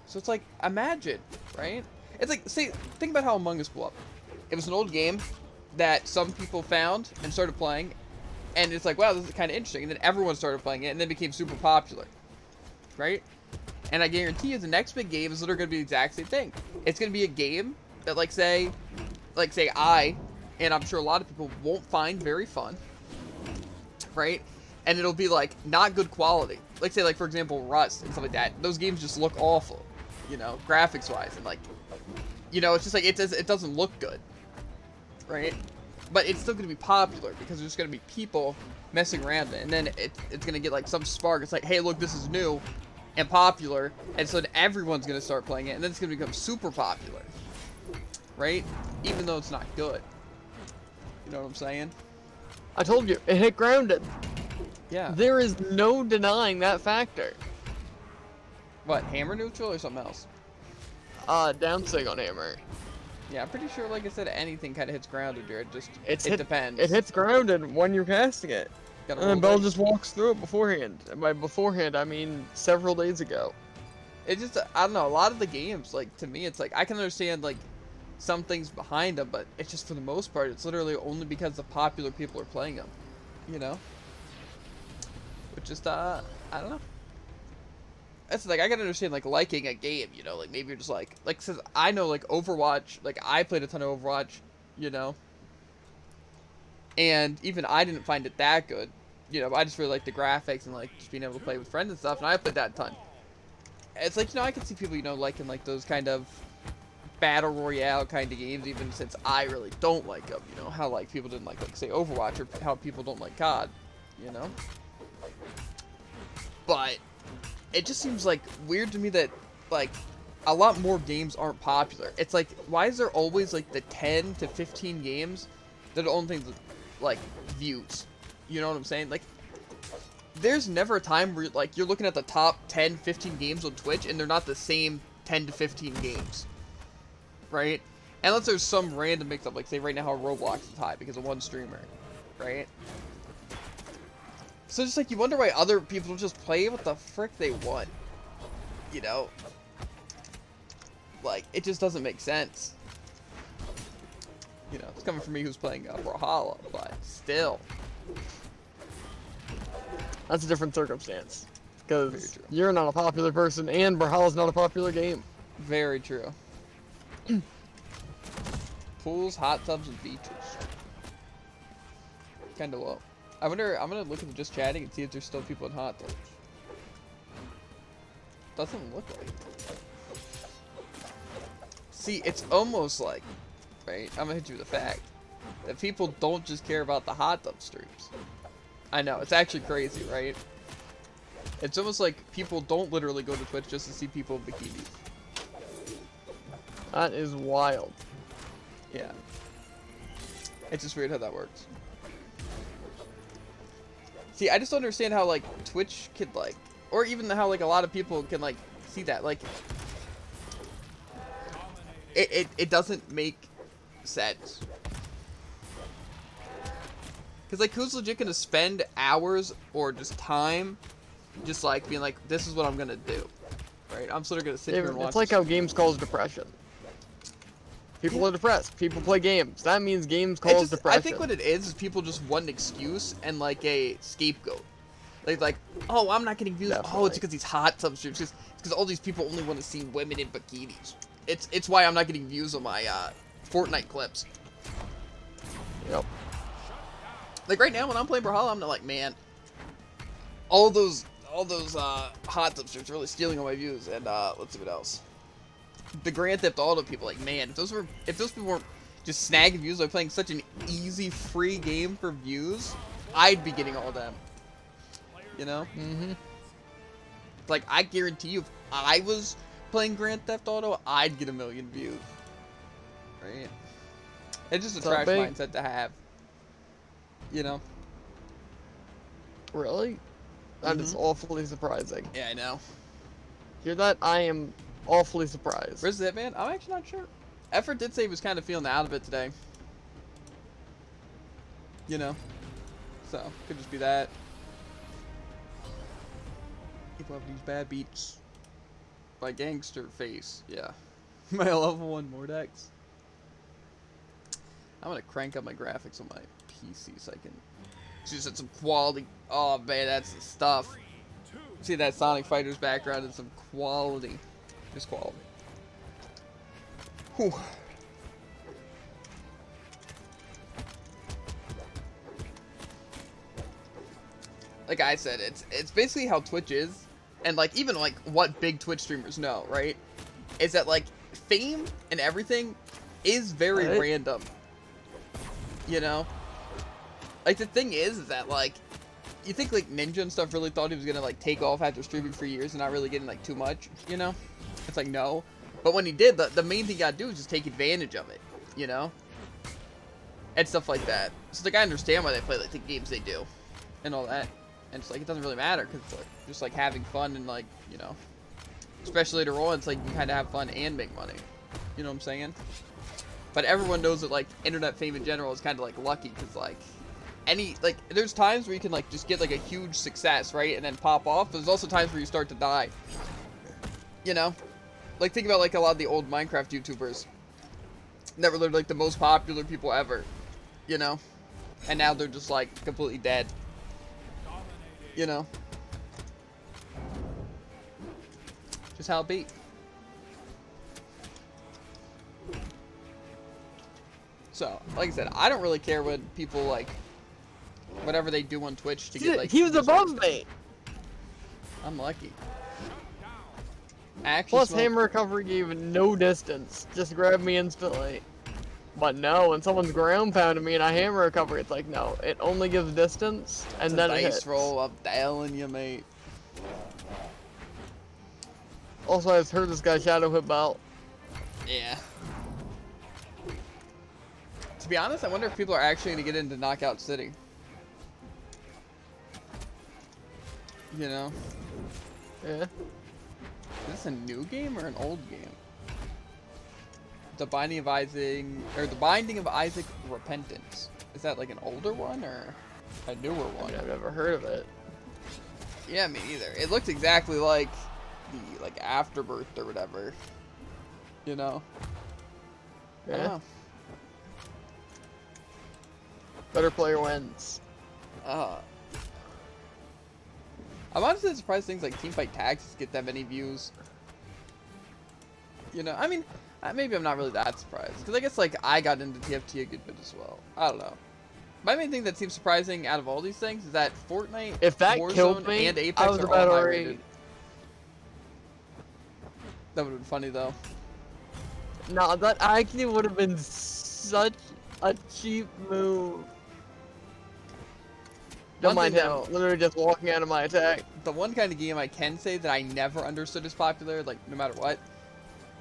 So it's like, imagine, right? It's like, say, think about how Among Us blew up. It was an old game that some people found and started playing, and it's like, wow, this is kind of interesting. And then everyone started playing it, and then it became super popular, right? And I guarantee you, the next big game is literally going to be the exact same thing. It's going to be a game that, like say I, and I'm sure a lot of people won't find very fun, right? And it'll be like not good quality. Like say, like for example, Rust and stuff like that. Those games just look awful, you know, graphics wise, and like, you know, it's just like it doesn't look good, right? But it's still gonna be popular because there's gonna be people messing around with it, and then it's gonna get like some spark. It's like, hey, look, this is new and popular, and so then everyone's gonna start playing it, and then it's gonna become super popular, right? Even though it's not good. You know what I'm saying? I told you, it hit grounded. Yeah. There is no denying that factor. What, hammer neutral or something else? Downswing on hammer. Yeah, I'm pretty sure, like I said, anything kind of hits grounded here. It It depends. It hits grounded when you're casting it. Gotta And then roll Bell dice. just walks through it beforehand. And by beforehand, I mean several days ago. It just, I don't know, a lot of the games, like, to me, it's like, I can understand, like, some things behind them, but it's just, for the most part, it's literally only because the popular people are playing them, you know? Which just, I don't know. It's like, I can understand, like, liking a game, you know? Like, maybe you're just like, since I know, like, Overwatch, like, I played a ton of Overwatch, you know? And even I didn't find it that good, you know? I just really like the graphics and, like, just being able to play with friends and stuff, and I played that a ton. It's like, you know, I can see people, you know, liking, like, those kind of battle royale kind of games, even since I really don't like them, you know? How, like, people didn't like, say, Overwatch, or how people don't like COD, you know? But it just seems, like, weird to me that, like, a lot more games aren't popular. It's like, why is there always, like, the 10 to 15 games that are the only things with, like, views? You know what I'm saying? Like, there's never a time where, like, you're looking at the top 10, 15 games on Twitch, and they're not the same 10 to 15 games. Right? Unless there's some random mix-up, like, say, right now how Roblox is high because of one streamer. Right? So, just, like, you wonder why other people don't just play what the frick they want. You know? Like, it just doesn't make sense. You know, it's coming from me who's playing Brawlhalla, but still. That's a different circumstance. Very Because true. you're not a popular person, and Brawlhalla's not a popular game. Very true. Pools, hot tubs, and beaches. Kinda low. I wonder, I'm gonna look at just chatting and see if there's still people in hot tubs. Doesn't look like it. See, it's almost like, right, I'm gonna hit you with a fact, that people don't just care about the hot tub streams. I know, it's actually crazy, right? It's almost like people don't literally go to Twitch just to see people in bikinis. That is wild. Yeah. It's just weird how that works. See, I just don't understand how, like, Twitch could, like, or even how, like, a lot of people can, like, see that. Like, it doesn't make sense. Because, like, who's legit gonna spend hours or just time just, like, being like, this is what I'm gonna do. Right? I'm sort of gonna sit here and watch It's like this. how games cause depression. People are depressed. People play games. That means games cause depression. I think what it is people just want an excuse and, like, a scapegoat. Like, oh, I'm not getting views. Definitely. Oh, it's because these hot tub streams. It's because all these people only want to see women in bikinis. It's why I'm not getting views on my Fortnite clips. Yep. Like, right now when I'm playing Brawlhalla, I'm not like, man, all those hot tub streams are really stealing all my views. And let's see what else. The Grand Theft Auto people, like, man, if those people weren't just snagging views by playing such an easy free game for views, I'd be getting all of them. You know? Mm-hmm. Like, I guarantee you, if I was playing Grand Theft Auto, I'd get 1 million views. Right? It's just a It's not trash big. mindset to have. You know? Really? That is awfully surprising. Yeah, I know. Hear that? I am awfully surprised. Where's the Hitman? I'm actually not sure. Effort did say he was kind of feeling out of it today. You know? So, could just be that. People have these bad beats. My gangster face, yeah. My level 1 Mordex. I'm gonna crank up my graphics on my PC so I can just at some quality. Oh man, that's the stuff. See that Sonic Fighters background and some quality. Just quality. Whew. Like I said, it's basically how Twitch is, and like even like what big Twitch streamers know, right? is that like fame and everything is very Right. random. You know? Like the thing is that like you think like Ninja and stuff really thought he was gonna like take off after streaming for years and not really getting like too much, you know? It's like no. But when he did, the main thing you gotta do is just take advantage of it, you know? And stuff like that. So like I understand why they play like the games they do and all that. And it's like it doesn't really matter because it's like just like having fun and like, you know, especially later on, it's like you kind of have fun and make money. You know what I'm saying? But everyone knows that like internet fame in general is kind of like lucky because like there's times where you can like just get like a huge success, right, and then pop off. But there's also times where you start to die. You know, like think about like a lot of the old Minecraft YouTubers that were literally like the most popular people ever. You know, and now they're just like completely dead. You know, just how it be. So, like I said, I don't really care when people like whatever they do on Twitch to get like. He was above me. I'm lucky. Actually, Plus, hammer recovery gave no distance. Just grabbed me instantly. But no, when someone's ground pounding me and I hammer recovery, it's like, no, it only gives distance, and it's then a it dice hits. roll. I'm telling you, mate. Also, I've heard this guy shadow hit belt. Yeah. To be honest, I wonder if people are actually going to get into Knockout City. You know? Yeah. Is this a new game or an old game? The Binding of Isaac Repentance. Is that like an older one or a newer one? I've never heard of it. Yeah, me neither. It looks exactly like the like Afterbirth or whatever. You know? I don't Yeah. know. Better player wins. I'm honestly surprised things like Teamfight Tactics get that many views. You know, I mean, maybe I'm not really that surprised. Because I guess, like, I got into TFT a good bit as well. I don't know. My main thing that seems surprising out of all these things is that Fortnite, If that Warzone, killed me, and I Apex was are about all high already. rated. That would have been funny, though. No, that actually would have been such a cheap move. Don't One mind thing, him. though, Literally just walking out of my attack. the one kind of game I can say that I never understood as popular, like, no matter what,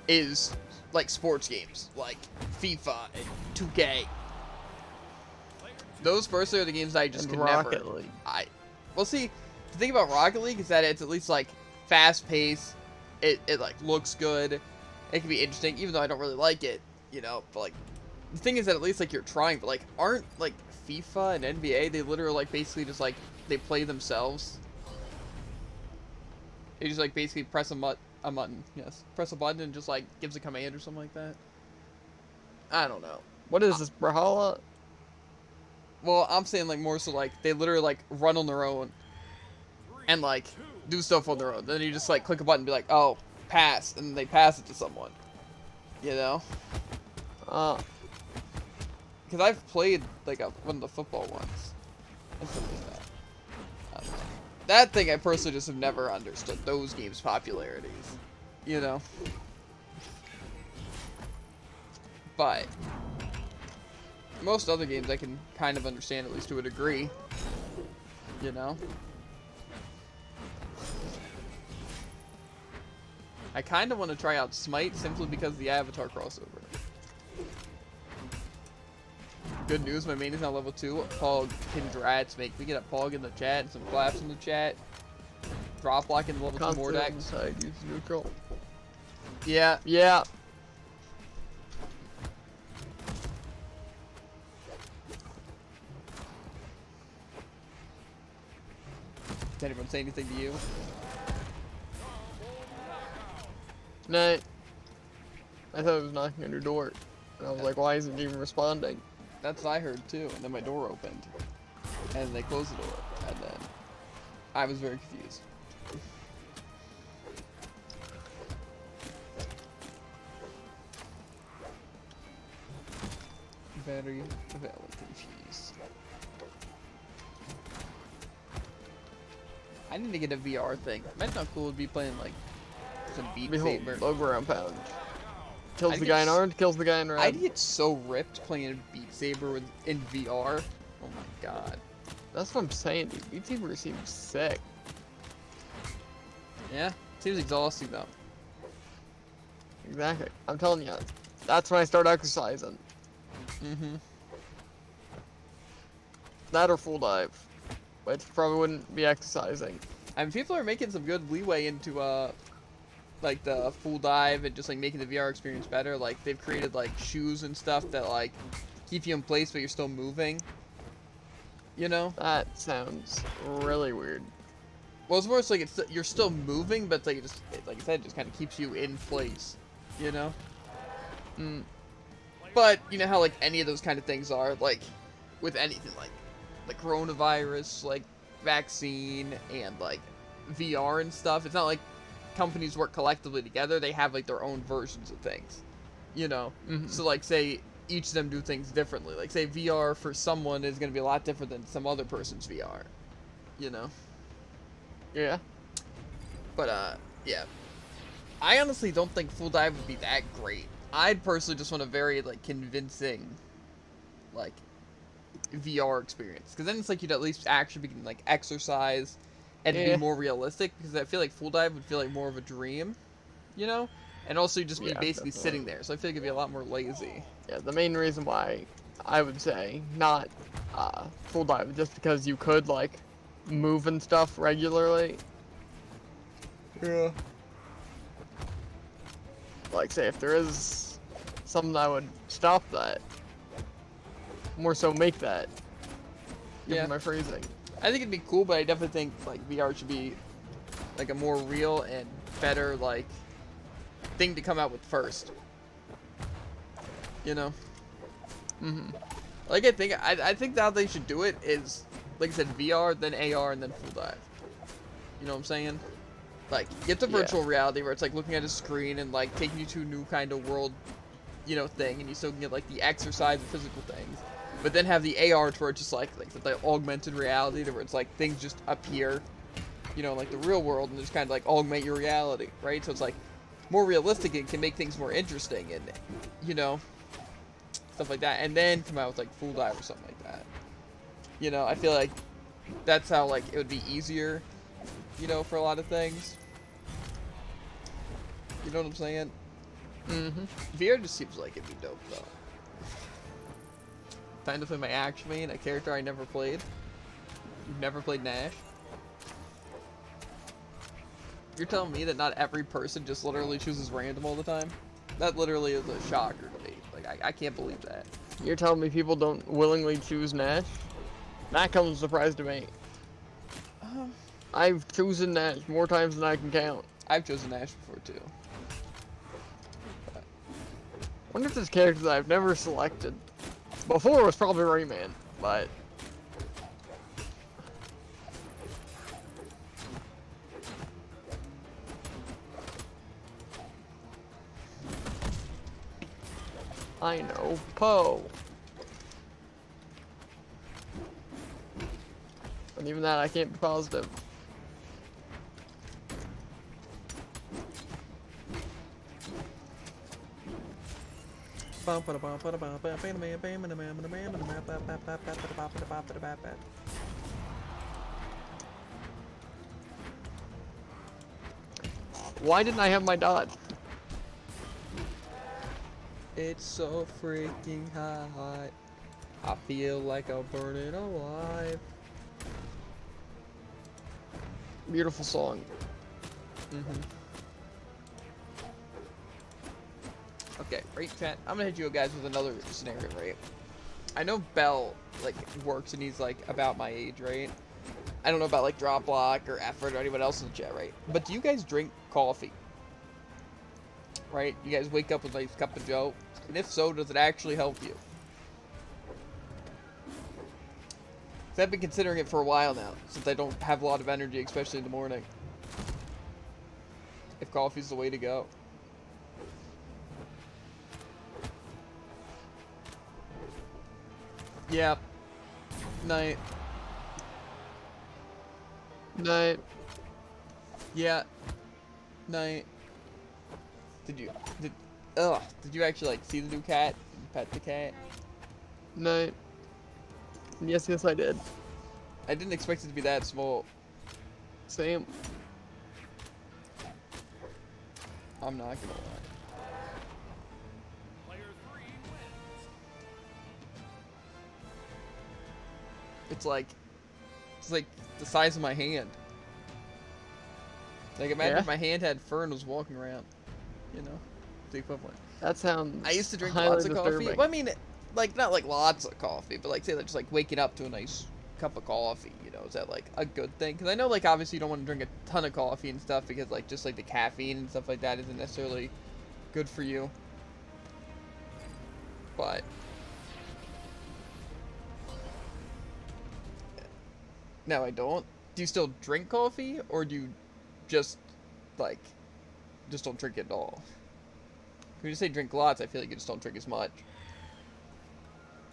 is, like, sports games. Like, FIFA and 2K. Those personally are the games I just And could Rocket never. League. Well, see, the thing about Rocket League is that it's at least like fast paced. It like looks good. It can be interesting, even though I don't really like it, you know. But like, the thing is that at least like you're trying. But like, aren't like FIFA and NBA? They literally like basically just like they play themselves. They just like basically press a button. Yes, press a button and just like gives a command or something like that. I don't know. What is this, Brawlhalla? Well, I'm saying like more so like they literally like run on their own and like do stuff on their own. Then you just like click a button and be like, oh, pass, and they pass it to someone. You know? Because I've played like one of the football ones and stuff like that. I don't know. That thing I personally just have never understood those games' popularities. You know? But most other games I can kind of understand, at least to a degree. You know? I kind of want to try out Smite simply because of the Avatar crossover. Good news, my main is now level 2. Pog Kindrats make me get a Pog in the chat and some flaps in the chat. Drop lock in the level 2 Mordex. Side, use neutral. Yeah. Yeah. Did anyone say anything to you? No. I thought it was knocking on your door. And I was like, why isn't he even responding? That's what I heard too. And then my door opened. And they closed the door. And then I was very confused. Very confused. I need to get a VR thing. Imagine how cool it would be playing like some Beat Behold, Saber. low ground pound. Kills I'd the get guy in s- orange, kills the guy in red. I'd get so ripped playing Beat Saber in VR. Oh my god. That's what I'm saying, dude. Beat Saber seems sick. Yeah, seems exhausting though. Exactly. I'm telling you, that's when I start exercising. Mm-hmm. That or full dive, which probably wouldn't be exercising. I mean, people are making some good leeway into like the full dive and just like making the VR experience better. Like they've created like shoes and stuff that like keep you in place but you're still moving. You know? That sounds really weird. Well, it's more so like you're still moving, but it's like like I said, it just kind of keeps you in place. You know? But you know how like any of those kind of things are, like with anything like the coronavirus, like vaccine and like VR and stuff. It's not like companies work collectively together. They have like their own versions of things. You know? So like say each of them do things differently. Like say VR for someone is going to be a lot different than some other person's VR. You know? Yeah. But yeah. I honestly don't think full dive would be that great. I'd personally just want a very like convincing like VR experience, because then it's like you'd at least actually be like exercise and Yeah. be more realistic, because I feel like full dive would feel like more of a dream, you know, and also you'd just be Yeah, basically definitely. sitting there, so I feel like it'd be a lot more lazy. Yeah, the main reason why I would say not full dive is just because you could like move and stuff regularly. Yeah. Like say if there is something that would stop that, more so make that. Given Yeah. my phrasing. I think it'd be cool, but I definitely think like VR should be like a more real and better like thing to come out with first. You know? Like I think how they should do it is, like I said, VR, then AR, and then full dive. You know what I'm saying? Like, get the Yeah. virtual reality where it's like looking at a screen and like taking you to a new kind of world, you know, thing, and you still can get like the exercise and physical things. But then have the AR to where it's just like the augmented reality to where it's like things just appear, you know, like the real world, and just kind of like augment your reality, right? So it's like more realistic and can make things more interesting, and you know, stuff like that. And then come out with like full dive or something like that. You know, I feel like that's how like it would be easier, you know, for a lot of things. You know what I'm saying? VR just seems like it'd be dope though. Time to play my action main, a character I never played. You've never played Nash? You're telling me that not every person just literally chooses random all the time? That literally is a shocker to me. Like, I can't believe that. You're telling me people don't willingly choose Nash? That comes as a surprise to me. I've chosen Nash more times than I can count. I've chosen Nash before too. Wonder if this character that I've never selected before was probably Rayman, but I know Poe. And even that I can't be positive. Why didn't I have my dodge? It's so freaking hot. I feel like I'm burning alive. Beautiful song. Okay, right, chat. I'm gonna hit you guys with another scenario, right? I know Bell, like, works and he's, like, about my age, right? I don't know about, like, Drop Block or Effort or anyone else in the chat, right? But do you guys drink coffee? Right? You guys wake up with, like, a cup of joe? And if so, does it actually help you? 'Cause I've been considering it for a while now, since I don't have a lot of energy, especially in the morning. If coffee's the way to go. Yep. Night. Night. Yeah. Night. Did did you actually like see the new cat? Pet the cat? No. Yes, I did. I didn't expect it to be that small. Same. I'm not gonna lie. Player 3 wins. It's like the size of my hand. Like imagine Yeah? if my hand had fur and was walking around. You know, the equivalent. That sounds. I used to drink highly lots of coffee. disturbing. Well, I mean, like not like lots of coffee, but like say like just like waking up to a nice cup of coffee. You know, is that like a good thing? Because I know like obviously you don't want to drink a ton of coffee and stuff because like just like the caffeine and stuff like that isn't necessarily good for you. But no, I don't. Do you still drink coffee, or do you just like just don't drink it at all? When you say drink lots, I feel like you just don't drink as much.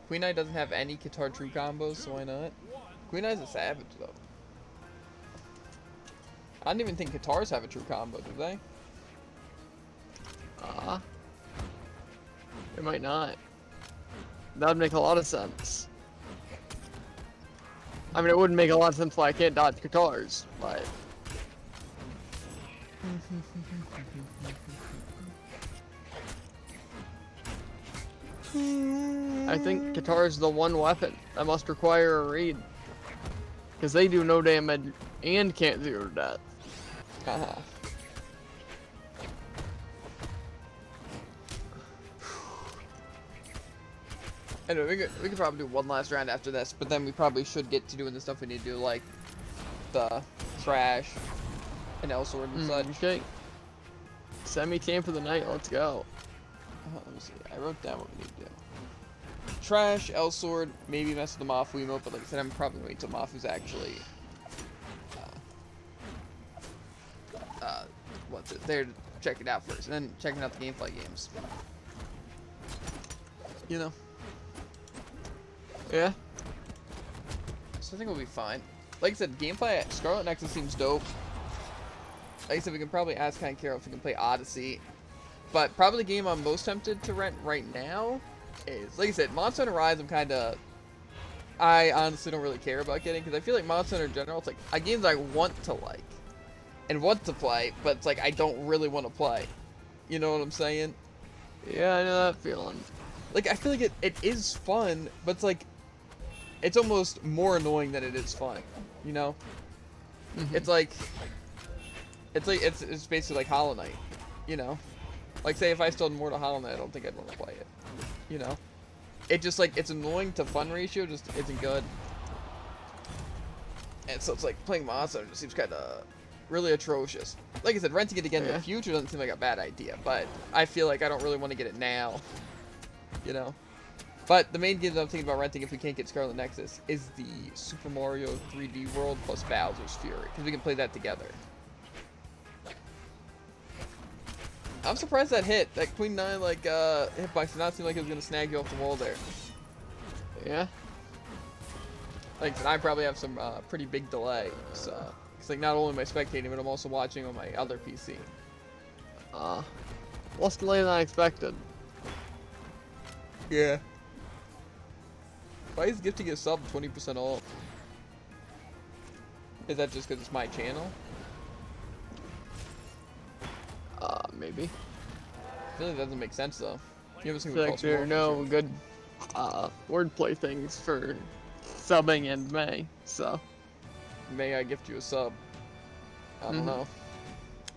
Queen Eye doesn't have any Qatar True combos, so why not? Queen Eye's a savage, though. I don't even think Qatars have a true combo, do they? It might not. That would make a lot of sense. I mean, it wouldn't make a lot of sense why I can't dodge guitars, but. I think guitar is the one weapon that must require a read. Because they do no damage and can't zero to death. Haha. Anyway, we could probably do one last round after this, but then we probably should get to doing the stuff we need to do, like the trash and L-sword and such. Okay. Semi-team for the night, let's go. Let me see. I wrote down what we need to do. Trash, L-sword, maybe mess with the Mafu emote, but like I said, I'm probably going to wait till Mafu's actually what's it, there to check it out first, and then checking out the gameplay games. You know? Yeah. So I think we'll be fine. Like I said, gameplay at Scarlet Nexus seems dope. Like I said, we can probably ask Kind Carol if we can play Odyssey. But probably the game I'm most tempted to rent right now is, like I said, Monster Hunter Rise. I honestly don't really care about getting, because I feel like Monster Hunter in general, it's like a game that I want to like and want to play, but it's like I don't really want to play. You know what I'm saying? Yeah, I know that feeling. Like I feel like it is fun, but it's like it's almost more annoying than it is fun. You know? It's basically like Hollow Knight. You know? Like, say if I still had more to Hollow Knight, I don't think I'd want to play it. You know? It just, like, it's annoying to fun ratio just isn't good. And so it's like, playing Monster just seems kind of really atrocious. Like I said, renting it again in the future doesn't seem like a bad idea, but I feel like I don't really want to get it now. You know? But the main game that I'm thinking about renting if we can't get Scarlet Nexus is the Super Mario 3D World plus Bowser's Fury, because we can play that together. I'm surprised that hit. That Queen 9 like hitbox did not seem like it was gonna snag you off the wall there. Yeah. Like I said, I probably have some pretty big delay, so it's like not only am I spectating, but I'm also watching on my other PC. Less delay than I expected. Yeah. Why is gifting a sub 20% off? Is that just because it's my channel? Maybe. I feel like that doesn't make sense though. You ever seen I feel like there are no good wordplay things for subbing in May, so. May I gift you a sub? I don't know.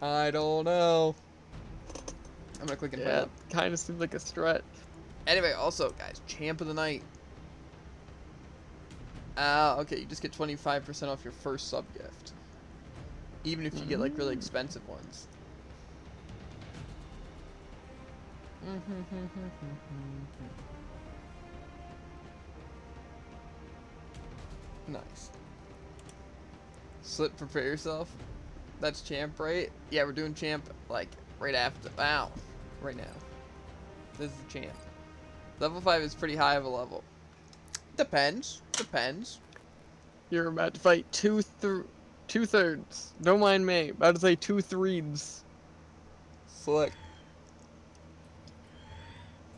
I don't know. I'm gonna click invite. Yeah, kind of seems like a stretch. Anyway, also, guys, Champ of the Night. Okay, you just get 25% off your first sub gift. Even if you get, like, really expensive ones. Nice. Slip, prepare yourself. That's Champ, right? Yeah, we're doing Champ, like, right after. Wow. Right now. This is the Champ. Level 5 is pretty high of a level. Depends. Depends. You're about to fight two-thirds. Don't mind me. About to say 2/3. Slick.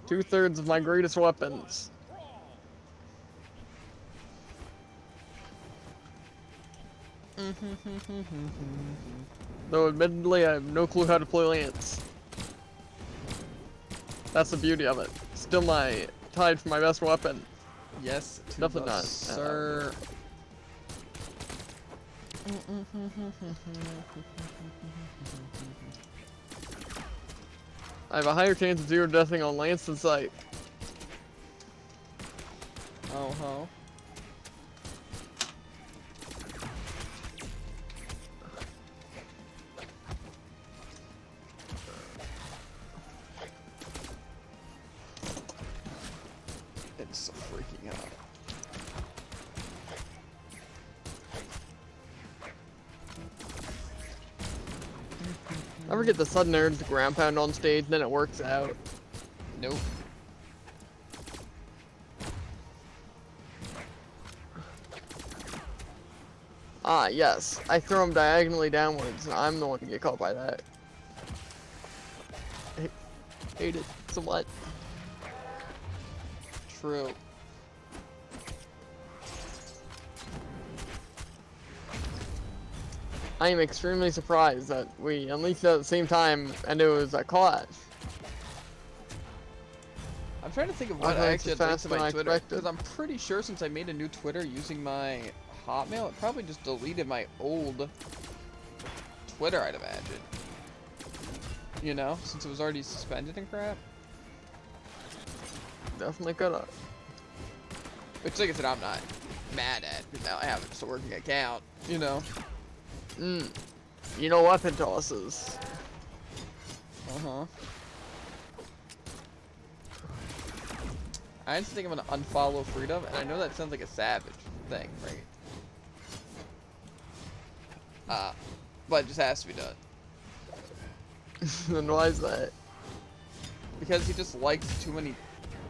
2/3 of my greatest weapons. Though admittedly, I have no clue how to play Lance. That's the beauty of it. Still tied for my best weapon. Yes, to Definitely the not. sir. I have a higher chance of zero deathing on Lance than Scythe. Oh ho. It's so freaking out. I ever get the sudden urge to ground pound on stage, then it works out. Nope. Ah, yes. I throw him diagonally downwards, and I'm the one to get caught by that. I hate it somewhat. True. I am extremely surprised that we unleashed it at the same time, and it was a clash. I'm trying to think of I what thought I it actually was had linked faster to than my I Twitter. expected. Because I'm pretty sure since I made a new Twitter using my Hotmail, it probably just deleted my old Twitter, I'd imagine. You know, since it was already suspended and crap. Definitely could have. Which, like I said, I'm not mad at, because now I have just a working account, you know. You know, weapon tosses. Uh-huh. I just think I'm gonna unfollow Freedom, and I know that sounds like a savage thing, right? But it just has to be done. Then why is that? Because he just likes too many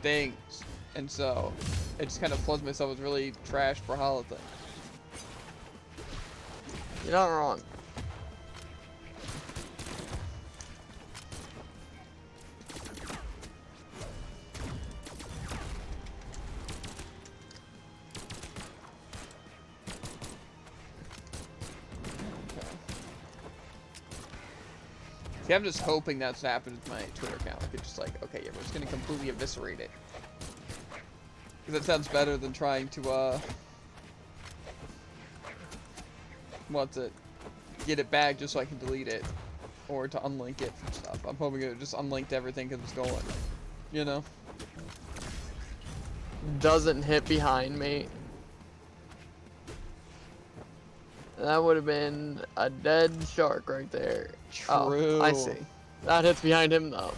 things, and so it just kind of floods myself with really trash Brawlhalla things. You're not wrong. See, I'm just hoping that's what happened with my Twitter account. Like, it's just like, okay, yeah, we're just gonna completely eviscerate it. Because that sounds better than trying to, get it back just so I can delete it. Or to unlink it from stuff. I'm hoping it just unlinked everything because it's going. You know? Doesn't hit behind me. That would have been a dead shark right there. True. Oh, I see. That hits behind him though.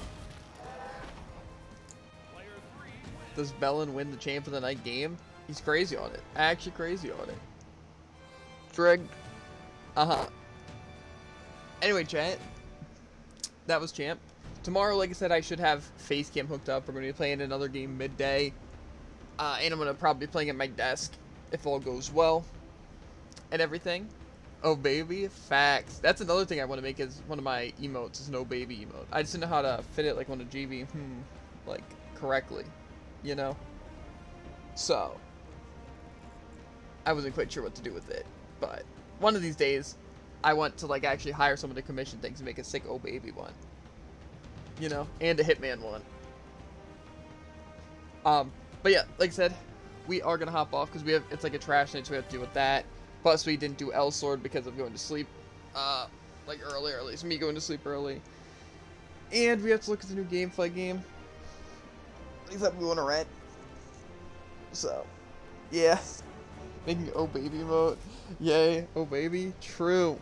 Does Bellin win the Champ of the Night game? He's crazy on it. Actually crazy on it. Trig. Uh-huh. Anyway, chat. That was Champ. Tomorrow, like I said, I should have face cam hooked up. We're going to be playing another game midday. And I'm going to probably be playing at my desk if all goes well. And everything. Oh, baby. Facts. That's another thing I want to make is one of my emotes is no baby emote. I just didn't know how to fit it like on a GB, like, correctly. You know? So, I wasn't quite sure what to do with it. But, one of these days, I want to, like, actually hire someone to commission things and make a sick oh baby one. You know? And a Hitman one. But yeah, like I said, we are going to hop off because it's like a trash night, so we have to deal with that. Plus, we didn't do L-Sword because of going to sleep, like, early, or at least me going to sleep early. And we have to look at the new gameplay game. Except we want to rent. So, yeah. Making oh baby mode. Yay. Oh baby. True.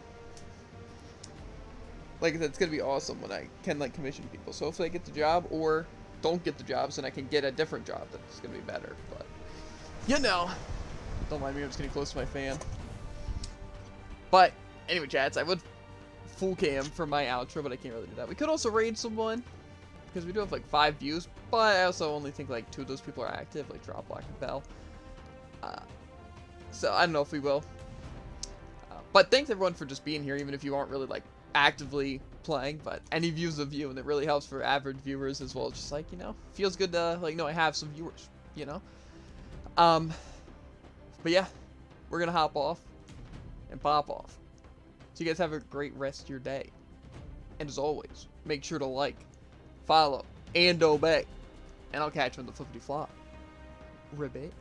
Like I said, it's going to be awesome when I can, like, commission people. So if I get the job or don't get the jobs, then I can get a different job that's going to be better. But, you know. Don't mind me, I'm just getting close to my fan. But, anyway, chats, I would full cam for my outro, but I can't really do that. We could also raid someone, because we do have, like, 5 views, but I also only think, like, 2 of those people are active, like Drop, Black, and Bell. So, I don't know if we will. But thanks, everyone, for just being here, even if you aren't really, like, actively playing, but any view's a view, and it really helps for average viewers as well. Just like, you know, feels good to, like, know I have some viewers, you know? But yeah, we're gonna hop off and pop off. So you guys have a great rest of your day. And as always, make sure to like, follow, and obey. And I'll catch you on the flippity flop. Ribbit.